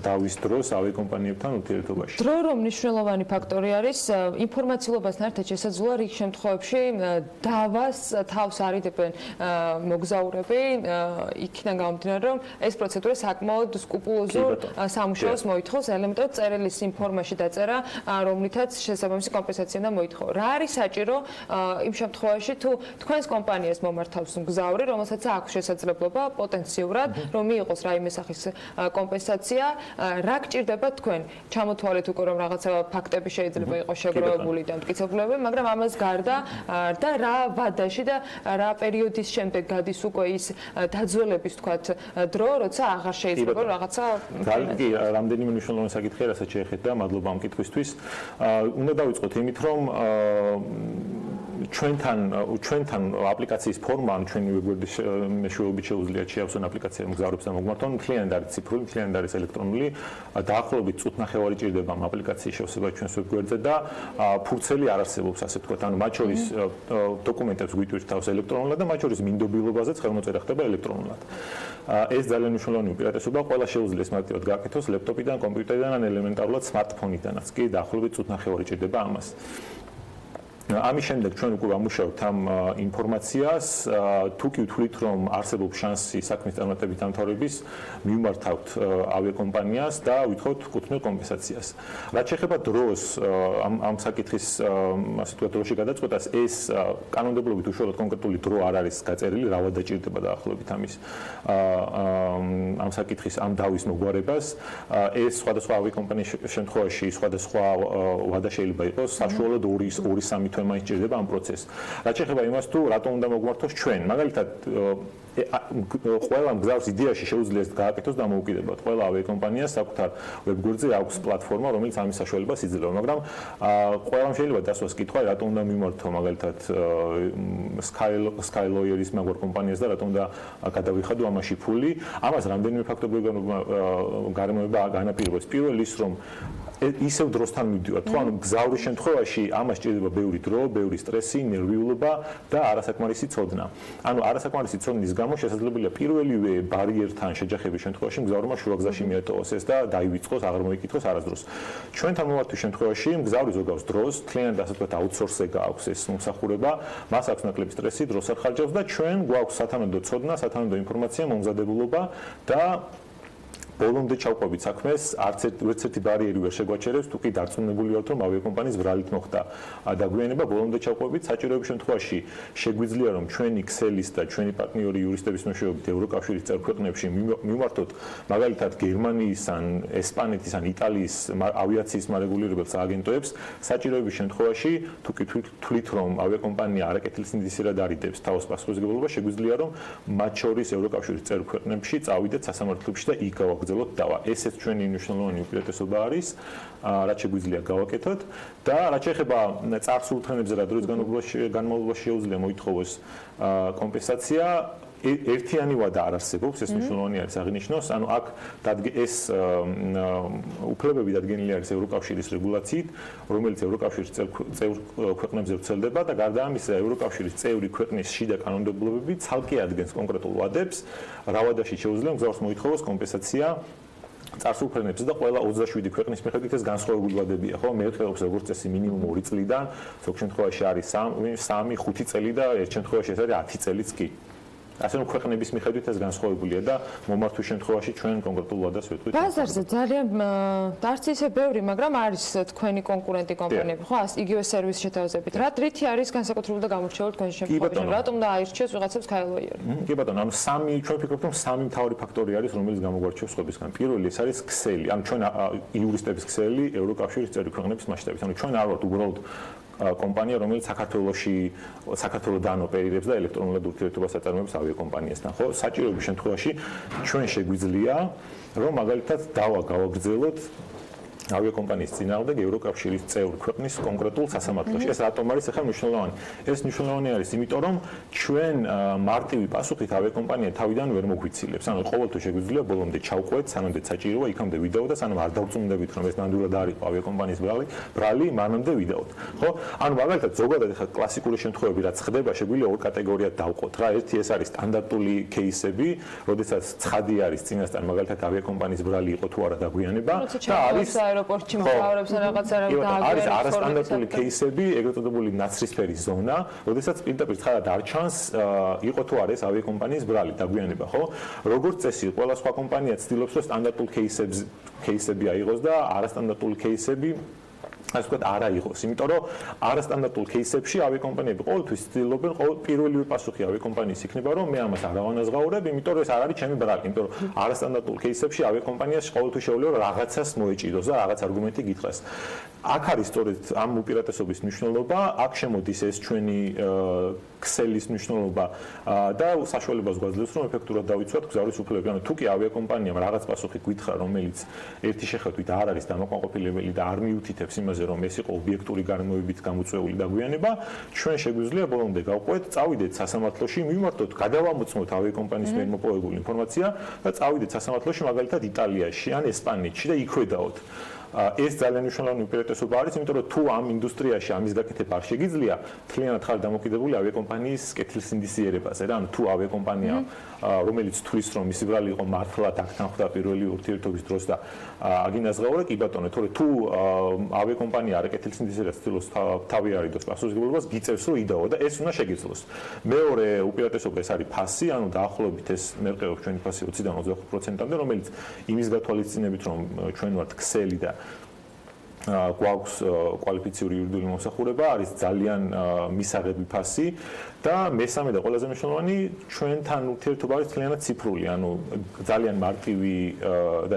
დავის დროს ავიაკომპანიებთან ურთიერთობაში დრო რომ მნიშვნელოვანი ფაქტორი არის ინფორმაციულობასთან ერთად შესაძლოა რიგ შემთხვევებში დავას თავს არიდებენ მოგზაურები იქიდან გამომდინარე რომ ეს პროცედურა საკმაოდ სკრუპულოზურ სამუშაოს მოითხოვს ელემენტად წერილის იმ ფორმაში დაწერა რომლითაც შესაბამისი კომპენსაცია უნდა მოითხოვო რა არის საჭირო იმ შემთხვევაში თუ თქვენს კომპანიას მომართავს მგზავრი რომელსაც აქვს შესაძლებლობა პოტენციურად რომ მიიღოს რაიმე სახის კომპენსაცია რა გჭირდება თქვენ ჩამოთვალეთ უკვე რომ რაღაცა ფაქტები შეიძლება იყოს შეგროვებული და მტკიცებულები მაგრამ ამას გარდა და რა ვადაში და რა პერიოდის შემდეგ გადის უკვე ის დაძველების თქვათ დრო როცა აღარ შეიძლება რაღაცა ძალიან რამდენიმე მნიშვნელოვანი საკითხია რასაც შეეხეთ და მადლობა ამ კითხვისთვის უნდა დავიწყოთ იმით რომ ჩვენთან აპლიკაციის ფორმა ან ჩვენი ვებგვერდის მეშვეობით შეუძლიათ შეავსონ აპლიკაცია მგზავრებს და მოგმართონ მთლიანად არის ციფრული მთლიანად არის ელექტრონული დაახლოებით წუთნახევარი ჭირდება ამ აპლიკაციის შევსება ჩვენს ვებგვერდზე და ფურცელი არ არსებობს ასე ვთქვათ ანუ მათ შორის დოკუმენტებს გვიტვირთავს ელექტრონულად და მათ შორის მინდობილობაზეც ხელმოწერა ხდება ელექტრონულად ეს ძალიან მნიშვნელოვანი უპირატესობა ყველა შეუძლიათ მარტივად გააკეთოს ლეპტოპიდან კომპიუტერიდან ან ელემენტარულად სმარტფონიდანაც კი დაახლოებით წუთნახევარი ჭირდება ამას ამის შემდეგ ჩვენ უკვე ვამუშავებთ ამ ინფორმაციას თუ კი ვთვლით რომ არსებობს შანსი საქმის წარმატებით დამთავრების მივმართავთ ავიაკომპანიას და ვითხოვთ კუთვნილ კომპენსაციას რაც შეეხება დროს ამ საკითხის ასე ვთქვათ დროში გადაწყვეტას ეს კანონმდებლობით უშუალოდ კონკრეტული დრო არ არის გაწერილი რა ვადა ჭირდება დაახლოებით ამის ამ საკითხის ამ დავის მოგვარებას ეს სხვადასხვა ავიაკომპანიის შემთხვევაში სხვადასხვა ვადა შეიძლება იყოს საშუალოდ 2-3 თვე მაინც ჭირდება ამ პროცესს. რაც შეეხება იმას თუ რატომ უნდა მოგმართოს ჩვენ, მაგალითად ყველა მგზავრს იდეაში შეუძლიათ გააკეთოს დამოუკიდებლად. ყველა ავიაკომპანიას საკუთარ ვებგვერდზე აქვს პლატფორმა, რომელიც ამის საშუალებას იძლევა, მაგრამ ყველამ შეიძლება დასვას კითხვა, რატომ უნდა მიმართო მაგალითად Skylawyer-ის მაგარ კომპანიას და რატომ უნდა გადავიხადო ამაში ფული. ამას რამდენიმე ფაქტორი გარემოება განაპირობებს. პირველი ის რომ ისევ დროსთან მივდივართ. თუ ანუ გზავრის შემთხვევაში ამას ჭირდება ბევრი დრო, ბევრი სტრესი, ნერვიულობა და არასაკმარისი ცოდნა. ანუ არასაკმარისი ცოდნის გამო შესაძლებელია პირველივე ბარიერთან შეჯახების შემთხვევაში მგზავრმა შუაგზაში მიეტოვოს ეს და დაივიწყოს, აღარ მოიკითხოს არასდროს. ჩვენთან მომართვის შემთხვევაში მგზავრი ზოგავს დროს, თლიანად ასე ვთქვათ აუთსორსზე გააქვს ეს მომსახურება, მას აქვს ნაკლები სტრესი, დროს არ ხარჯავს და ჩვენ გვაქვს სათანადო ცოდნა, სათანადო ინფორმაცია, მომზადებულობა და ბოლომდე ჩავყვებით საქმეს, არც ერთი ბარიერი ვერ შეგვაჩერებს, თუ კი დარწმუნებული ვართ, რომ ავიაკომპანიის ბრალით მოხდა დაგვიანება, ბოლომდე ჩავყვებით, საჭიროების შემთხვევაში შეგვიძლია რომ ჩვენი ქსელის და ჩვენი პარტნიორი იურისტების მეშვეობით ევროკავშირის წევრ ქვეყნებში მივმართოთ, მაგალითად გერმანიის ან ესპანეთის ან იტალიის ავიაციის მარეგულირებელ სააგენტოებს, საჭიროების შემთხვევაში, თუ კი თვლით რომ ავიაკომპანია არაკეთილსინდისიერად არიდებს თავს პასუხისმგებლობას, შეგვიძლია რომ მათ შორის ევროკავშირის წევრ ქვეყნებში წავიდეთ სასამართლოში და იქ გავაგზავნოთ დავა. ესეც ჩვენი მნიშვნელოვანი უპირატესობა არის, რაც შეგვიძლია გავაკეთოთ და რაც შეეხება წარსულ ფრენებზე რა დროის განმავლობაში შეუძლია მოითხოვოს კომპენსაცია ერთიანი ვადა არ არსებობს, ეს მნიშვნელოვანი არის აღინიშნოს, ანუ აქ ეს უფლებები დადგენილი არის ევროკავშირის რეგულაციით, რომელიც ევროკავშირის წევრ ქვეყნებზე ვრცელდება და გარდა ამისა ევროკავშირის წევრი ქვეყნის შიდა კანონმდებლობები ცალკე ადგენს კონკრეტულ ვადებს, რა ვადაში შეუძლია მგზავრს მოითხოვოს კომპენსაცია წარსულ ფრენებზე და ყველა 27 ქვეყნის მიხედვით ეს განსხვავებული ვადებია, ხო? მეოთხეობს როგორც წესი მინიმუმ 2 წლიდან, ზოგ შემთხვევაში არის 3-5 წელი და ერთ შემთხვევაში ეს არის 10 წელიც კი. ასე რომ ქვეყნების მიხედვით ეს განსხვავებულია და მომართვის შემთხვევაში ჩვენ კონკრეტულ ვადას ვეთქვით. ბაზარზე ძალიან არც ისე ბევრი, მაგრამ არის თქვენი კონკურენტი კომპანიები, ხო? იგივე სერვისის შეთავაზებით. რითი არის განსაკუთრებული და გამორჩეული თქვენი შემთხვევაში? რატომ და აირჩიეს ვიღაცებს ქაილოიერი? კი ბატონო, ანუ ჩვენ ვფიქრობთ, რომ სამი მთავარი ფაქტორი არის, რომელიც გამოგვარჩევს სხვებისგან. პირველი ეს არის ქსელი, ანუ ჩვენ იურისტების ქსელი ევროკავშირის წევრი ქვეყნების მასშტაბით. ანუ ჩვენ არ ვართ უბრალოდ კომპანია, რომელიც საქართველოსთან ოპერირებს და ელექტრონულად ურთიერთობას აწარმოებს ავიაკომპანიასთან, ხო? საჭიროების შემთხვევაში ჩვენ შეგვიძლია, რომ მაგალითად გავაგრძელოთ ავიაკომპანიის წინააღმდეგ ევროკავშირის წევრ ქვეყნის კონკრეტულ სასამართლოში. ეს რატომ არის ახლა მნიშვნელოვანი? ეს მნიშვნელოვანი არის, იმიტომ რომ ჩვენ მარტივი პასუხით ავიაკომპანია თავიდან ვერ მოგვიცილებს. ანუ ყოველთვის შეგვიძლია ბოლომდე ჩავყვეთ, სანამდე საჭიროა, იქამდე ვიდაოთ და სანამ არ დავწუნდებით, რომ ეს ნამდვილად არის ავიაკომპანიის ბრალი, მანამდე ვიდაოთ. ხო? ანუ მაგალითად ზოგადად ახლა კლასიკური შემთხვევები რაც ხდება, შეგვიძლია ორ კატეგორიად დავყოთ რა. ერთი ეს არის სტანდარტული кейსები, როდესაც ცხადი არის წინასწარ მაგალითად ავიაკომპანიის ბრალი იყო თუ არა დაგვიანება და არის აეროპორტში მგზავრებს რაღაცა არის არასტანდარტული кейსები, ეგრეთ წოდებული ნაცრისფერი ზონა, როდესაც პირდაპირ ცხადად არ ჩანს იყო თუ არა ეს ავიაკომპანიის ბრალი დაგვიანება, ხო? როგორც წესი, ყველა სხვა კომპანია ცდილობს, რომ სტანდარტულ кейსები აიღოს და არასტანდარტული кейსები ასე ვთქვათ, არა იყოს, იმიტომ რომ არასტანდარტულ кейსებში ავიაკომპანიები ყოველთვის ცდილობენ პირველივე პასუხი ავიაკომპანიის იქნება, რომ მე ამას არ ავანაზღაურებ, იმიტომ რომ ეს არ არის ჩემი ბრალი, იმიტომ რომ არასტანდარტულ кейსებში ავიაკომპანიას ყოველთვის შეუძლია რომ რაღაცას მოეჭიდოს და რაღაც არგუმენტი გითხრას. აქ არის სწორედ ამ უპირატესობის მნიშვნელობა, აქ შემოდის ეს ჩვენი ქსელის მნიშვნელობა და საშუალებას გვაძლევს, რომ ეფექტურად დავიცვათ გზავრის უფლებები. ანუ თუ კი ავიაკომპანიამ რაღაც პასუხი გითხრა, რომელიც ერთი შეხედვით არ არის დამაკმაყოფილებელი და არ მიუთითებს იმაზე, რომ ეს იყო ობიექტური გარემოებით გამოწვეული დაგვიანება, ჩვენ შეგვიძლია ბოლომდე გავყვეთ, წავიდეთ სასამართლოში, მივმართოთ, გადავამოწმოთ ავიაკომპანიის მიერ მოპოვებული ინფორმაცია და წავიდეთ სასამართლოში, მაგალითად იტალიაში ან ესპანეთში და იქვე დავთ. ეს ძალიან მნიშვნელოვანი უპირატესობა არის, იმიტომ რომ თუ ამ ინდუსტრიაში ამის გაკეთება არ შეგიძლია, მთლიანად ხარ დამოკიდებული ავიაკომპანიის კეთილსინდისიერებაზე რა, ანუ თუ ავიაკომპანია, რომელიც თვლის, რომ მისი ბრალი იყო მართლაც აქთან ხვდა პირველი ურთიერთობის დროს და აგინაზღაურა, კი ბატონო, თორე თუ ავიაკომპანია არ კეთილსინდისიერებას ცდილობს თავი არიდოს პასუხისმგებლობას, გიწევს რომ იდაო და ეს უნდა შეგიძლოს. მეორე უპირატესობა ეს არის ფასი, ანუ დაახლოებით ეს მერყეობს ჩვენი ფასი 20-დან 25%-მდე, რომელიც იმის გათვალისწინებით, რომ ჩვენ ვართ ქსელი და გვაქვს კვალიფიციური იურიდიული მომსახურება, არის ძალიან მისაღები ფასი და მესამე და ყველაზე მნიშვნელოვანი ჩვენთან ურთიერთობა არის ძალიან ციფრული, ანუ ძალიან მარტივი და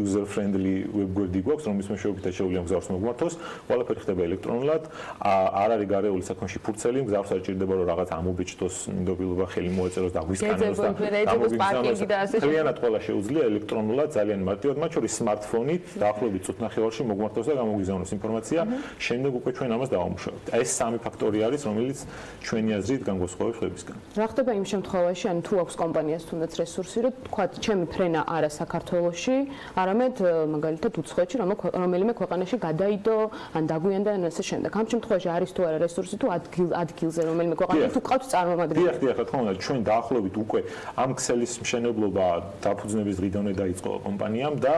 user friendly webგვერდი გვაქვს, რომლის მეშვეობითაც შეუძლია მგზავრს მოგვართოს, ყველაფერი ხდება ელექტრონულად, არ არის გარეული საქმეში ფურცელი, მგზავრს არ ჭირდება რომ რაღაც ამობეჭდოს, ნდობილობა ხელი მოეწეროს და გვისკანოს და მთლიანად ყველა შეუძლია ელექტრონულად, ძალიან მარტივად, მათ შორის smartphone-ით დაახლოებით წუთნახევარში მოგვართოს და გამოგიზავნოს ინფორმაცია, შემდეგ უკვე ჩვენ ამას დავამუშავებთ. ეს სამი ფაქტორი არის, რომელიც ჩვენი აზრით განგვასხვავებს ხლებისგან. რა ხდება იმ შემთხვევაში, ან თუ აქვს კომპანიას თუნდაც რესურსი, რომ თქვა, ჩემი ფრენა არა საქართველოში, არამედ მაგალითად უცხოეთში, რომელიმე ქვეყანაში გადაიდო, ან დაგვიანდა ან ასე შემდეგ. ამ შემთხვევაში არის თუ არა რესურსი თუ ადგილზე რომელიმე ქვეყანაში თუ ყავთ წარმომადგენელი. დიახ, რა თქმა უნდა, ჩვენ დაახლოებით უკვე ამ ქსელის მშენებლობა დაფუძნების დღიდანვე დაიწყო კომპანიამ და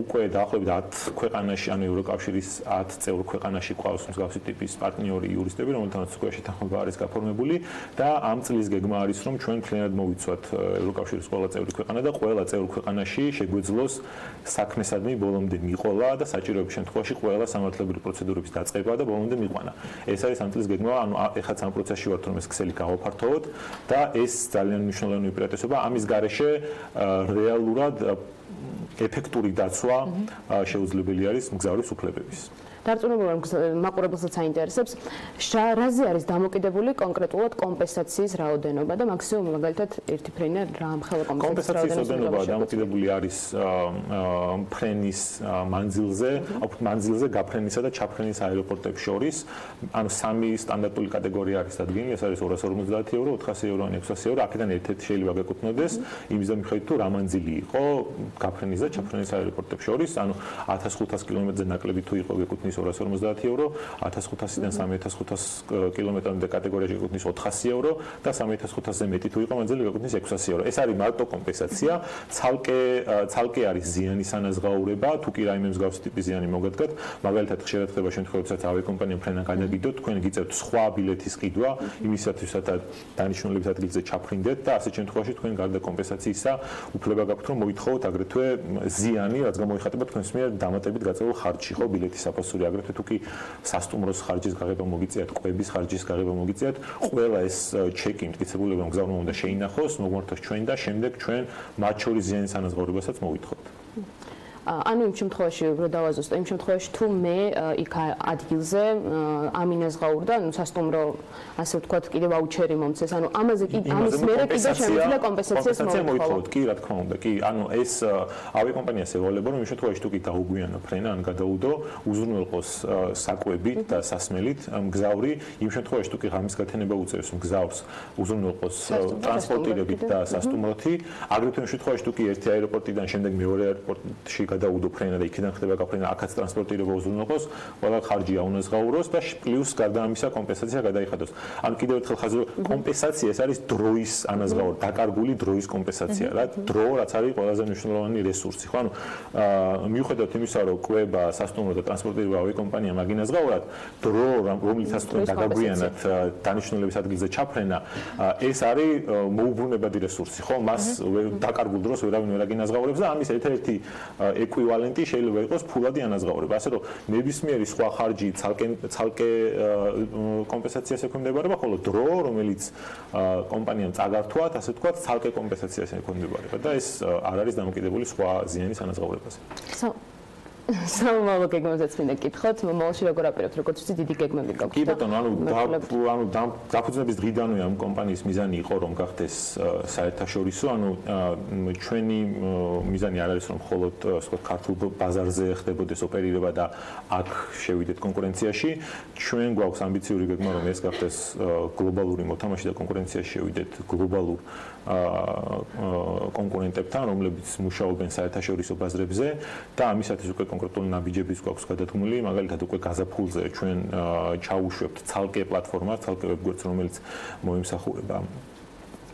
უკვე დაახლოებით 10 ქვეყანაში, ანუ ევროკავშირის 10 წევრ ქვეყანაში ყავს მსგავსი ტიპის პარტნიორი იურისტები, რომელთანაც უკვე შეთანხმება არის გაფორმებული და ამ წლის გეგმა არის, რომ ჩვენ მთლიანად მოვიცვათ ევროკავშირის ყველა წევრი ქვეყანა და ყველა წევრ ქვეყანაში შეგვეძლოს საქმესადმი ბოლომდე მიყოლა და საჭიროების შემთხვევაში ყველა სამართლებრივი პროცედურების დაწყება და ბოლომდე მიყვანა. ეს არის ამ წლის გეგმა, ანუ ეხლა ამ პროცესში ვართ, რომ ეს ქსელი გავაფართოვოთ და ეს ძალიან მნიშვნელოვანი უპირატესობა. ამის გარეშე რეალურად ეფექტური დაცვა შეუძლებელი არის მგზავრის უფლებების. დარწმუნებული ვარ, მაყურებელსაც აინტერესებს, რაზე არის დამოკიდებული კონკრეტულად კომპენსაციის რაოდენობა და მაქსიმუმ მაგალითად ერთი ფრენა რა ამხელა კომპენსაციის რაოდენობა დამოკიდებული არის ფრენის მანძილზე, გაფრენისა და ჩაფრენის აეროპორტებს შორის. ანუ სამი სტანდარტული კატეგორია არის დადგენილი, ეს არის 250 евро, 400 евро ან 600 евро. აქედან ერთ-ერთი შეიძლება გეკუთვნოდეს იმის მიხედვით თუ რა მანძილი იყო გაფრენის პრაიზზე ჩაფრენის აეროპორტებს შორის, ანუ 1500 კილომეტრზე ნაკლები თუ იყო გეკუთვნის 250 евро, 1500-დან 3500 კილომეტრამდე კატეგორიაში გეკუთვნის 400 евро და 3500-ზე მეტი თუ იყო მანძილი გეკუთვნის 600 евро. ეს არის მარტო კომპენსაცია, ცალკე არის ზიანის ანაზღაურება, თუ კი რაიმე მსგავსი ტიპის ზიანი მოგადგათ, მაგალითად ხშირად ხდება შემთხვევებსაც ავიაკომპანიამ ფრენა გადაგიდოთ, თქვენ გიწევთ სხვა ბილეთის ყიდვა, იმისათვის რათა დანიშნულების ადგილზე ჩაფრინდეთ და ასეთ შემთხვევაში თქვენ გარდა კომპენსაციისა უფლება გაქვთ რომ მოითხოვოთ აგრეთვე ზიანი, რაც გამოიხატება თქვენს მიერ დამატებით გაწეულ ხარჯში, ხო, ბილეთის საფასური, აგრეთვე თუ კი სასტუმროს ხარჯის გაღება მოგიწიათ, კვების ხარჯის გაღება მოგიწიათ, ყველა ეს ჩეკი მტკიცებულება მგზავრმა უნდა შეინახოს, მოგმართოს ჩვენ და შემდეგ ჩვენ მათ შორის ზიანის ანაზღაურებასაც მოვითხოვთ. ანუ იმ შემთხვევაში რო დავაზუსტო, იმ შემთხვევაში თუ მე იქ ადგილზე ამინაზღაურდა, ანუ სასტუმრო ასე ვთქვათ, კიდე ვაუჩერი მომცეს, ანუ ამაზე კი ამის მერე კიდე შემიძლია კომპენსაციას მოვითხოვოთ. კი, რა თქმა უნდა, კი, ანუ ეს ავიაკომპანიას ევალება, რომ იმ შემთხვევაში თუ კი დაუგვიანო ფრენა, ან გადაუდო, უზრუნველყოს საკვებით და სასმელით მგზავრი, იმ შემთხვევაში თუ კი ღამის გათენება უწევს მგზავრს, უზრუნველყოს ტრანსპორტირებით და სასტუმროთი, აგრეთვე იმ შემთხვევაში თუ კი ერთი აეროპორტიდან შემდეგ მეორე აეროპორტში გადაუდო ფრენა და იქიდან ხდება გაფრენა, აქაც ტრანსპორტირება უზრუნველყოს, ყველა ხარჯი აუნაზღაუროს და პლუს გარდა ამისა კომპენსაცია გადაიხადოს. ანუ კიდევ ერთხელ ხაზი, კომპენსაცია ეს არის დროის ანაზღაურება, დაკარგული დროის კომპენსაცია რა, დრო რაც არის ყველაზე მნიშვნელოვანი რესურსი, ხო? ანუ მიუხედავად იმისა, რომ კვება, სასტუმრო და ტრანსპორტირება ავიაკომპანიამ აგინაზღაურათ, დრო რომლითაც თქვენ დაგაგვიანათ დანიშნულების ადგილზე ჩაფრენა, ეს არის მოუბრუნებადი რესურსი, ხო? მას დაკარგულ დროს ვერავინ ვერ აგინაზღაურებს და ამის ერთ-ერთი ეკვივალენტი შეიძლება იყოს ფულადი ანაზღაურება. ასე რომ ნებისმიერი სხვა ხარჯი ცალკე კომპენსაციას ექვემდებარება, ხოლო დრო, რომელიც კომპანიამ წაგართვათ, ასე ვთქვათ, ცალკე კომპენსაციას ექვემდებარება და ეს არ არის დამოკიდებული სხვა ზიანის ანაზღაურებაზე. სამომავლო გეგმებზეც მინდა გკითხოთ, მომავალში როგორ აპირებთ, როგორც ვიცი, დიდი გეგმები გაქვთ. კი ბატონო, ანუ დაფუძნების დღიდანვე ამ კომპანიის მიზანი იყო, რომ გახდეს საერთაშორისო, ანუ ჩვენი მიზანი არ არის, რომ მხოლოდ ქართულ ბაზარზე ხდებოდეს ოპერირება და აქ შევიდეთ კონკურენციაში. ჩვენ გვაქვს ამბიციური გეგმა, რომ ეს გახდეს გლობალური მოთამაშე და კონკურენციაში შევიდეთ გლობალურ კონკურენტებთან, რომლებიც მუშაობენ საერთაშორისო ბაზრებზე და ამისათვის უკვე კონკრეტული ნაბიჯებიც გვაქვს გადადგმული, მაგალითად უკვე გაზაფხულზე ჩვენ ჩაუშვებთ ცალკე პლატფორმას, ცალკე ვებგვერდს, რომელიც მოიმსახურება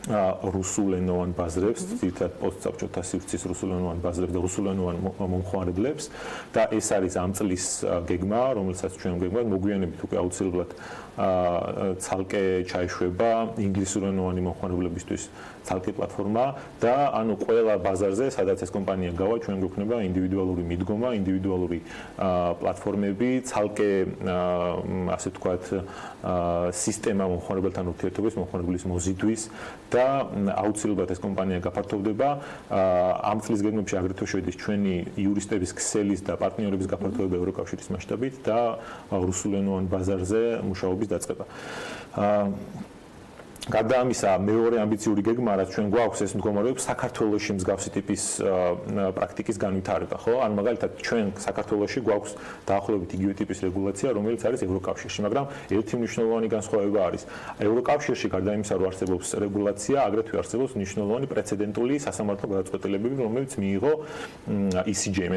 რუსულენოვან ბაზრებს, თითქოს პოსტსაბჭოთა სივრცის რუსულენოვან ბაზრებს და რუსულენოვან მომხმარებლებს და ეს არის ამ წლის გეგმა, რომელსაც ჩვენ გეგმავთ, მოგვიანებით უკვე აუცილებლად ცალკე ჩაიშვება ინგლისურენოვანი მომხმარებლებისთვის ცალკე პლატფორმა და ანუ ყველა ბაზარზე, სადაც ეს კომპანია გავა, ჩვენ გვექნება ინდივიდუალური მიდგომა, ინდივიდუალური პლატფორმები, ცალკე ასე ვთქვათ სისტემა მომხმარებელთან ურთიერთობის, მომხმარებლის მოზიდვის და აუცილებლად ეს კომპანია გაფართოვდება. ამ წლის გეგმებში აგრეთვე შევიდეს ჩვენი იურისტების ქსელის და პარტნიორების გაფართოვება ევროკავშირის მასშტაბით და რუსულენოვან ბაზარზე მუშაობის დაწყება. გარდა ამისა, მეორე ამბიციური გეგმა, რაც ჩვენ გვაქვს, ეს მდგომარეობს საქართველოში მსგავსი ტიპის პრაქტიკის განვითარება, ხო? ან მაგალითად ჩვენ საქართველოში გვაქვს დაახლოებით იგივე ტიპის რეგულაცია, რომელიც არის ევროკავშირში, მაგრამ ერთი მნიშვნელოვანი განსხვავება არის. ევროკავშირში გარდა იმისა, რომ არსებობს რეგულაცია, აგრეთვე არსებობს მნიშვნელოვანი პრეცედენტული სასამართლო გადაწყვეტილებები, რომელიც მიიღო ECJ-მ,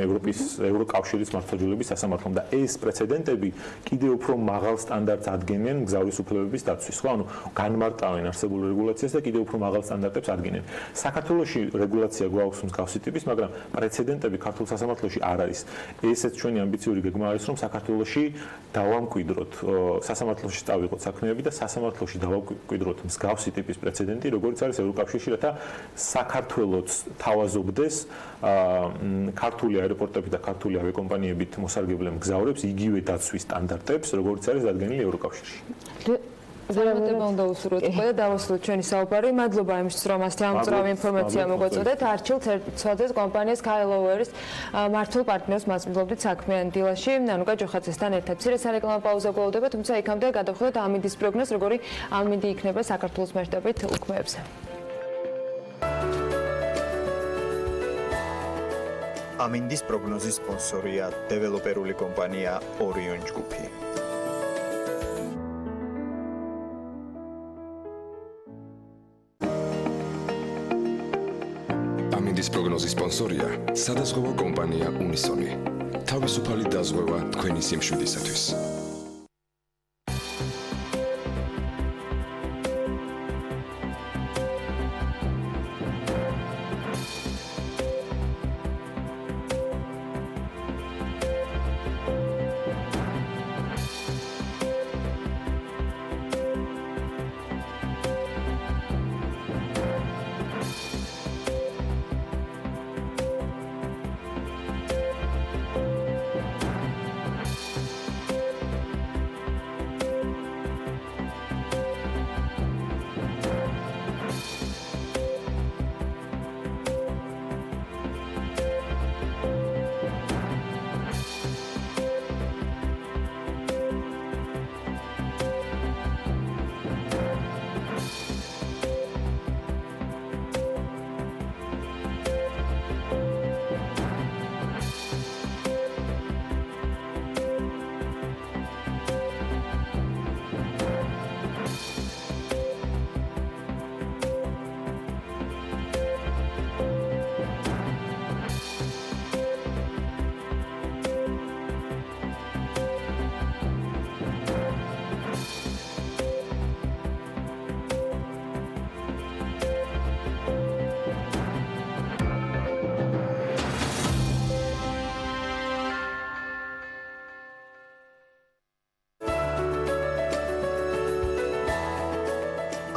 ევროკავშირის მართლმსაჯულების სასამართლომ და ეს პრეცედენტები კიდევ უფრო მაღალ სტანდარტს ადგენენ მგზავრის უფლებების დაცვის, ხო? ანუ განმარტავენ არსებულ რეგულაციას და კიდევ უფრო მაღალ სტანდარტებს ადგენენ. საქართველოში რეგულაცია გვაქვს მსგავსი ტიპის, მაგრამ პრეცედენტები ქართულ სასამართლოში არ არის. ესეც ჩვენი ამბიციური გეგმა არის, რომ საქართველოში დავამკვიდროთ, სასამართლოში წავიღოთ საქმეები და სასამართლოში დავამკვიდროთ მსგავსი ტიპის პრეცედენტი, როგორც არის ევროკავშირში, რათა საქართველოს თავაზობდეს ქართული აეროპორტები და ქართული ავიაკომპანიებით მოსარგებლე მგზავრებს იგივე დაცვის სტანდარტებს, როგორც არის დადგენილი ევროკავშირში. ზემოდება უნდა უსურვოთ უკვე და დავასრულოთ ჩვენი საუბარი. მადლობა იმისთვის, რომ ასეთი ამოწრავი ინფორმაცია მოგვაწოდეთ. არჩილთ ცოდეთ კომპანიას Kailoveris მართულ პარტნიორს მასპინძლობდით საქმიანი დილაში. ნანუკა ჯოხაძესთან ერთად მცირე სარეკლამო პაუზა გველოდება, თუმცა იქამდე გადავხედოთ ამინდის პროგნოზს, როგორი ამინდი იქნება საქართველოს მასშტაბით უქმეებზე. ამინდის პროგნოზის სპონსორია დეველოპერული კომპანია Orion ჯგუფი. ამინდის პროგნოზის სპონსორია სადაზღვევო კომპანია უნისონი. თავისუფალი დაზღვევა თქვენი სიმშვიდისათვის.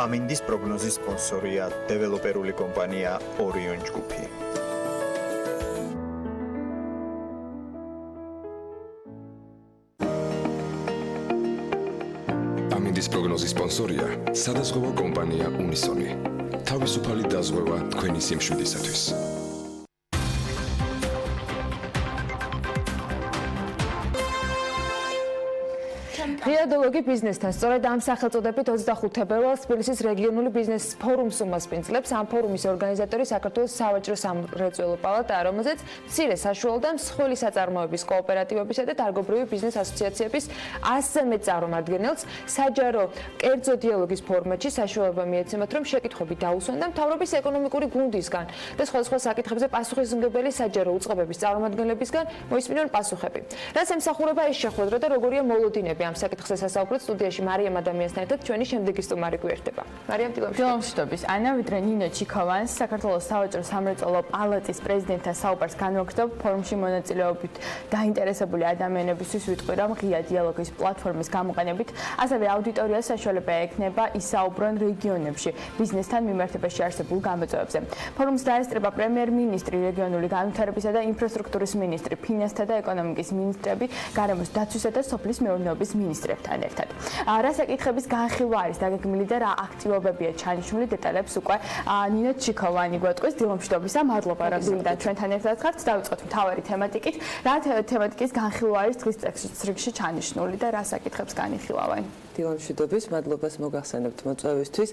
ამინდის პროგნოზის სპონსორია დეველოპერული კომპანია ორიონ ჯგუფი. ამინდის პროგნოზის სპონსორია სადაზღვევო კომპანია უნისონი. თავისუფალი დაზღვევა თქვენი სიმშვიდისათვის. დიალოგი ბიზნესთან. სწორედ ამ სახელწოდებით 25 თებერვალს თბილისის რეგიონული ბიზნეს ფორუმს უმასპინძლებს. ამ ფორუმის ორგანიზატორი საქართველოს სავაჭრო სამრეწველო პალატაა, რომელზეც მცირე საშუალო და მსხვილი საწარმოების კოოპერატივებისა და დარგობრივი ბიზნეს ასოციაციების 100-ზე მეტ წარმომადგენელს საჯარო კერძო დიალოგის ფორმატში საშუალება მიეცემათ, რომ შეკითხვები დაუსვან და მთავრობის ეკონომიკური გუნდისგან და სხვადასხვა საკითხებზე პასუხისმგებელი საჯარო უწყებების წარმომადგენლებისგან მოისმინონ პასუხები. რაც ემსახურება ეს შეხვედრა და როგორია მოლოდინები ამ საკითხზე სასაუბრად სტუდიაში მარიამ ადამიანთან ერთად ჩვენი შემდეგი სტუმარი გვერდება. მარიამ, დილამშვიდობის. ანა, ვიდრე ნინო ჩიქოვანს, საქართველოს სავაჭრო სამრეწველო პალატის პრეზიდენტთან საუბარს განვაგრძობ, ფორუმში მონაწილეობით დაინტერესებული ადამიანებისთვის ვიტყვი, რომ ღია დიალოგის პლატფორმის გამოყენებით, ასევე აუდიტორიას საშუალება ექნება ისაუბრონ რეგიონებში ბიზნესთან მიმართებაში არსებულ გამოწვევებზე. ფორუმს დაესწრება პრემიერ-მინისტრი, რეგიონული განვითარებისა და ინფრასტრუქტურის მინისტრი, ფინანსთა და ეკონომიკის მინისტრები, გარემოს დაცვისა და სოფლის მეურნეობის მინისტრებთან ერთად. რა საკითხების განხილვა არის დაგეგმილი და რა აქტივობებია ჩანიშნული დეტალებს უკვე ნინო ჩიქოვანი გვეტყვის. დილამშვიდობისა, მადლობა რომ გვინდა ჩვენთან ერთად ხართ. დავიწყოთ მთავარი თემატიკით. რა თემატიკის განხილვა არის დღის წესრიგში ჩანიშნული და რა საკითხებს განიხილავენ? დილამშვიდობის, მადლობას მოგახსენებთ მოწვევისთვის.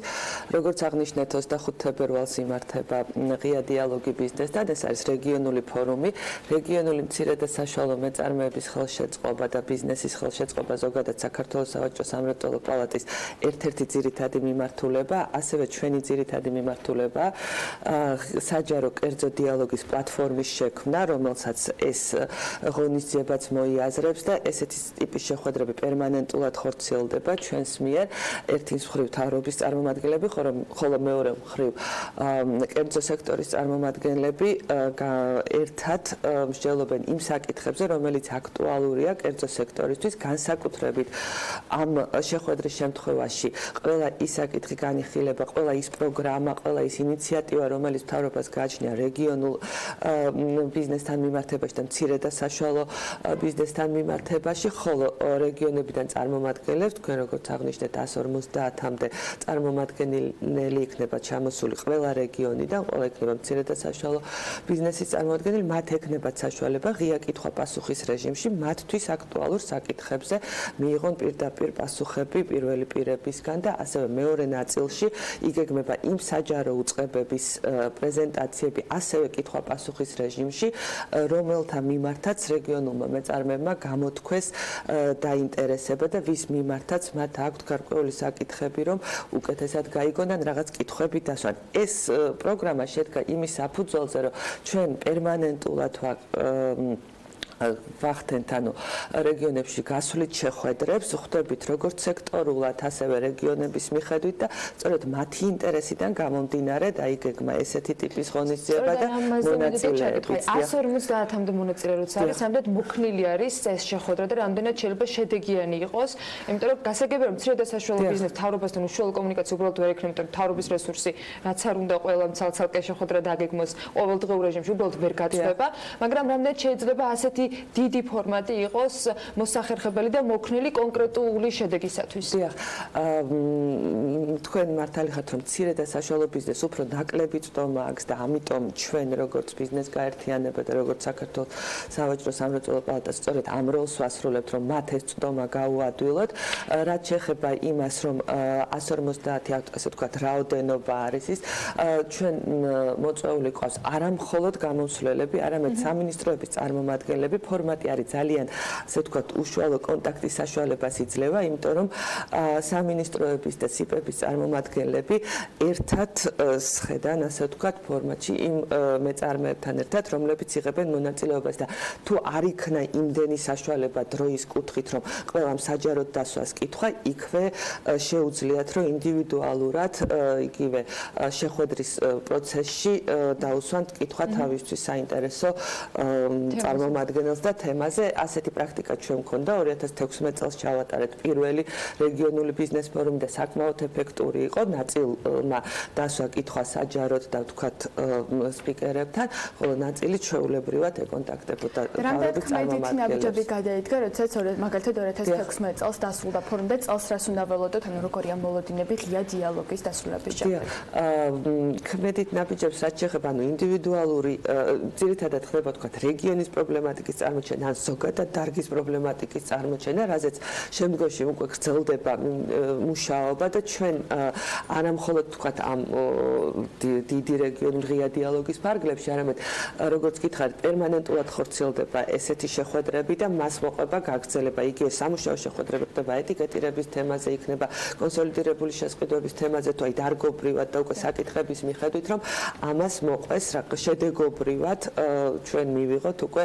როგორც აღნიშნეთ, 25 თებერვალს იმართება ღია დიალოგი ბიზნესთან. ეს არის რეგიონული ფორუმი, რეგიონული მცირე და საშუალო მეწარმეების ხელშეწყობა და ბიზნესის ხელშეწყობა ზოგადად საქართველოს სავაჭრო სამრეწველო პალატის ერთ-ერთი ძირითადი მიმართულება, ასევე ჩვენი ძირითადი მიმართულება საჯარო კერძო დიალოგის პლატფორმის შექმნა, რომელსაც ეს ღონისძიებაც მოიაზრებს და ესეთი ტიპის შეხვედრები პერმანენტულად ხორციელდება ჩვენს მიერ ერთი მხრივ თავრობის წარმომადგენლები, ხოლო მეორე მხრივ კერძო სექტორის წარმომადგენლები ერთად მსჯელობენ იმ საკითხებზე, რომელიც აქტუალურია კერძო სექტორისთვის, განსაკუთრებით ამ შეხვედრის შემთხვევაში ყველა ის საკითხი განიხილება, ყველა ის პროგრამა, ყველა ის ინიციატივა, რომელიც მთავრობას გააჩნია რეგიონულ ბიზნესთან მიმართებაში და მცირე და საშუალო ბიზნესთან მიმართებაში, ხოლო რეგიონებიდან წარმომადგენლებს თქვენ როგორც აღნიშნეთ 150-მდე წარმომადგენელი იქნება ჩამოსული ყველა რეგიონიდან, ყველა იქნება მცირე და საშუალო ბიზნესის წარმომადგენელი, მათ ექნებათ საშუალება ღია კითხვა-პასუხის რეჟიმში მათთვის აქტუალურ საკითხებზე მიიღონ პირდაპირ პასუხები პირველი პირებისგან და ასევე მეორე ნაწილში იგეგმება იმ საჯარო უწყებების პრეზენტაციები ასევე კითხვა-პასუხის რეჟიმში, რომელთა მიმართაც რეგიონულმა მეწარმეებმა გამოთქვეს დაინტერესება და ვის მიმართაც მათ აქვთ გარკვეული საკითხები, რომ უკეთესად გაიგონ ან რაღაც კითხვები დასვან. ეს პროგრამა შედგა იმის საფუძველზე, რომ ჩვენ პერმანენტულად ვახდენთ, ანუ რეგიონებში გასვლით შეხვედრებს, ხვდებით როგორც სექტორულად, ასევე რეგიონების მიხედვით და სწორედ მათი ინტერესიდან გამომდინარე დაიგეგმა ესეთი ტიპის ღონისძიება და მონაწილეები. 150-მდე მონაწილე როცა არის, ამდენად მოქნილი არის ეს შეხვედრა და რამდენად შეიძლება შედეგიანი იყოს, იმიტომ რომ გასაგებია რომ მცირე და საშუალო ბიზნეს თავრობასთან უშუალო კომუნიკაცია უბრალოდ ვერ ექნება, იმიტომ რომ თავრობის რესურსი რაც არ უნდა ყველამ ცალ-ცალკე შეხვედრა დაგეგმოს ყოველდღიურ რეჟიმში უბრალოდ ვერ გაწდება, მაგრამ რამდენად შეიძლება ასეთი დიდი ფორმატი იყოს მოსახერხებელი და მოქნილი კონკრეტული შედეგისათვის. დიახ, თქვენ მართალი ხართ, რომ მცირე და საშუალო ბიზნეს უფრო ნაკლები წვდომა აქვს და ამიტომ ჩვენ როგორც ბიზნეს გაერთიანება და როგორც საქართველოს სავაჭრო სამრეწველო პალატა სწორედ ამ როლს ვასრულებთ, რომ მათ ეს წვდომა გაუადვილოთ. რაც შეეხება იმას, რომ 150 ასე ვთქვათ რაოდენობა არის ის, ჩვენ მოწვეული ყავს არა მხოლოდ გამოსვლელები, არამედ სამინისტროების წარმომადგენლები. ფორმატი არის ძალიან, ასე ვთქვათ, უშუალო კონტაქტის საშუალებას იძლევა, იმიტომ რომ სამინისტროების და სიპების წარმომადგენლები ერთად სხედან, ასე ვთქვათ, ფორმატში იმ მეწარმეებთან ერთად, რომლებიც იღებენ მონაწილეობას და თუ არ იქნა იმდენი საშუალება დროის კუთხით, რომ ყველამ საჯაროდ დასვას კითხვა, იქვე შეუძლიათ, რომ ინდივიდუალურად იგივე შეხვედრის პროცესში დაუსვანთ კითხვა თავისთვის საინტერესო წარმომადგენელს და თემაზე. ასეთი პრაქტიკა ჩვენ მქონდა 2016 წელს ჩავატარეთ პირველი რეგიონული ბიზნეს ფორუმი და საკმაოდ ეფექტური იყო. ნაწილმა დასვა კითხვა საჯაროდ და ვთქვათ სპიკერებთან, ხოლო ნაწილი ჩვეულებრივად ეკონტაქტებოდა თავრობის წარმომადგენლებს. ნაბიჯები გადაიდგა, როდესაც მაგალითად 2016 წელს დასრულდა ფორუმი და წელს რას უნდა ველოდოთ, ანუ როგორია მოლოდინები ღია დიალოგის დასრულების შემდეგ. ქმედით ნაბიჯებს რაც შეეხება, ანუ ინდივიდუალური ძირითადად ხდება ვთქვათ რეგიონის პრობლემატიკის წარმოჩენა, ან ზოგადად დარგის პრობლემატიკის წარმოჩენა, რაზეც შემდგომში უკვე გრძელდება მუშაობა და ჩვენ არა მხოლოდ ვთქვათ ამ დიდი რეგიონული ღია დიალოგის ფარგლებში, არამედ როგორც გითხარით, პერმანენტულად ხორციელდება ესეთი შეხვედრები და მას მოყვება გაგრძელება. იგივე სამუშაო შეხვედრები ხდება ეტიკეტირების თემაზე, იქნება კონსოლიდირებული შესყიდვების თემაზე, თუ აი დარგობრივად და უკვე საკითხების მიხედვით, რომ ამას მოყვეს შედეგობრივად ჩვენ მივიღოთ უკვე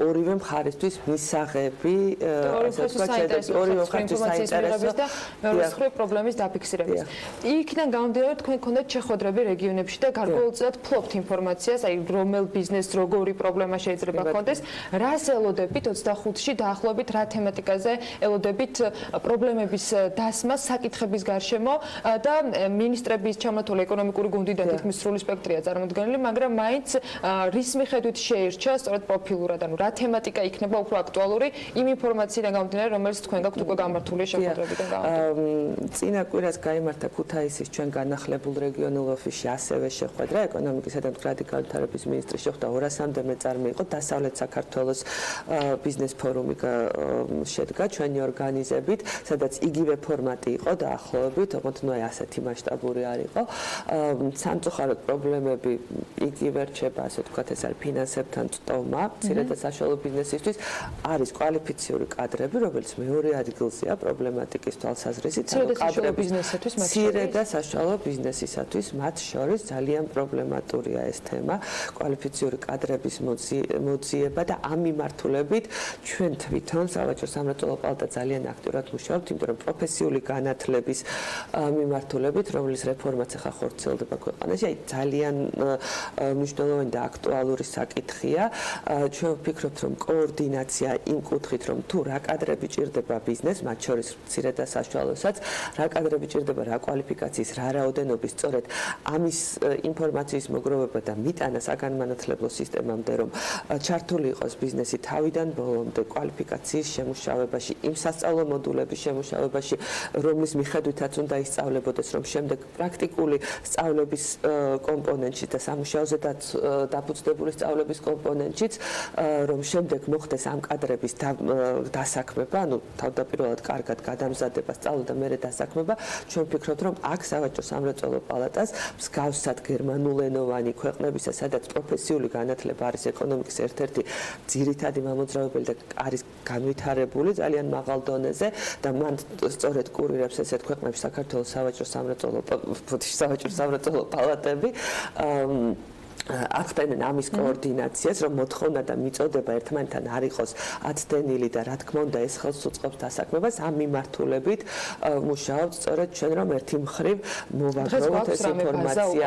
ორივე მხარისთვის მისაღები, ორივე მხარისთვის საინტერესო და მეორე მხრივ პრობლემის დაფიქსირების. იქიდან გამომდინარე, თქვენ გქონდათ შეხვედრები რეგიონებში და გარკვეულწილად ფლობთ ინფორმაციას, აი რომელ ბიზნესს როგორი პრობლემა შეიძლება ჰქონდეს, რას ელოდებით 25-ში დაახლოებით რა თემატიკაზე ელოდებით პრობლემების დასმას საკითხების გარშემო და მინისტრების ჩამოთვლილი ეკონომიკური გუნდიდან თითქმის სრული სპექტრია წარმოდგენილი, მაგრამ მაინც რის მიხედვით შეირჩა სწორედ პროფილურად, ანუ რა თემატიკა იქნება უფრო აქტუალური იმ ინფორმაციიდან გამომდინარე, რომელიც თქვენ გაქვთ უკვე გამართული შეხვედრებიდან გამომდინარე. წინა კვირას გაიმართა ქუთაისის ჩვენ განახლებულ რეგიონულ ოფისში ასევე შეხვედრა ეკონომიკისა და მდგრადი განვითარების მინისტრის შეხვდა 200-მდე მეწარმე იყო დასავლეთ საქართველოს ბიზნეს ფორუმი შედგა ჩვენი ორგანიზებით, სადაც იგივე ფორმატი იყო დაახლოებით, თუმცა ნუ ასეთი მასშტაბური არ იყო. სამწუხაროდ პრობლემები იგივე რჩება, ასე ვთქვათ, ეს არის ფინანსებთან წტომა, მცირე და საშუალო ბიზნესისთვის არის კვალიფიციური კადრები, რომელიც მეორე ადგილზეა პრობლემატიკის თვალსაზრისით, მცირე და საშუალო ბიზნესისათვის მათ შორის ძალიან პრობლემატურია ეს თემა, კვალიფიციური კადრების მოძიება და ამ მიმართულებით ჩვენ თვითონ სავაჭრო სამრეწველო პალატა ძალიან აქტიურად მუშაობთ, იმიტომ რომ პროფესიული განათლების მიმართულებით, რომლის რეფორმაც ახლა ხორციელდება ქვეყანაში, აი ძალიან მნიშვნელოვანი და აქტუალური საკითხია. ჩვენ ვფიქრობთ, რომ კოორდინაცია იმ კუთხით, რომ თუ რა კადრები ჭირდება ბიზნეს, მათ შორის მცირე და საშუალოსაც, რა კადრები ჭირდება, რა კვალიფიკაციის, რა რაოდენობის, სწორედ ამის ინფორმაციის მოგროვება და მიტანა საგანმანათლებლო სისტემამდე, რომ ჩართული იყოს ბიზნესი თავიდან ბოლომდე კვალიფიკაციის შემუშავებაში, იმ სასწავლო მოდულების შემუშავებაში, რომლის მიხედვითაც უნდა ისწავლებოდეს, რომ შემდეგ პრაქტიკული სწავლების კომპონენტში და სამუშაოზე დაფუძნებული სწავლების კომპონენტშიც რომ შემდეგ მოხდეს ამ კადრების დასაქმება, ანუ თავდაპირველად კარგად გადამზადება, სწავლა და მერე დასაქმება, ჩვენ ვფიქრობთ, რომ აქ სავაჭრო სამრეწველო პალატას მსგავსად გერმანულენოვანი ქვეყნებისა, სადაც პროფესიული განათლება არის ეკონომიკის ერთ-ერთი ძირითადი მამოძრავებელი და არის განვითარებული ძალიან მაღალ დონეზე და მან სწორედ კურირებს ესეთ ქვეყნებში საქართველოს სავაჭრო სამრეწველო პალატები ახდენენ ამის კოორდინაციას, რომ მოთხოვნა და მიწოდება ერთმანეთთან არ იყოს აცდენილი და რა თქმა უნდა ეს ხელს უწყობს დასაქმებას, ამ მიმართულებით მუშაობთ სწორედ ჩვენ, რომ ერთი მხრივ მოვაგროვოთ ეს ინფორმაცია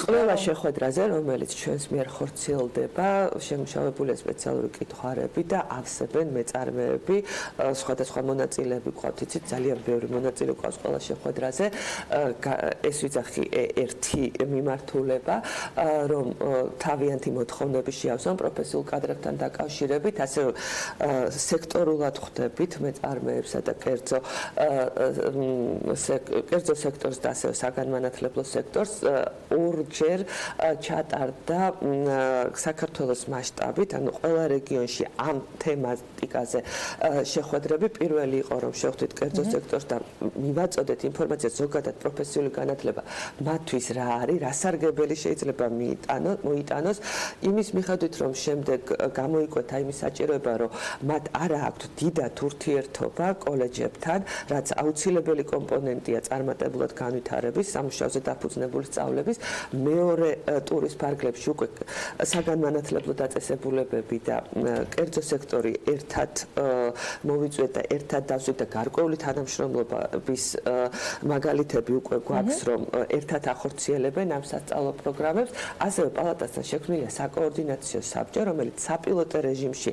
ყველა შეხვედრაზე, რომელიც ჩვენს მიერ ხორციელდება, შემუშავებულია სპეციალური კითხვარები და ავსებენ მეწარმეები, სხვადასხვა მონაწილეები გვყავთ, იცით, ძალიან ბევრი მონაწილე გვყავს ყველა შეხვედრაზე, ეს ვიძახი ერთი მიმართულება, რომ თავიანთი მოთხოვნები შეავსონ პროფესიულ კადრებთან დაკავშირებით, ასევე სექტორულად ხვდებით მეწარმეებსა და კერძო სექტორს და ასევე საგანმანათლებლო სექტორს ორჯერ ჩატარდა საქართველოს მასშტაბით, ანუ ყველა რეგიონში ამ თემატიკაზე შეხვედრები. პირველი იყო, რომ შევხვდით კერძო სექტორს და მივაწოდეთ ინფორმაციას ზოგადად პროფესიული განათლება მათთვის რა არის, რა სარგებელი შეიძლება მოიტანოს იმის მიხედვით, რომ შემდეგ გამოიკვეთა იმის საჭიროება, რომ მათ არ აქვთ დიდად ურთიერთობა კოლეჯებთან, რაც აუცილებელი კომპონენტია წარმატებულად განვითარების, სამუშაოზე დაფუძნებული სწავლების. მეორე ტურის ფარგლებში უკვე საგანმანათლებლო დაწესებულებები და კერძო სექტორი ერთად მოვიწვიეთ და ერთად დავზვით და გარკვეული თანამშრომლობის მაგალითები უკვე გვაქვს, რომ ერთად ახორციელებენ ამ სასწავლო პროგრამებს. ასევე პალატასთან შექმნილია საკოორდინაციო საბჭო, რომელიც საპილოტო რეჟიმში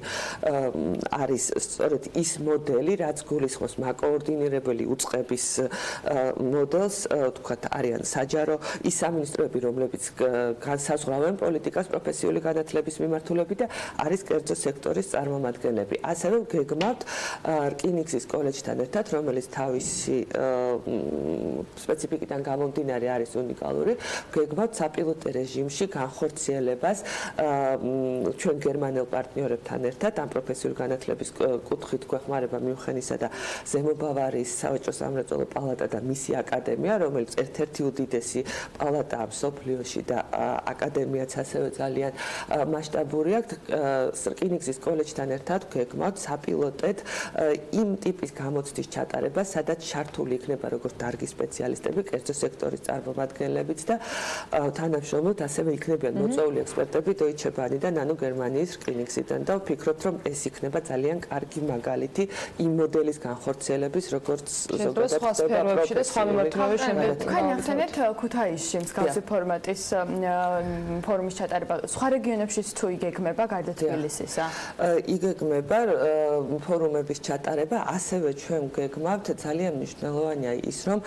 არის სწორედ ის მოდელი, რაც გულისხმობს მაკოორდინირებელი უწყების მოდელს, თქვათ, არიან საჯარო ის სამინისტროები, რომლებიც განსაზღვრავენ პოლიტიკას პროფესიული განათლების მიმართულებით და არის კერძო სექტორის წარმომადგენლები. ასევე გეგმავთ რკინიგზის კოლეჯთან ერთად, რომელიც თავისი სპეციფიკიდან გამომდინარე არის უნიკალური, გეგმავთ საპილოტო რეჟიმში განხორციელებას ჩვენ გერმანელ პარტნიორებთან ერთად ამ პროფესიული განათლების კუთხით გვეხმარება მიუნხენისა და ზემობავარიის სავაჭრო სამრეწველო პალატა და მისი აკადემია, რომელიც ერთ-ერთი უდიდესი პალატაა მსოფლიოში და აკადემიაც ასევე ძალიან მასშტაბური აქვს. რკინიგზის კოლეჯთან ერთად გვეგმავთ საპილოტედ იმ ტიპის გამოცდის ჩატარება, სადაც ჩართული იქნება როგორც დარგის სპეციალისტები, კერძო სექტორის წარმომადგენლებიც და თანამშრომლობთ ასევე იქნებიან მოწვეული ექსპერტები Deutsche Bahn-დან, ანუ გერმანიის რკინიგზიდან და ვფიქრობთ, რომ ეს იქნება ძალიან კარგი მაგალითი იმ მოდელის განხორციელების, როგორც ზოგადად სხვა სფეროებში და სხვა მიმართულებით შემდეგ. თქვენ ახსენეთ ქუთაისში მსგავსი ფორმატის ფორუმის ჩატარება. სხვა რეგიონებშიც თუ იგეგმება გარდა თბილისისა? იგეგმება ფორუმების ჩატარება, ასევე ჩვენ გეგმავთ ძალიან მნიშვნელოვანია ის, რომ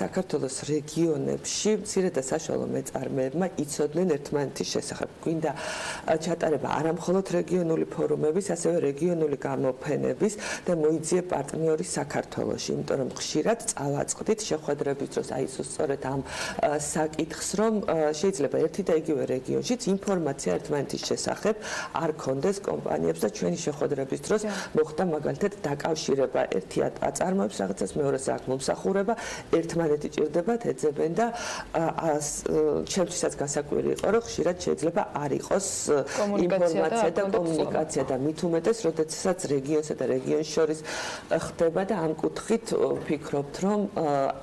საქართველოს რეგიონებში მცირე და საშუალო მეწარმეებმა იცოდნენ ერთმანეთის შესახებ. გვინდა ჩატარება არა მხოლოდ რეგიონული ფორუმების, ასევე რეგიონული გამოფენების და მოიძიე პარტნიორი საქართველოში, იმიტომ რომ ხშირად წავაწყდით შეხვედრების დროს აი სწორედ ამ საკითხს, რომ შეიძლება ერთი და იგივე რეგიონშიც ინფორმაცია ერთმანეთის შესახებ არ ქონდეს კომპანიებს და ჩვენი შეხვედრების დროს მოხდა მაგალითად დაკავშირება, ერთი აწარმოებს რაღაცას, მეორეს აქ მომსახურება, ერთმანეთი ჭირდებათ, ეძებენ და ჩემთვისაც გასაკვირი იყო, რომ ხშირად შეიძლება არ იყოს ინფორმაცია და კომუნიკაცია და მით უმეტეს, როდესაც რეგიონსა და რეგიონს შორის ხდება და ამ კუთხით ვფიქრობთ, რომ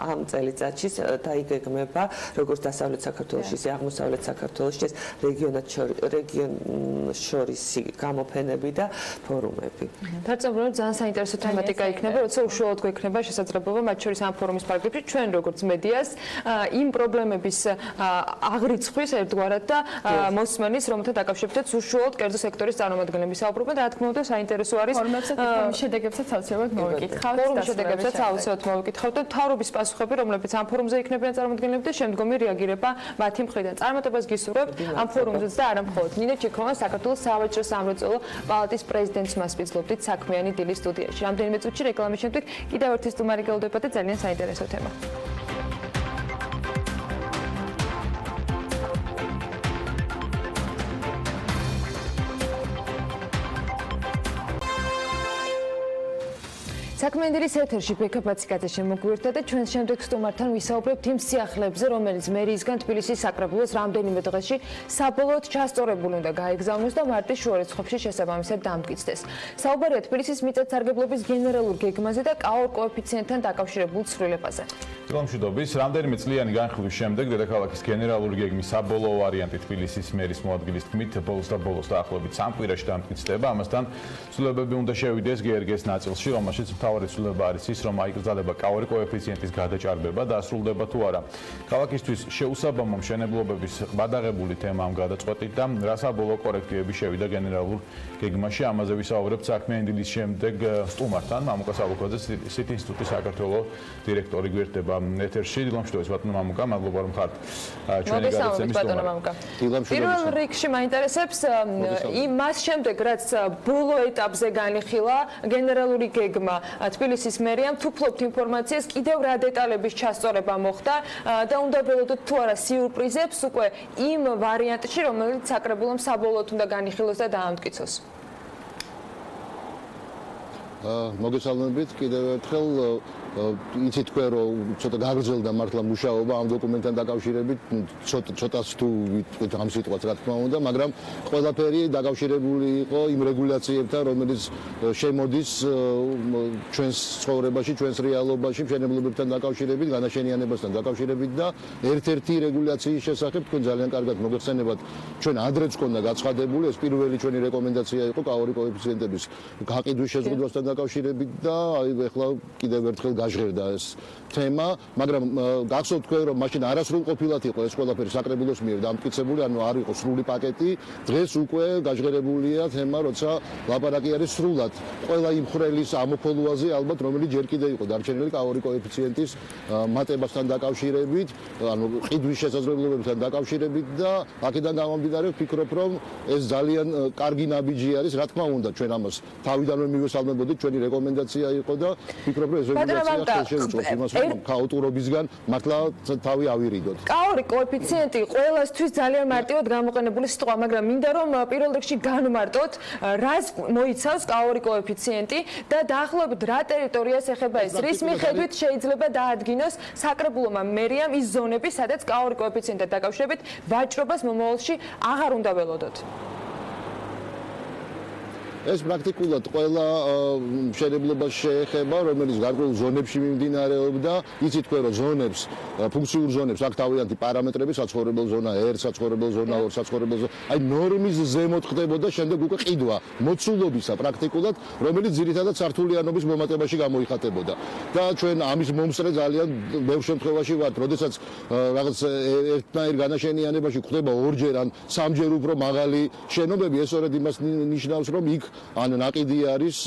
ამ წელიწადში დაიგეგმება როგორც დასავლეთ საქართველოში, ისე აღმოსავლეთ საქართველოში ეს რეგიონ შორისი გამოფენები და ფორუმები. დარწმუნებული ძალიან საინტერესო თემატიკა იქნება, როცა უშუალოდ გვექნება შესაძლებლობა მათ შორის ამ ფორუმის ფარგლებში ჩვენ როგორც მედიას იმ პრობლემების აღრიცხვის ერთგვარად და მოსმენის, რომელთა დაკავშირებითაც უშუალოდ კერძო სექტორის წარმომადგენლები საუბრობენ და რა თქმა უნდა საინტერესო არის ფორუმის შედეგებსაც აუცილებლად მოვიკითხავთ. ფორუმის შედეგებსაც აუცილებლად მოვიკითხავთ და მთავრობის პასუხები, რომლებიც ამ ფორუმზე იქნებიან წარმოადგენლები და შემდგომი რეაგირება მათი მხრიდან. წარმატებას გისურვებთ ამ ფორუმზეც და არა მხოლოდ. ნინო ჩიქოვან საქართველოს სავაჭრო სამრეწველო პალატის პრეზიდენტს მასპინძლობდით საქმიანი დილის სტუდიაში. რამდენიმე წუთში რეკლამის შემდეგ კიდევ ერთი სტუმარი გელოდება და ძალიან საინტერესო თემა. საქმიანის ეთერში ბექაპაციკაძე შემოგვიერთდა და ჩვენ შემდეგ სტუმართან ვისაუბრებთ იმ სიახლეებზე, რომელიც მერიისგან თბილისის საკრებულოს რამდენიმე დღეში საბოლოოდ ჩასწორებული უნდა გაეგზავნოს და მარტის შუა რიცხვებში შესაბამისად დამტკიცდეს. საუბარია თბილისის მიწათსარგებლობის გენერალურ გეგმაზე და კოეფიციენტთან დაკავშირებულ ცვლილებაზე. მშვიდობის, რამდენიმე წლიანი განხილვის შემდეგ დედაქალაქის გენერალური გეგმის საბოლოო ვარიანტი თბილისის მერის მოადგილის თქმით ბოლოს დაახლოებით 3 კვირაში დამტკიცდება. ამასთან ცვლილებები უნდა შევიდეს GRG-ს ნაწილში, რომელშიც მთავარი ცვლილება არის ის, რომ აიკრძალება კოეფიციენტის გადაჭარბება და დასრულდება თუ არა. ქალაქისთვის შეუსაბამო მშენებლობების ყბადაღებული თემა ამ გადაწყვეტით და რა საბოლოო კორექტივები შევიდა გენერალურ გეგმაში. ამაზე ვისაუბრებთ საქმიანი დილის შემდეგ სტუმართან, მამუკა საბუქვაძე, სიტ ინსტიტუტის საქართველოს დირექტორი გვერდება ეთერში. დილამშვიდობის ბატონო მამუკა, მადლობა რომ ხართ ჩვენი გადაცემის სტუმარი. პირველ რიგში მაინტერესებს იმას შემდეგ, რაც ბოლო ეტაპზე განიხილა გენერალური გეგმა თბილისის მერიამ, თუ ფლობთ ინფორმაციას, კიდევ რა დეტალების ჩასწორება მოხდა და უნდა ველოდოთ თუ არა სიურპრიზებს უკვე იმ ვარიანტში, რომელიც საკრებულომ საბოლოოდ უნდა განიხილოს და დაამტკიცოს. მოგესალმებით კიდევ ერთხელ იცით თქვენ რომ ცოტა გაგრძელდა მართლა მუშაობა ამ დოკუმენტთან დაკავშირებით ცოტას თუ ვიტყვით ამ სიტყვას რა თქმა უნდა მაგრამ ყველაფერი დაკავშირებული იყო იმ რეგულაციებთან რომელიც შემოდის ჩვენს ცხოვრებაში ჩვენს რეალობაში მშენებლობებთან დაკავშირებით განაშენიანებასთან დაკავშირებით და ერთ-ერთი რეგულაციის შესახებ თქვენ ძალიან კარგად მოგეხსენებათ ჩვენ ადრეც ჰქონდა გაცხადებული ეს პირველი ჩვენი რეკომენდაცია იყო კოეფიციენტების გაყიდვის შეზღუდვასთან დაკავშირებით და აი ეხლა კიდევ ერთხელ გაჟღერდა ეს თემა, მაგრამ გახსოვთ თქვენ რომ მაშინ არასრულ ყოფილად იყო ეს ყველაფერი საკრებულოს მიერ დამტკიცებული, ანუ არ იყო სრული პაკეტი. დღეს უკვე გაჟღერებულია თემა, როცა ლაპარაკი არის სრულად ყველა იმ ხრელის ამოფოლუაზე, ალბათ რომელიც ჯერ კიდევ იყო დარჩენილი კოეფიციენტის მატებასთან დაკავშირებით, ანუ ყიდვის შესაძლებლობებთან დაკავშირებით და აქედან გამომდინარე ვფიქრობ რომ ეს ძალიან კარგი ნაბიჯი არის, რა თქმა უნდა ჩვენ ამას თავიდანვე მივესალმებოდით, ჩვენი რეკომენდაცია იყო და ვფიქრობ რომ ეს რეგულაცია შეუწყობს იმას რომ ქაოტურობისგან მართლა თავი ავირიდოთ. კოეფიციენტი ყველასთვის ძალიან მარტივად გამოყენებული სიტყვა, მაგრამ მინდა რომ პირველ რიგში განმარტოთ, რას მოიცავს კოეფიციენტი და დაახლოებით რა ტერიტორიას ეხება ეს, რის მიხედვით შეიძლება დაადგინოს საკრებულომა მერიამ ის ზონები, სადაც კოეფიციენტთან დაკავშირებით ვაჭრობას მომავალში აღარ უნდა ველოდოთ. ეს პრაქტიკულად ყველა მშენებლობას შეეხება, რომელიც გარკვეულ ზონებში მიმდინარეობდა. იცით თქვენ რომ ზონებს, ფუნქციურ ზონებს აქვს თავიანთი პარამეტრები, საცხოვრებელ ზონა 1, საცხოვრებელ ზონა 2, საცხოვრებელ ზონა. აი ნორმის ზემოთ ხდებოდა შემდეგ უკვე ყიდვა მოცულობისა პრაქტიკულად, რომელიც ძირითადად სართულიანობის მომატებაში გამოიხატებოდა. და ჩვენ ამის მომსწრე ძალიან ბევრ შემთხვევაში ვართ, როდესაც რაღაც ერთნაირ განაშენიანებაში ხდება ორჯერ ან სამჯერ უფრო მაღალი შენობები, ეს სწორედ იმას ნიშნავს, რომ იქ ან ნაკიდი არის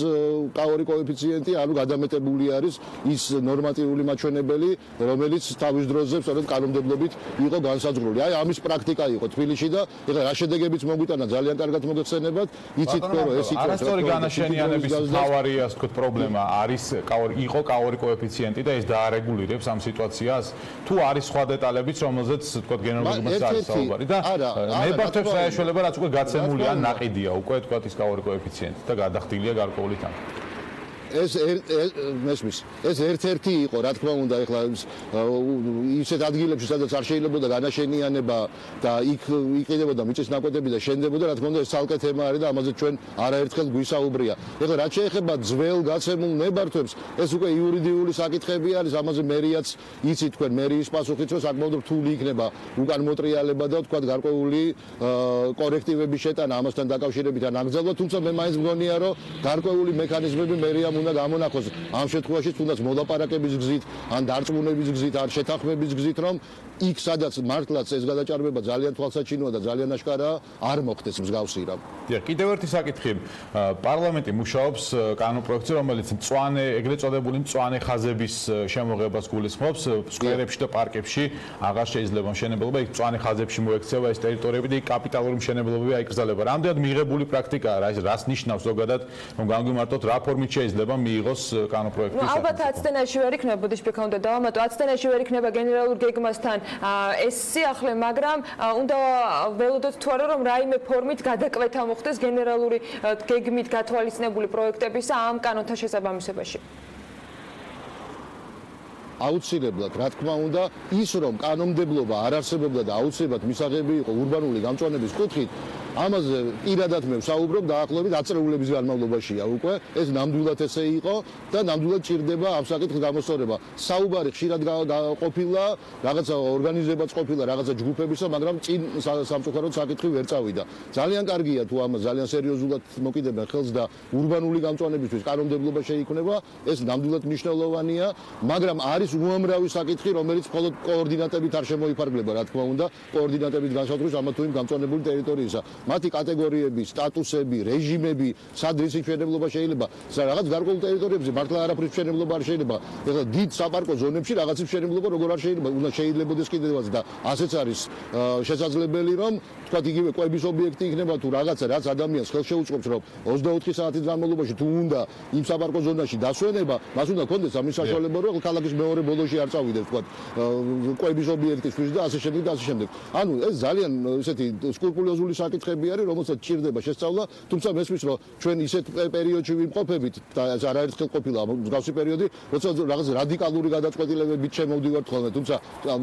კოეფიციენტი, ანუ გადამეტებული არის ის ნორმატიული მაჩვენებელი, რომელიც თავის დროზე სწორედ კანონმდებლობით იყო განსაზღვრული. აი ამის პრაქტიკა იყო თბილისში და ეხლა რა შედეგებიც მოგვიტანა ძალიან კარგად მოგეხსენებათ. იცით თქვენ რომ ეს იყო არასწორი განაშენიანების მთავარი ასე ვთქვათ პრობლემა არის იყო კოეფიციენტი და ეს დაარეგულირებს ამ სიტუაციას. თუ არის სხვა დეტალებიც, რომელზეც ვთქვათ გენერალურს არის საუბარი და ნებართვებს რა ეშველება, რაც უკვე გაცემულია, ნაკიდია უკვე ვთქვათ ის კოეფიციენტი და გადახდილია გარკვეული თანხა. ეს ერთ-ერთი იყო, რა თქმა უნდა, ეხლა ისეთ ადგილებში, სადაც არ შეიძლებოდა განაშენიანება და იქ იყიდებოდა მიწის ნაკვეთები და შენდებოდა, რა თქმა უნდა, ეს ცალკე თემა არის და ამაზე ჩვენ არაერთხელ გვისაუბრია. ეხლა რაც შეეხება ძველ გაცემულ ნებართვებს, ეს უკვე იურიდიული საკითხები არის, ამაზე მერიაც იცით თქვენ, მერიის პასუხიც რომ საკმაოდ რთული იქნება უკან მოტრიალება და თქვა გარკვეული კორექტივების შეტანა ამასთან დაკავშირებით ან აკრძალვა, თუმცა მე მაინც მგონია, რომ გარკვეული მექანიზმები მერიამ უნდა გამონახოს ამ შემთხვევაში თუნდაც მოლაპარაკების გზით ან დარწმუნების გზით ან შეთანხმების გზით რომ იქ სადაც მართლაც ეს გადაჭარბება ძალიან თვალსაჩინოა და ძალიან აშკარაა არ მოხდეს მსგავსი რამ. დიახ, კიდევ ერთი საკითხი. პარლამენტი მუშაობს კანონპროექტზე, რომელიც მწვანე, ეგრეთ წოდებული მწვანე ხაზების შემოღებას გულისხმობს სკვერებში და პარკებში. აღარ შეიძლება მშენებლობა იქ მწვანე ხაზებში მოექცევა ეს ტერიტორიები და იქ კაპიტალური მშენებლობები აიკრძალება. რამდენად მიღებული პრაქტიკაა რა, რას ნიშნავს ზოგადად, რომ განვიმარტოთ რა ფორმით შეიძლება მიიღოს კანონპროექტის. ალბათ 10 წელში ვერ იქნება, ბოდიში ფიქრობ და დავამატო 10 წელში ვერ იქნება გენერალურ გეგმასთან ეს სიახლე, მაგრამ უნდა ველოდოთ თუ არა რომ რაიმე ფორმით გადაკვეთა მოხდეს გენერალური გეგმით გათვალისწინებული პროექტებისა ამ კანონთან შესაბამისობაში. აუცილებლად, რა თქმა უნდა, ის რომ კანონმდებლობა არ არსებობდა და აუცილებლად მისაღები იყო ურბანული გამწვანების კუთხით, ამაზე პირადად მე ვსაუბრობ დაახლოებით 10 წლების განმავლობაშია უკვე ეს ნამდვილად ესე იყო და ნამდვილად ჭირდება ამ საკითხის გამოსწორება. საუბარი ხშირად ყოფილა, რაღაცა ორგანიზებაც ყოფილა, რაღაცა ჯგუფებისა, მაგრამ წინ სამწუხაროდ საკითხი ვერ წავიდა. ძალიან კარგია თუ ამას ძალიან სერიოზულად მოკიდებენ ხელს და ურბანული გამწვანებისთვის კანონმდებლობა შეიქმნება, ეს ნამდვილად მნიშვნელოვანია, მაგრამ არის უამრავი საკითხი, რომელიც მხოლოდ კოორდინატებით არ შემოიფარგლება, რა თქმა უნდა, კოორდინატებით განსაზღვრის ამა თუ იმ გამწვანებული ტერიტორიისა. მათი კატეგორიები, სტატუსები, რეჟიმები, სად რის მშენებლობა შეიძლება, რაღაც გარკვეულ ტერიტორიებზე მართლა არაფრის მშენებლობა არ შეიძლება. ეხლა დიდ საპარკო ზონებში რაღაცის მშენებლობა როგორ არ შეიძლება, უნდა შეიძლებოდეს კიდევაც და ასეც არის შესაძლებელი, რომ თქვათ იგივე კვების ობიექტი იქნება თუ რაღაცა, რაც ადამიანს ხელს შეუწყობს, რომ 24 საათის განმავლობაში თუ უნდა იმ საპარკო ზონაში დასვენება, მას უნდა კონდეს ამის საშუალება, რომ ქალაქის მეორე ბოლოში არ წავიდეს, თქვათ კვების ობიექტისთვის და ასე შემდეგ და ასე შემდეგ. ანუ ეს ძალიან ესეთი სკრუპულოზული საკითხი არის, რომელსაც ჭირდება შესწავლა, თუმცა მესმის, რომ ჩვენ ისეთ პერიოდში ვიმყოფებით და არაერთხელ ყოფილა მსგავსი პერიოდი, როცა რაღაც რადიკალური გადაწყვეტილებებით შემოვდივართ ხოლმე, თუმცა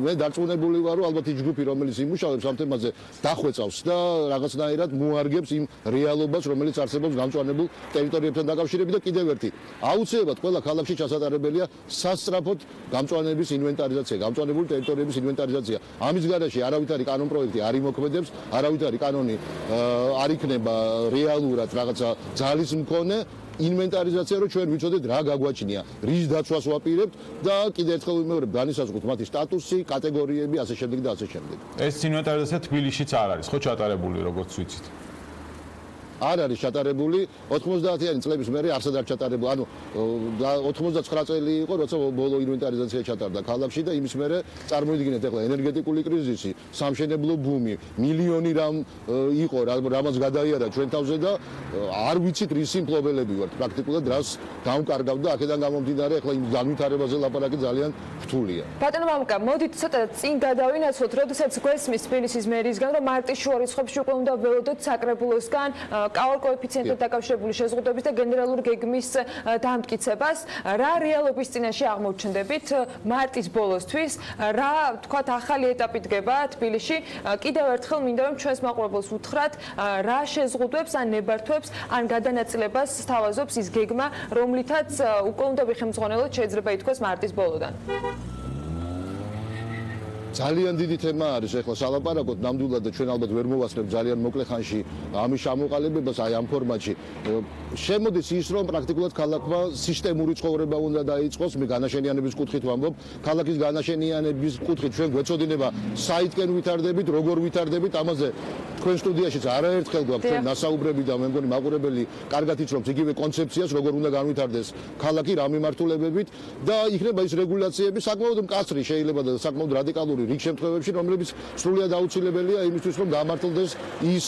მე დარწმუნებული ვარ, რომ ალბათ ის ჯგუფი, რომელიც იმუშავებს ამ თემაზე, დახვეწავს და რაღაცნაირად მოარგებს იმ რეალობას, რომელიც არსებობს გამწვანებულ ტერიტორიებთან დაკავშირებით და კიდევ ერთი, აუცილებლად ყველა ქალაქში ჩასატარებელია სასწრაფოდ გამწვანების ინვენტარიზაცია, გამწვანებული ტერიტორიების ინვენტარიზაცია. ამის გარეშე არავითარი კანონპროექტი არ იმოქმედებს, არავითარი კანონი არ იქნება რეალურად რაღაცა ძალის მქონე ინვენტარიზაცია, რომ ჩვენ ვიცოდეთ რა გაგვაჩნია, რის დაცვას ვაპირებთ და კიდევ ერთხელ ვიმეორებ, განისაზღვროთ მათი სტატუსი, კატეგორიები, ასე შემდეგ და ასე შემდეგ. ეს ინვენტარიზაცია თბილისშიც არ არის, ხო ჩატარებული, როგორც ვიცით? არ არის ჩატარებული 90-იანი წლების მერე არსად არ ჩატარებული. ანუ 89 წელი იყო, როცა ბოლო ინვენტარიზაცია ჩატარდა ქალაქში და იმის მერე წარმოიდგინეთ ახლა ენერგეტიკული კრიზისი, სამშენებლო ბუმი, მილიონი რამ იყო, რამაც გადაიარა ჩვენ თავზე და არ ვიცით რის სიმფლობელები ვართ. პრაქტიკულად რას გამკარგავ და აქედან გამომდინარე ახლა იმ განვითარებაზე ლაპარაკი ძალიან რთულია. ბატონო მამუკა, მოდით ცოტა წინ გადავინაცვლოთ, როდესაც გვესმის თბილისის მერისგან, რომ მარტის შუა რიცხვებში უკვე უნდა ველოდოთ საკრებულოსგან კოეფიციენტთან დაკავშირებული შეზღუდვების და გენერალური გეგმის დამტკიცებას, რა რეალობის წინაშე აღმოჩნდებით მარტის ბოლოსთვის, რა თქვათ ახალი ეტაპი დგება თბილისში. კიდევ ერთხელ მინდა რომ ჩვენს მაყურებელს უთხრათ, რა შეზღუდვებს ან ნებართვებს ან გადანაწილებას სთავაზობს ის გეგმა, რომლითაც უკვე უნდა ვიხემძღვანელოთ შეიძლება ითქვას მარტის ბოლოდან. ძალიან დიდი თემა არის ახლა სალაპარაკოთ ნამდვილად და ჩვენ ალბათ ვერ მოვასწრებთ ძალიან მოკლე ხანში ამის ჩამოყალიბებას აი ამ ფორმატში. შემოდის ის რომ პრაქტიკულად ქალაქმა სისტემური ცხოვრება უნდა დაიწყოს, მე განაშენიანების კუთხით ვამბობ, ქალაქის განაშენიანების კუთხით ჩვენ გვეცოდინება საითკენ ვითარდებით, როგორ ვითარდებით, ამაზე თქვენ სტუდიაშიც არაერთხელ გვაქვს ჩვენ დასაუბრები და მე მგონი მაყურებელი კარგად იცნობს იგივე კონცეფციას, როგორ უნდა განვითარდეს ქალაქი რა მიმართულებებით და იქნება ის რეგულაციები საკმაოდ მკაცრი შეიძლება და საკმაოდ რადიკალური რიგ შემთხვევებში, რომლებიც სრულიად აუცილებელია იმისთვის, რომ გამართლდეს ის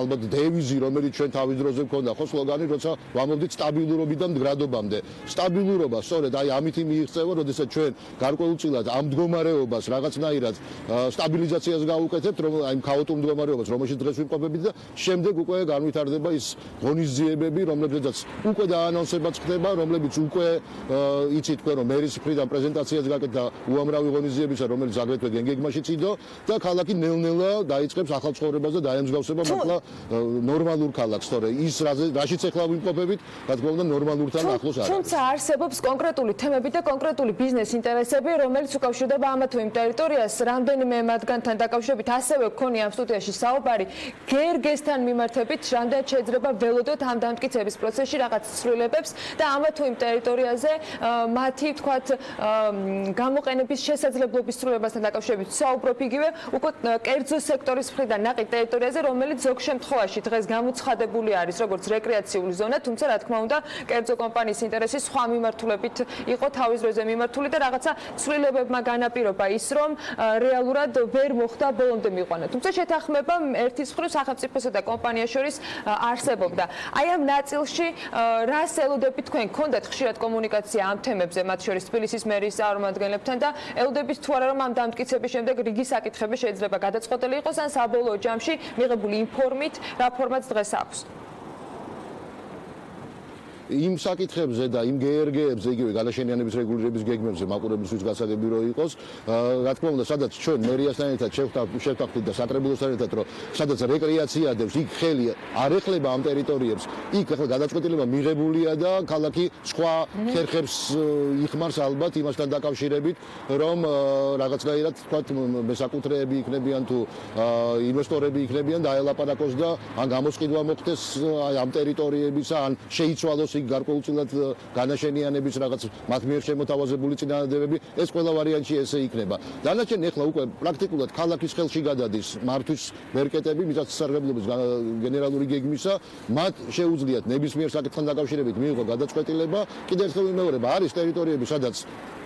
ალბათ დევიზი, რომელიც ჩვენ თავის დროზე გვქონდა, ხო სლოგანი, როცა ვამბობდით სტაბილურობიდან მდგრადობამდე. სტაბილურობა სწორედ აი ამითი მიიღწევა, როდესაც ჩვენ გარკვეულწილად ამ მდგომარეობას რაღაცნაირად სტაბილიზაციას გავუკეთებთ, რომ აი ქაოტურ მდგომარეობას, რომელშიც დღეს ვიმყოფებით და შემდეგ უკვე განვითარდება ის ღონისძიებები, რომლებზეც უკვე დაანონსებაც ხდება, რომლებიც უკვე იცით თქვენ რომ მერის მხრიდან პრეზენტაციას გაკეთდა უამრავი ღონისძიებისა, რომელიც აგრეთვე გეგმაში წიდო და ქალაქი ნელ-ნელა დაიწყებს ახალ ცხოვრებას და დაემსგავსება მართლა ნორმალურ ქალაქს, თორე ის რაშიც ახლა ვიმყოფებით, რა თქმა უნდა ნორმალურთან ახლოს არის. თუმცა არსებობს კონკრეტული თემები და კონკრეტული ბიზნეს ინტერესები, რომელიც უკავშირდება ამა თუ იმ ტერიტორიას, რამდენიმე მათგანთან დაკავშირებით ასევე გქონია ამ სტუდიაში საუბარი, გერგესთან მიმართებით, რამდენად შეიძლება ველოდოთ ამ დამტკიცების პროცესში რაღაც ცვლილებებს და ამა თუ იმ ტერიტორიაზე მათი თქვათ გამოყენების შესაძლებლობის ცვლილებასთან დაკავშირებით საუბრობ იგივე უკვე კერძო სექტორის მხრიდან ნაყიდ ტერიტორიაზე, რომელიც ზოგ შემთხვევაში დღეს გამოცხადებული არის როგორც რეკრეაციული ზონა, თუმცა რა თქმა უნდა კერძო კომპანიის ინტერესი სხვა მიმართულებით იყო თავის დროზე მიმართული და რაღაცა ცვლილებებმა განაპირობა ის, რომ რეალურად ვერ მოხდა ბოლომდე მიყვანა. თუმცა შეთანხმება ერთის მხრივ სახელმწიფოსა და კომპანიას შორის არსებობდა. აი ამ ნაწილში რას ელოდებით თქვენ? გქონდათ ხშირად კომუნიკაცია ამ თემებზე, მათ შორის თბილისის მერის წარმომადგენლებთან და ელოდებით თუ არა რომ ამ დამტკიცების შემდეგ რიგი საკითხები შეიძლება გადაწყვეტილი იყოს ან საბოლოო ჯამში მიღებული ინფორმით რა ფორმატს დღეს აქვს? იმ საკითხებზე და იმ გერგებზე, იგივე განაშენიანების რეგულირების გეგმებზე მაყურებლისთვის გასაგები რო იყოს, რა თქმა უნდა, სადაც ჩვენ მერიასთან ერთად შევთანხმდით და საკრებულოსთან ერთად, რომ სადაც რეკრეაცია დევს, იქ ხელი არ ეხლება ამ ტერიტორიებს, იქ ახლა გადაწყვეტილება მიღებულია და ქალაქი სხვა ხერხებს იხმარს ალბათ იმასთან დაკავშირებით, რომ რაღაცნაირად თქვათ მესაკუთრეები იქნებიან თუ ინვესტორები იქნებიან და აელაპარაკოს და ან გამოსყიდვა მოხდეს ამ ტერიტორიებისა, ან შეიცვალოს იქ გარკვეულწილად განაშენიანების რაღაც მათ მიერ შემოთავაზებული წინადადებები, ეს ყველა ვარიანტი ესე იქნება. დანარჩენი ახლა უკვე პრაქტიკულად ქალაქის ხელში გადადის მართვის მერკეტები, მიწათმოქმედების გენერალური გეგმისა, მათ შეუძლიათ ნებისმიერ საკითხთან დაკავშირებით მიიღო გადაწყვეტილება. კიდევ ერთხელ ვიმეორებ, არის ტერიტორიები, სადაც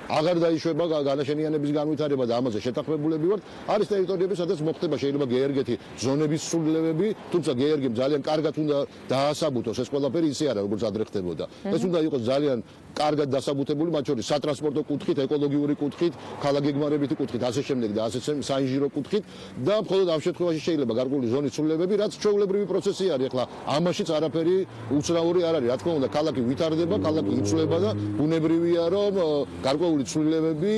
აღარ დაიშვება განაშენიანების განვითარება და ამაზე შეთანხმებულები ვართ. არის ტერიტორიები, სადაც მოხდება შეიძლება გეერგეთი ზონების სრულილებები, თუმცა გეერგემ ძალიან კარგად უნდა დაასაბუთოს ეს ყველაფერი ისე არა, როგორც ადრე ხდებოდა. ეს უნდა იყოს ძალიან კარგად დასაბუთებული, მათ შორის სატრანსპორტო კუთხით, ეკოლოგიური კუთხით, ქალაქგეგმარებითი კუთხით, ასე შემდეგ და ასე საინჟინრო კუთხით და მხოლოდ ამ შემთხვევაში შეიძლება გარკვეული ზონის სრულიებები, რაც ჩვეულებრივი პროცესი არის. ახლა ამაშიც არაფერი უცნაური არ არის. რა თქმა უნდა, ქალაქი ვითარდება, ქალაქი იცვლება და ბუნებრივია, რომ გარკვეული ცვლილებები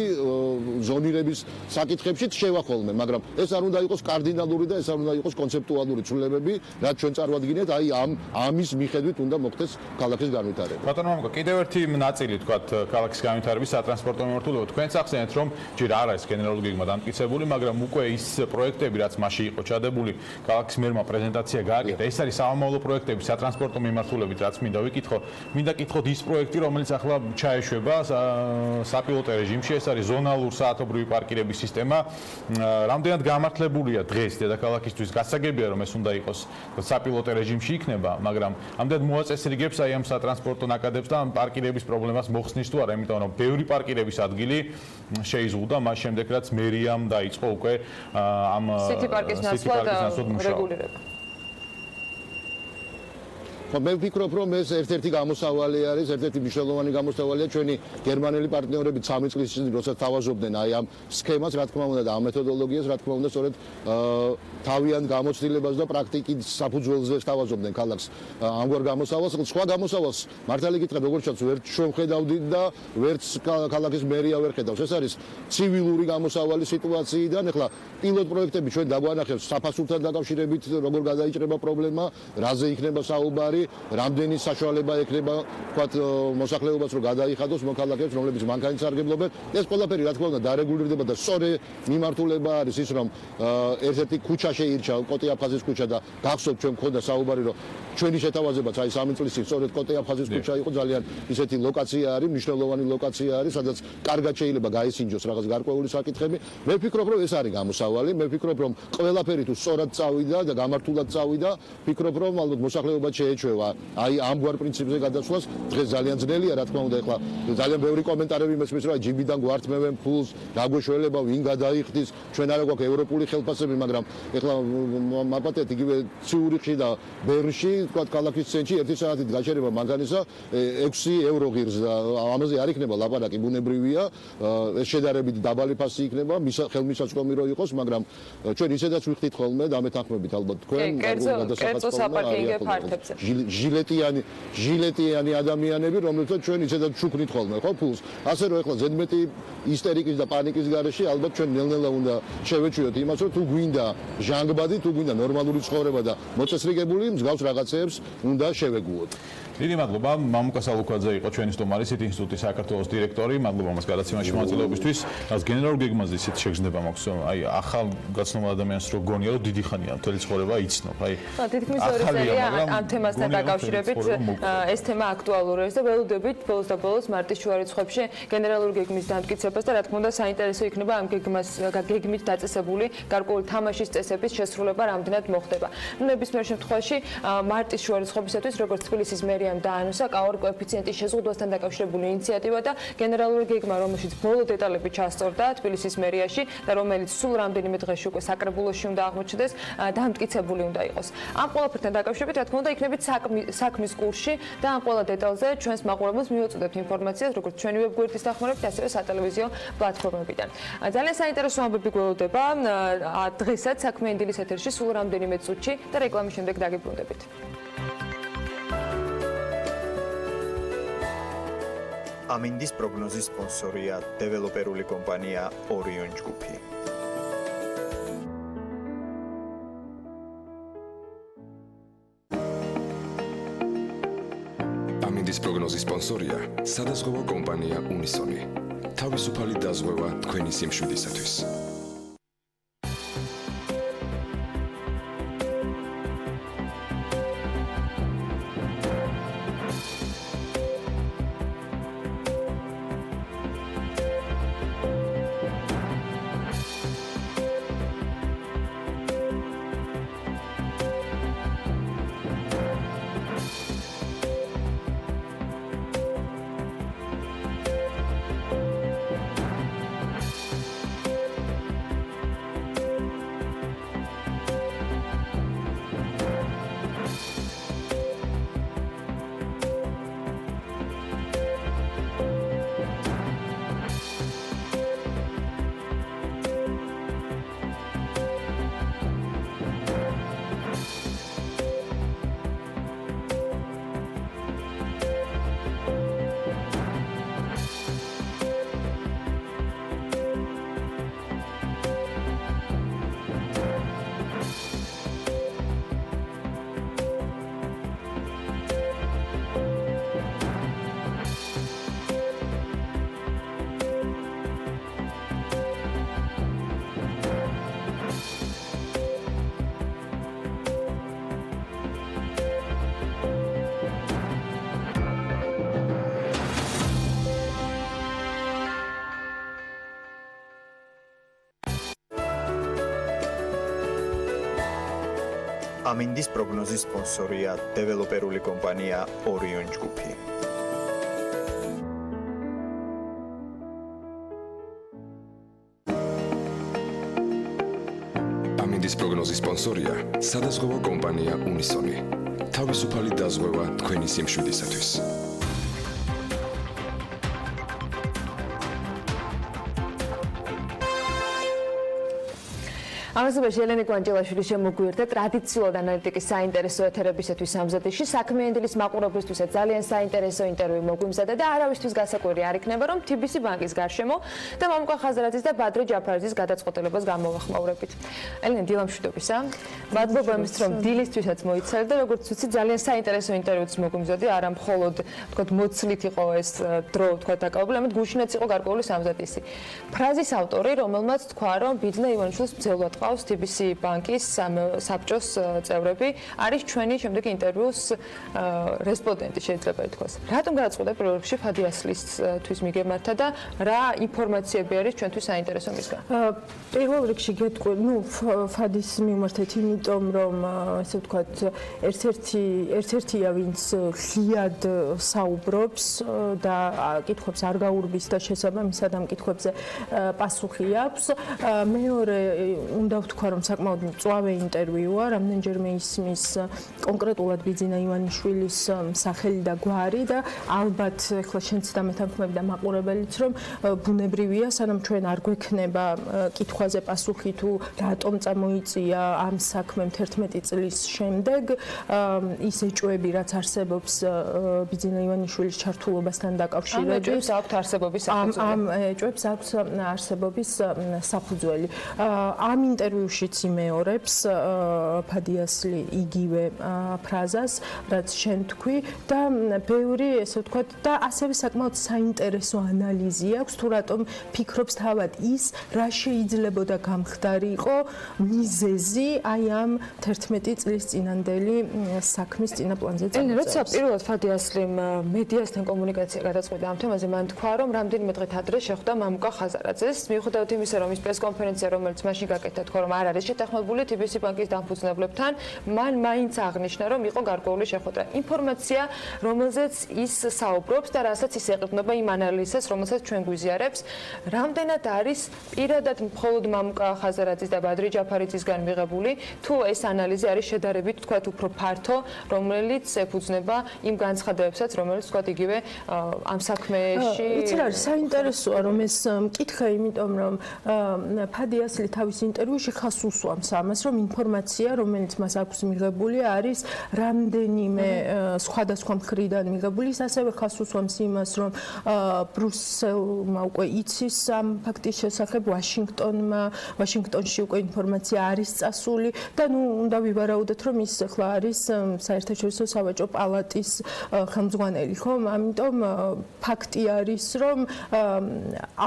ზონირების საკითხებშიც შევახოლმე, მაგრამ ეს არ უნდა იყოს კარდინალური და ეს არ უნდა იყოს კონცეპტუალური ცვლილებები, რაც ჩვენ წარვადგინეთ, აი ამის მიხედვით უნდა მოხდეს ქალაქის განვითარება. ბატონო მამუკა, კიდევ ერთი ნაწილი თქვათ ქალაქის განვითარების სატრანსპორტო მიმართულება. თქვენც ახსენეთ, რომ ჯერ არ არის გენერალური გეგმა დამტკიცებული, მაგრამ უკვე ის პროექტები, რაც მასში იყო ჩადებული, ქალაქის მერმა პრეზენტაცია გააკეთა. ეს არის სამომავლო პროექტები სატრანსპორტო მიმართულებით, რაც მინდა ვიკითხო. მინდა კითხოთ ის პროექტი, რომელიც ახლა ჩაეშვება საპილოტო რეჟიმში, ეს არის ზონალურ საათობრივი პარკირების სისტემა. რამდენად გამართლებულია დღეს დედაქალაქისთვის? გასაგებია, რომ ეს უნდა იყოს საპილოტო რეჟიმში იქნება, მაგრამ ამდენად მოაწესრიგებს აი ამ სატრანსპორტო ნაკადებს და ამ პარკირების პრობლემას მოხსნის თუ არა, იმიტომ რომ ბევრი პარკირების ადგილი შეიზღუდა მას შემდეგ, რაც მერიამ დაიწყო უკვე ამ სიტი პარკის ნაცვლად რეგულირება. მე ვფიქრობ, რომ ეს ერთ-ერთი გამოსავალი არის, ერთ-ერთი მნიშვნელოვანი გამოსავალია ჩვენი გერმანელი პარტნიორები 3 წლის წინ როცა თავაზობდნენ აი ამ სქემას, რა თქმა უნდა და ამ მეთოდოლოგიას, რა თქმა უნდა, სწორედ თავიანთ გამოცდილებას და პრაქტიკის საფუძველზე თავაზობდნენ ქალაქს ამგვარ გამოსავალს. სხვა გამოსავალს მართალი გითხრათ, როგორც ჩანს, ვერც ჩვენ ხედავდით და ვერც ქალაქის მერია ვერ ხედავს. ეს არის ცივილური გამოსავალი სიტუაციიდან. ახლა პილოტ პროექტები ჩვენ დაგვანახებს საფასურთან დაკავშირებით, როგორ გადაიჭრება პრობლემა, რაზე იქნება საუბარი, რამდენი საშუალება ექნება, ვთქვათ, მოსახლეობას რომ გადაიხადოს მოქალაქეებს, რომლებიც მანქანით სარგებლობენ. ეს ყველაფერი რა თქმა უნდა დარეგულირდება და სწორი მიმართულება არის ის, რომ ერთ-ერთი ქუჩა შეირჩა, კოტე აფხაზის ქუჩა და გახსოვთ ჩვენ მქონდა საუბარი, რომ ჩვენი შეთავაზებაც აი 3 წლის წინ სწორედ კოტე აფხაზის ქუჩა იყო, ძალიან ისეთი ლოკაცია არის, მნიშვნელოვანი ლოკაცია არის, სადაც კარგად შეიძლება გაისინჯოს რაღაც გარკვეული საკითხები. მე ვფიქრობ, რომ ეს არის გამოსავალი, მე ვფიქრობ, რომ ყველაფერი თუ სწორად წავიდა და გამართულად წავიდა, ვფიქრობ, რომ ალბათ მოსახლეობა შეეჩვევა აი ამგვარ პრინციპზე გადასვლას. დღეს ძალიან ძნელია, რა თქმა უნდა, ახლა ძალიან ბევრი კომენტარები მესმის, რომ აი ჯიბიდან გვართმევენ ფულს, რა გვეშველება, ვინ გადაიხდის, ჩვენ არა გვაქვს ევროპული ხელფასები, მაგრამ ახლა მაპატეთ იგივე ციურიხში და ბერნში, თქვათ ქალაქის ცენტრში 1 საათით გაჩერება მანქანისა 6 ევრო ღირს და ამაზე არ იქნება ლაპარაკი, ბუნებრივია, ეს შედარებით დაბალი ფასი იქნება, ხელმისაწვდომი რო იყოს, მაგრამ ჩვენ ისედაც ვიხდით ხოლმე და მეთანხმებით ალბათ თქვენ კერძო საპარკინგე ფართებზე. ჟილეტიანი ადამიანები, რომელთაც ჩვენ ისედაც შუქნით ხოლმე, ხო, ფულს. ასე რომ ახლა ზედმეტი ისტერიკის და პანიკის გარეშე ალბათ ჩვენ ნელ-ნელა უნდა შევეჩვიოთ იმას, რომ თუ გვინდა ჟანგბადი, თუ გვინდა ნორმალური ცხოვრება და მოწესრიგებული, მსგავს რაღაცეებს უნდა შევეგუოთ. დიდი მადლობა, მამუკა სალუქვაძე იყო ჩვენი სტუმარი, სიტ ინსტიტუტის საქართველოს დირექტორი. მადლობა მას გადაცემაში მონაწილეობისთვის. რაც გენერალურ გეგმაზე ისეთ შეგრძნება მაქვს, აი ახალ გაცნობილ ადამიანს რო გონია, რომ დიდი ხანია მთელი ცხოვრება იცნობ. აი თითქმის 2 წელია ამ თემასთან დაკავშირებით ეს თემა აქტუალური არის და ველოდებით ბოლოს და ბოლოს მარტის შუარიცხვებში გენერალური გეგმის დამტკიცებას და რა თქმა უნდა საინტერესო იქნება ამ გეგმით დაწესებული გარკვეული თამაშის წესების შესრულება რამდენად მოხდება. ნებისმიერ შემთხვევაში მარტის შუარიცხვებისათვის როგორც თბილისის მერია დაანონსა კოეფიციენტის შეზღუდვასთან დაკავშირებული ინიციატივა და გენერალური გეგმა, რომელშიც ბოლო დეტალები ჩასწორდა თბილისის მერიაში და რომელიც სულ რამდენიმე დღეში უკვე საკრებულოში უნდა აღმოჩნდეს, დამტკიცებული უნდა იყოს. ამ ყველაფერთან დაკავშირებით, რა თქმა უნდა, იქნებით საქმის კურსში და ამ ყველა დეტალზე ჩვენს მაყურებელს მივაწოდებთ ინფორმაციას, როგორც ჩვენი ვებგვერდის დახმარებით, ასევე სატელევიზიო პლატფორმებიდან. ძალიან საინტერესო ამბები გველოდება დღესაც საქმიანი დილის ეთერში სულ რამდენიმე წუთში და რეკლამის შემდეგ დაგიბრუნდებით. ამინდის პროგნოზის სპონსორია დეველოპერული კომპანია ორიონ ჯგუფი. ამინდის პროგნოზის სპონსორია სადაზღვევო კომპანია უნისონი. თავისუფალი დაზღვევა თქვენი სიმშვიდისათვის. ამინდის პროგნოზის სპონსორია დეველოპერული კომპანია ორიონ ჯგუფი. ამინდის პროგნოზის სპონსორია სადაზღვევო კომპანია უნისონი. თავისუფალი დაზღვევა თქვენი სიმშვიდისათვის. ამასობაში ელენე კვანჭელაშვილი შემოგვიერთდა ტრადიციულად ანალიტიკის საინტერესო ეთერებისათვის სამზადისში საქმიანდილის მაყურებლისთვისაც ძალიან საინტერესო ინტერვიუ მოგვიმზადა და არავისთვის გასაკვირი არ იქნება რომ TBC ბანკის გარშემო და მამუკა ხაზარაძის და ბადრი ჯაფარაძის გადაწყვეტილებას გამოვახმაურებით. ელენე დილა მშვიდობისა. მადლობა იმის რომ დილისთვისაც მოიცალე და როგორც ვიცი ძალიან საინტერესო ინტერვიუც მოგვიმზადე არა მხოლოდ თქვათ მოცლით იყო ეს დრო თქვათ დაკავებული, ამით გუშინაც იყო გარკვეული სამზადისი. ფრაზის ავტორი რომელმაც თქვა რომ ბიძინა ივანიშვილს მძევლად TBC ბანკის საბჭოს წევრები არის ჩვენი შემდეგი ინტერვიუს რესპონდენტი შეიძლება ითქვას. რატომ გადაწყვეტა პირველ რიგში ფადიასლისთვის მიგემართა და რა ინფორმაციები არის ჩვენთვის საინტერესო მისგან? პირველ რიგში გეტყვი, ფადის მიმართეთ, იმიტომ რომ ესე ვთქვათ, ერთ-ერთია ვინც ხიად საუბრობს და კითხვებს არ გაურბის და შესაბამისად ამ კითხვებზე პასუხი აქვს. მეორე უნდა ვთქვა რომ საკმაოდ მწვავე ინტერვიუა, რამდენჯერმე ისმის კონკრეტულად ბიძინა ივანიშვილის სახელი და გვარი და ალბათ ახლა შენც და მეთანხმები და მაყურებელიც რომ ბუნებრივია, სანამ ჩვენ არ გვექნება კითხვაზე პასუხი თუ რატომ წამოიწია ამ საქმემ 11 წლის შემდეგ ის ეჭვები რაც არსებობს ბიძინა ივანიშვილის ჩართულობასთან დაკავშირებით. ამ ეჭვებს აქვს არსებობის საფუძველი. ამ ეჭვებს აქვს არსებობის საფუძველი. ამ ინტერვიუშიც იმეორებს ფადიასლი იგივე ფრაზას, რაც შენ თქვი და ბევრი ესე ვთქვათ და ასევე საკმაოდ საინტერესო ანალიზი აქვს თუ რატომ ფიქრობს თავად ის რა შეიძლებოდა გამხდარიყო მიზეზი აი ამ 11 წლის წინანდელი საქმის წინაპლანზე წამოწევას. როცა პირველად ფადიასლიმ მედიასთან კომუნიკაცია გადაწყვეტა ამ თემაზე, მან თქვა რომ რამდენიმე დღით ადრე შეხვდა მამუკა ხაზარაძეს, მიუხედავად იმისა რომ ის პრესკონფერენცია რომელიც მაშინ გაკეთდა თქვა რომ არ არის შეთანხმებული TBC ბანკის დამფუძნებლებთან, მან მაინც აღნიშნა რომ იყო გარკვეული შეხვედრა. ინფორმაცია რომელზეც ის საუბრობს და რასაც ის ეყრდნობა იმ ანალიზას რომელსაც ჩვენ გვიზიარებს, რამდენად არის პირადად მხოლოდ მამუკა ხაზარაძის და ბადრი ჯაფარიძისგან მიღებული, თუ ეს ანალიზი არის შედარებით თქვათ უფრო ფართო, რომელიც ეფუძნება იმ განცხადებებსაც, რომელიც თქვათ იგივე ამ საქმეში. იცი რა არის საინტერესოა რომ ეს მკითხე, იმიტომ რომ ფადიასლი თავის ინტერვიუში შემთხვევაში ხას უსვამს ამას, რომ ინფორმაცია, რომელიც მას აქვს მიღებული, არის რამდენიმე სხვადასხვა მხრიდან მიღებული, ის ასევე ხას უსვამს იმას, რომ ბრუსელმა უკვე იცის ამ ფაქტის შესახებ, ვაშინგტონში უკვე ინფორმაცია არის წასული და უნდა ვივარაუდოთ, რომ ის ახლა არის საერთაშორისო სავაჭრო პალატის ხელმძღვანელი, ხომ? ამიტომ ფაქტი არის, რომ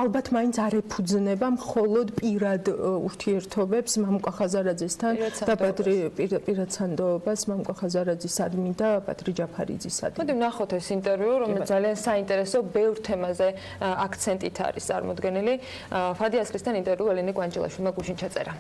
ალბათ მაინც არ ეფუძნება მხოლოდ პირად ურთიერთობებს მამუკა ხაზარაძესთან და პირად სანდოობას მამუკა ხაზარაძისადმი და ბადრი ჯაფარიძისადმი. მოდი ვნახოთ ეს ინტერვიუ, რომელიც ძალიან საინტერესო ბევრ თემაზე აქცენტით არის წარმოდგენილი. ფადიასლისთან ინტერვიუ ელენე კვანჯელაშვილმა გუშინ ჩაწერა.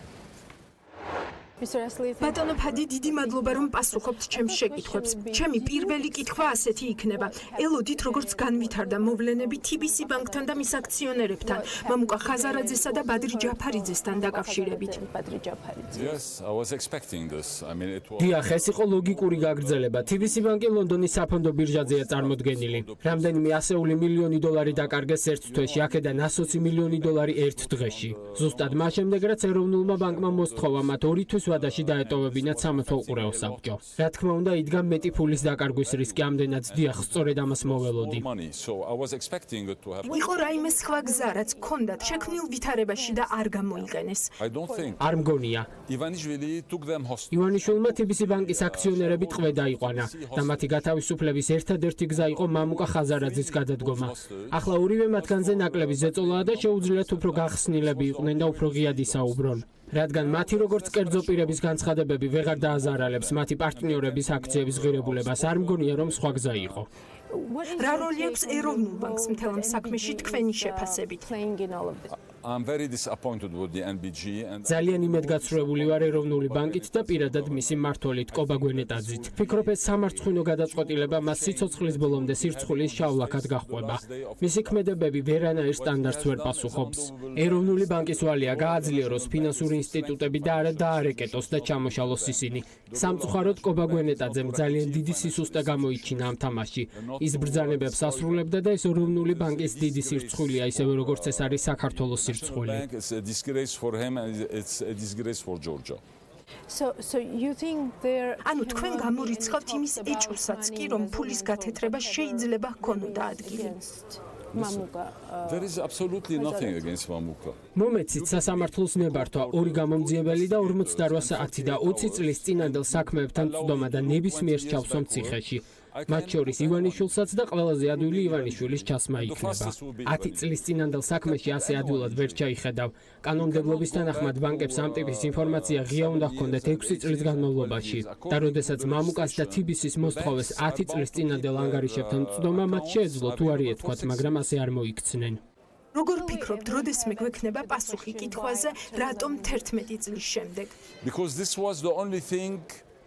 ბატონო ფადი, დიდი მადლობა რომ პასუხობთ ჩემს შეკითხვებს. ჩემი პირველი კითხვა ასეთი იქნება. ელოდით როგორც განვითარდა მოვლენები TBC ბანკთან და მის აქციონერებთან, მამუკა ხაზარაძესა და ბადრი ჯაფარიძესთან დაკავშირებით. დიახ, ეს იყო ლოგიკური გაგრძელება. TBC ბანკი ლონდონის საფონდო ბირჟაზეა წარმოდგენილი. რამდენიმე ასეული მილიონი დოლარი დაკარგეს ერთ თვეში, აქედან 120 მილიონი დოლარი ერთ დღეში. ზუსტად მას შემდეგ, რაც ეროვნულმა ბანკმა მოსთხოვა მათ 2 თვის ვადაში დაეტოვებინათ სამეთვალყურეო საბჭო. რა თქმა უნდა, იდგა მეტი ფულის დაკარგვის რისკი, ამდენად დიახ, სწორედ ამას მოველოდი. იყო რაიმე სხვა გზა, რაც ჰქონდათ შექმნილ ვითარებაში და არ გამოიყენეს. არ მგონია. ივანიშვილმა TBC ბანკის აქციონერები ტყვე დაიყვანა და მათი გათავისუფლების ერთადერთი გზა იყო მამუკა ხაზარაძის გადადგომა. ახლა ორივე მათგანზე ნაკლები ზეწოლაა და შეუძლიათ უფრო გახსნილები იყვნენ და უფრო ღიად ისაუბრონ. რადგან მათი როგორც კერძო პირების განცხადებები ვეღარ დააზარალებს მათი პარტნიორების აქციების ღირებულებას, არ მგონია რომ სხვა გზა იყო. რა როლი აქვს ეროვნულ ბანკს მთელ ამ საქმეში თქვენი შეფასებით? ძალიან იმედგაცრუებული ვარ ეროვნული ბანკით და პირადად მისი მმართველით კობა გვენეტაძით. ვფიქრობ, ეს სამარცხვინო გადაწყვეტილება მას სიცოცხლის ბოლომდე სირცხვილის შავლაქად გაჰყვება. მისი ქმედებები ვერანაირ სტანდარტს ვერ პასუხობს. ეროვნული ბანკის ვალია გააძლიეროს ფინანსური ინსტიტუტები და არა დაარეკეტოს და ჩამოშალოს ისინი. სამწუხაროდ კობა გვენეტაძემ ძალიან დიდი სისუსტე გამოიჩინა ამ თამაში. ის ბრძანებებს ასრულებდა და ეს ეროვნული ბანკის დიდი სირცხვილია, ისევე როგორც ეს არის საქართველოს სირცხვილი. ანუ თქვენ გამორიცხავთ იმის ეჭვსაც კი, რომ ფულის გათეთრება შეიძლება ჰქონოდა ადგილი. მომეცით სასამართლოს ნებართვა 2 გამომძიებელი და 48 საათი და 20 წლის წინანდელ საქმეებთან წვდომა და ნებისმიერ ჩავსვამ ციხეში. მათ შორის ივანიშვილსაც და ყველაზე ადვილი ივანიშვილის ჩასმა იქნება. 10 წლის წინანდელ საქმეში ასე ადვილად ვერ ჩაიხედავ. კანონმდებლობის თანახმად ბანკებს ამ ტიპის ინფორმაცია ღია უნდა ჰქონდეთ 6 წლის განმავლობაში. და როდესაც მამუკას და თიბისის მოსთხოვეს 10 წლის წინანდელ ანგარიშებთან წვდომა, მათ შეეძლო თუ არ ეთქვათ, მაგრამ ასე არ მოიქცნენ. როგორ ფიქრობთ, როდესმე გვექნება პასუხი კითხვაზე, რატომ 11 წლის შემდეგ?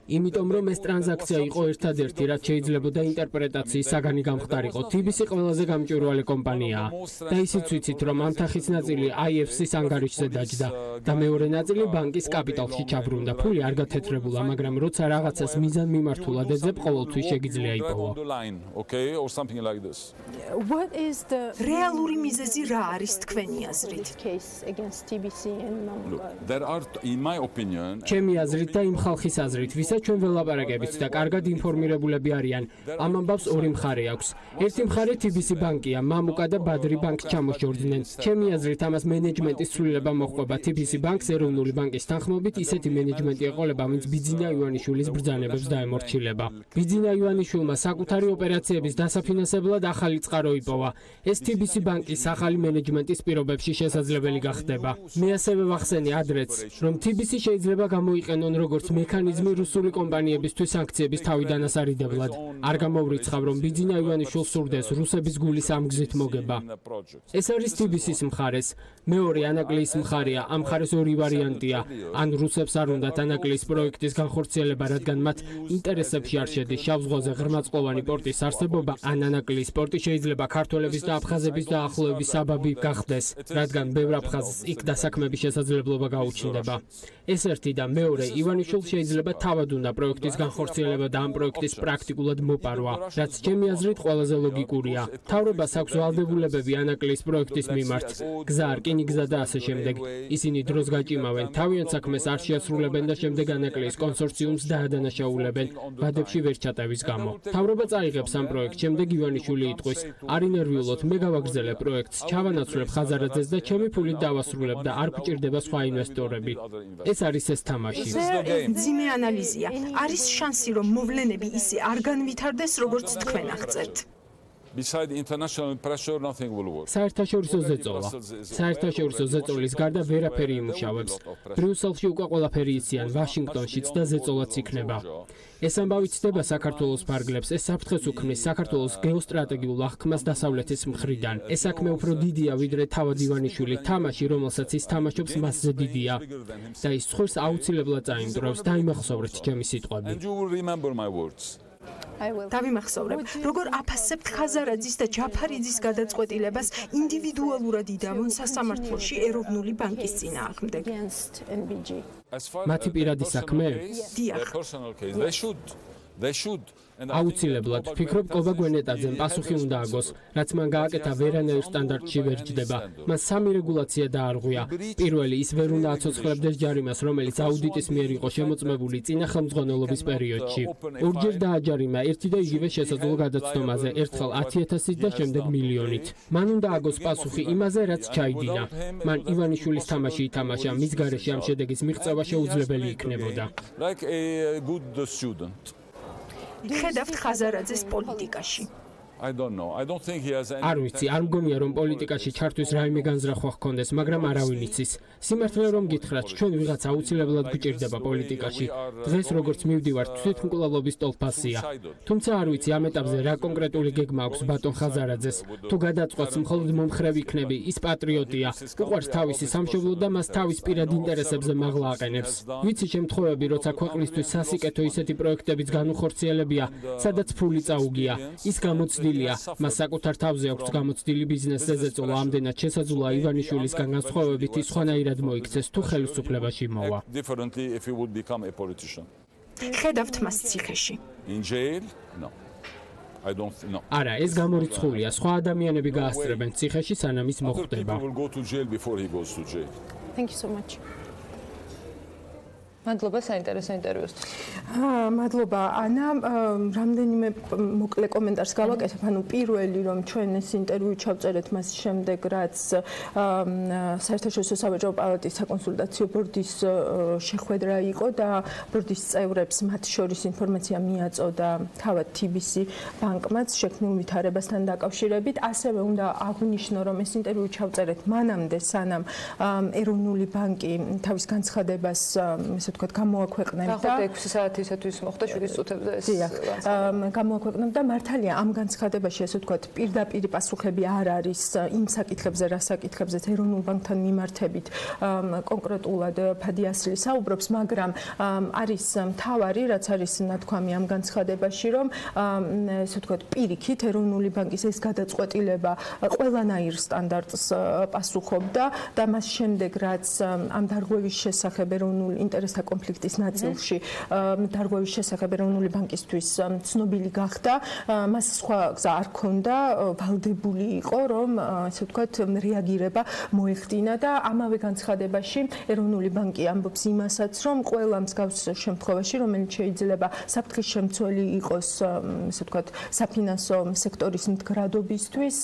იმიტომ რომ ეს ტრანზაქცია იყო ერთადერთი, რაც შეიძლებოდა ინტერპრეტაციის საგანი გამხდარიყო. TBC ყველაზე გამჭვირვალე კომპანიაა და ისიც ვიცით, რომ ამ თანხის ნაწილი IFC-ის ანგარიშზე დაჯდა და მეორე ნაწილი ბანკის კაპიტალში ჩაბრუნდა. ფული არ გათეთრებულა, მაგრამ როცა რაღაცას მიზანმიმართულად ეძებ, ყოველთვის შეგიძლია იპოვო. რეალური მიზეზი რა არის თქვენი აზრით? ჩემი აზრით და იმ ხალხის აზრით, ვისაც ჩვენ ველაპარაკებით და კარგად ინფორმირებულები არიან, ამ ამბავს ორი მხარე აქვს. ერთი მხარე TBC ბანკია, მამუკა და ბადრი ბანკი ჩამოშორდნენ. ჩემი აზრით ამას მენეჯმენტის ცვლილება მოჰყვება. TBC ბანკს ეროვნული ბანკის თანხმობით ისეთი მენეჯმენტი ეყოლება, ვინც ბიძინა ივანიშვილის ბრძანებებს დაემორჩილება. ბიძინა ივანიშვილმა საკუთარი ოპერაციების დასაფინანსებლად ახალი წყარო იპოვა. ეს TBC ბანკის ახალი მენეჯმენტის პირობებში შესაძლებელი გახდება. მე ასევე ვახსენე ადრეც, რომ TBC შეიძლება გამოიყენონ როგორც მექანიზმი რუსული კომპანიებისთვის სანქციების თავიდან ასარიდებლად. არ გამოვრიცხავ, რომ ბიძინა ივანიშვილს სურდეს რუსების გულის ამ გზით მოგება. ეს არის TBC-ის მხარეს. მეორე ანაკლიის მხარეა, ამ მხარეს ორი ვარიანტია. ან რუსებს არ უნდათ ანაკლიის პროექტის განხორციელება, რადგან მათ ინტერესებში არ შედის შავ ზღვაზე ღრმაწყლოვანი პორტის არსებობა, ან ანაკლიის პორტი შეიძლება ქართველების და აფხაზების დაახლოების საბაბი გახდეს, რადგან ბევრ აფხაზს იქ დასაქმების შესაძლებლობა გაუჩნდება. ეს ერთი და მეორე, ივანიშვილს შეიძლება თავად უნდა პროექტის განხორციელება და ამ პროექტის პრაქტიკულად მოპარვა, რაც ჩემი აზრით ყველაზე ლოგიკურია. მთავრობას აქვს ვალდებულებები ანაკლის პროექტის მიმართ, გზა, რკინიგზა და ასე შემდეგ. ისინი დროს გაჭიმავენ, თავიანთ საქმეს არ შეასრულებენ და შემდეგ ანაკლის კონსორციუმს დაადანაშაულებენ ვადებში ვერ ჩატევის გამო. მთავრობა წაიღებს ამ პროექტს, შემდეგ ივანიშვილი იტყვის: არ ინერვიულოთ, მე გავაგრძელებ პროექტს, ჩავანაცვლებ ხაზარაძეს და ჩემი ფულით დავასრულებ და არ გვჭირდება სხვა ინვესტორები. ეს არის ეს თამაში. ძიმე ანალიზია. არის შანსი, რომ მოვლენები ისე არ განვითარდეს, როგორც თქვენ აღწერთ? საერთაშორისო ზეწოლა. საერთაშორისო ზეწოლის გარდა ვერაფერი იმუშავებს. ბრიუსელში უკვე ყველაფერი იციან, ვაშინგტონშიც და ზეწოლაც იქნება. ეს ამბავი ცდება საქართველოს ფარგლებს, ეს საფრთხეს უქმნის საქართველოს გეოსტრატეგიულ აღქმას დასავლეთის მხრიდან. ეს საქმე უფრო დიდია, ვიდრე თავად ივანიშვილი. თამაში, რომელსაც ის თამაშობს, მასზე დიდია. და ის ცხვრს აუცილებლად წაიმტვრევს. დაიმახსოვრეთ ჩემი სიტყვები. დავიმახსოვრებ, როგორ აფასებთ ხაზარაძის და ჯაფარიძის გადაწყვეტილებას ინდივიდუალურად იდავონ სასამართლოში ეროვნული ბანკის წინააღმდეგ? მათი პირადი საქმე? დიახ. აუცილებლად ვფიქრობ, კობა გვენეტაძემ პასუხი უნდა აგოს, რაც მან გააკეთა ვერანაირ სტანდარტში ვერ ჯდება. მან სამი რეგულაცია დაარღვია. პირველი, ის ვერ უნდა აცოცხლებდეს ჯარიმას, რომელიც აუდიტის მიერ იყო შემოწმებული წინა ხელმძღვანელობის პერიოდში. ორჯერ დააჯარიმა ერთი და იგივე შესაძლო გადაცდომაზე, ერთხელ 10,000-ით და შემდეგ მილიონით. მან უნდა აგოს პასუხი იმაზე, რაც ჩაიდინა. მან ივანიშვილის თამაში ითამაშა, მის გარეშე ამ შედეგის მიღწევა შეუძლებელი იქნებოდა. ხედავთ ხაზარაძეს პოლიტიკაში? არ ვიცი, არ მგონია რომ პოლიტიკაში ჩართვის რაიმე განზრახვა ჰქონდეს, მაგრამ არავინ იცის. სიმართლე რომ გითხრათ, ჩვენ ვიღაც აუცილებლად გვჭირდება პოლიტიკაში. დღეს როგორც მივდივართ, თვითმკვლელობის ტოლფასია. თუმცა არ ვიცი ამ ეტაპზე რა კონკრეტული გეგმა აქვს ბატონ ხაზარაძეს. თუ გადაწყვეტს მხოლოდ მომხრევი იქნები, ის პატრიოტია, უყვარს თავისი სამშობლო და მას თავის პირად ინტერესებზე მაღლა აყენებს. ვიცი შემთხვევები, როცა ქვეყნისთვის სასიკეთო ისეთი პროექტებიც განუხორციელებია, სადაც ფული წაუგია. ის გამოცდილი მას საკუთარ თავზე აქვს გამოცდილი ბიზნესზე ზეწოლა, ამდენად შესაძლოა ივანიშვილისგან განსხვავებით ის სხვანაირად მოიქცეს თუ ხელისუფლებაში მოვა. ხედავთ მას ციხეში? არა, ეს გამორიცხულია, სხვა ადამიანები გაასწრებენ ციხეში, სანამ ის მოხდება. მადლობა საინტერესო ინტერვიუსთვის. მადლობა ანა, რამდენიმე მოკლე კომენტარს გავაკეთებ. ანუ პირველი, რომ ჩვენ ეს ინტერვიუ ჩავწერეთ მას შემდეგ, რაც საერთაშორისო საბაჟო პალატის საკონსულტაციო ბორდის შეხვედრა იყო და ბორდის წევრებს მათ შორის ინფორმაცია მიაწოდა თავად TBC ბანკმაც შექმნილ ვითარებასთან დაკავშირებით. ასევე უნდა აღვნიშნო, რომ ეს ინტერვიუ ჩავწერეთ მანამდე, სანამ ეროვნული ბანკი თავის განცხადებას თქვათ გამოაქვეყნებდა. ახლა 6 საათისათვის მოხდა 7 წუთებზე ეს. გამოაქვეყნებდა. მართალია ამ განცხადებაში ესე ვთქვათ პირდაპირ პასუხები არ არის იმ საკითხებზე, რა საკითხებზეც ეროვნულ ბანკთან მიმართებით კონკრეტულად ფადი ასლი საუბრობს, მაგრამ არის მთავარი, რაც არის ნათქვამი ამ განცხადებაში, რომ ესე ვთქვათ პირიქით ეროვნული ბანკის ეს გადაწყვეტილება ყველანაირ სტანდარტს პასუხობდა და მას შემდეგ რაც ამ დარღვევის შესახებ ეროვნულ ინტერესთა კონფლიქტის ნაწილში დარღვევის შესახებ ეროვნული ბანკისთვის ცნობილი გახდა, მას სხვა გზა არ ქონდა, ვალდებული იყო, რომ ესე ვთქვათ რეაგირება მოეხდინა და ამავე განცხადებაში ეროვნული ბანკი ამბობს იმასაც, რომ ყველა მსგავს შემთხვევაში, რომელიც შეიძლება საფრთხის შემცველი იყოს, ესე ვთქვათ, საფინანსო სექტორის მდგრადობისთვის,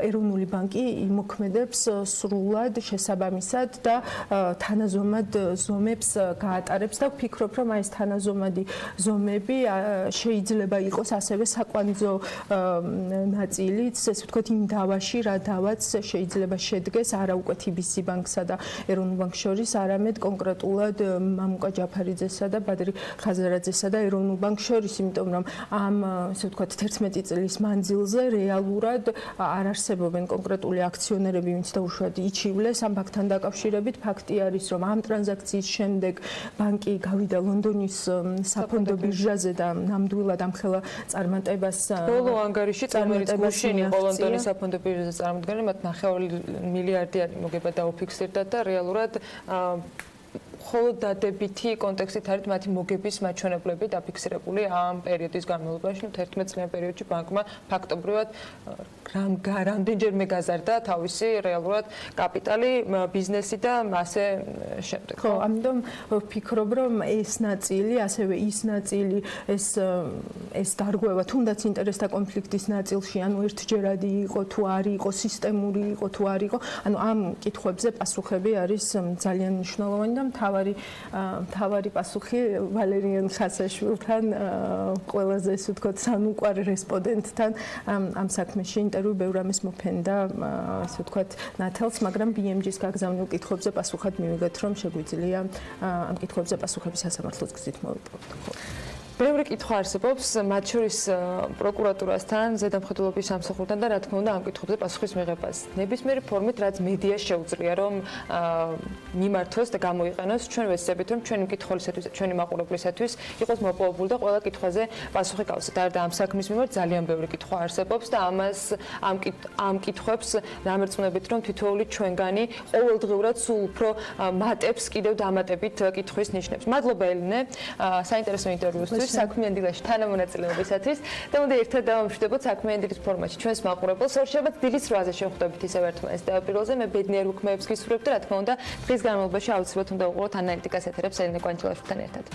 ეროვნული ბანკი იმოქმედებს სრულად, შესაბამისად და თანაზომად ზომებს გაატარებს და ვფიქრობ, რომ ეს თანაზომადი ზომები შეიძლება იყოს ასევე საკვანძო ნაწილიც, ესე ვთქვათ, იმ დავაში, რა დავაც შეიძლება შედგეს არა უკვე TBC ბანკსა და ეროვნულ ბანკს შორის, არამედ კონკრეტულად მამუკა ჯაფარიძესა და ბადრი ხაზარაძესა და ეროვნულ ბანკს შორის, იმიტომ რომ ამ ესე ვთქვათ 11 წლის მანძილზე რეალურად არ არსებობენ კონკრეტული აქციონერები, ვინც დაუშვათ იჩივლეს ამ ბანკთან დაკავშირებით. ფაქტი არის, რომ ამ ტრანზაქციის შემდეგ ბანკი გავიდა ლონდონის საფონდო ბირჟაზე და ნამდვილად ამხელა წარმატებას ბოლო ანგარიში წამოიწყო გუშინ იყო ლონდონის საფონდო ბირჟაზე წარმოდგენილი, მათ 9 მილიარდიანი მოგება დაუფიქსირდა და რეალურად მხოლოდ დადებითი კონტექსტით არის მათი მოგების მაჩვენებლები დაფიქსირებული ამ პერიოდის განმავლობაში, 11 წლიან პერიოდში ბანკმა ფაქტობრივად რამდენჯერმე გაზარდა თავისი რეალურად კაპიტალი, ბიზნესი და ასე შემდეგ. ხო, ამიტომ ვფიქრობ, რომ ეს ნაწილი, ასევე ის ნაწილი, ეს დარღვევა თუნდაც ინტერესთა კონფლიქტის ნაწილში, ანუ ერთჯერადი იყო თუ არ იყო, სისტემური იყო თუ არ იყო, ანუ ამ კითხვებზე პასუხები არის ძალიან მნიშვნელოვანი და მთავარი პასუხი ვალერიან ხასაშვილთან, ყველაზე ესე ვთქვათ, სანუკვარ რესპონდენტთან ამ საქმეში ინტერვიუ ბევრ ამის მოფენდა, ასე ვთქვათ, ნათელს, მაგრამ BMG-ის გაგზავნილ კითხვებზე პასუხად მივიღეთ, რომ შეგვიძლია ამ კითხვებზე პასუხები სასამართლოს გზით მოვიპოვოთ. ბევრი კითხვა არსებობს, მათ შორის პროკურატურასთან, ზედამხედველობის სამსახურთან და რა თქმა უნდა ამ კითხვებზე პასუხის მიღებას. ნებისმიერი ფორმით, რაც მედიას შეუძლია, რომ მიმართოს და გამოიყენოს ჩვენ ვეცდებით, რომ ჩვენი მკითხველისათვის, ჩვენი მაყურებლისათვის იყოს მოპოვებული და ყველა კითხვაზე პასუხი გავსეთ. და ამ საქმის მიმართ ძალიან ბევრი კითხვა არსებობს და ამ კითხვებს დამერწმუნებით, რომ თითოეული ჩვენგანი ყოველდღიურად სულ უფრო მატებს კიდევ დამატებით კითხვის ნიშნებს. მადლობა ელინე, საინტერესო ინტერვიუსთვის. საქმიანი დილაში თანამონაწილეობისათვის და უნდა ერთად დავამშვიდობოთ საქმიანი დილის ფორმატში ჩვენს მაყურებელს. ორშაბათს დილის 8-ზე შევხვდებით ისევ ერთმანეთს და პირველზე მე ბედნიერ უქმეებს გისურვებ და რა თქმა უნდა დღის განმავლობაში აუცილებლად უნდა უყუროთ ანალიტიკას ეთერებს ელინე კვანჭილაშვილთან ერთად.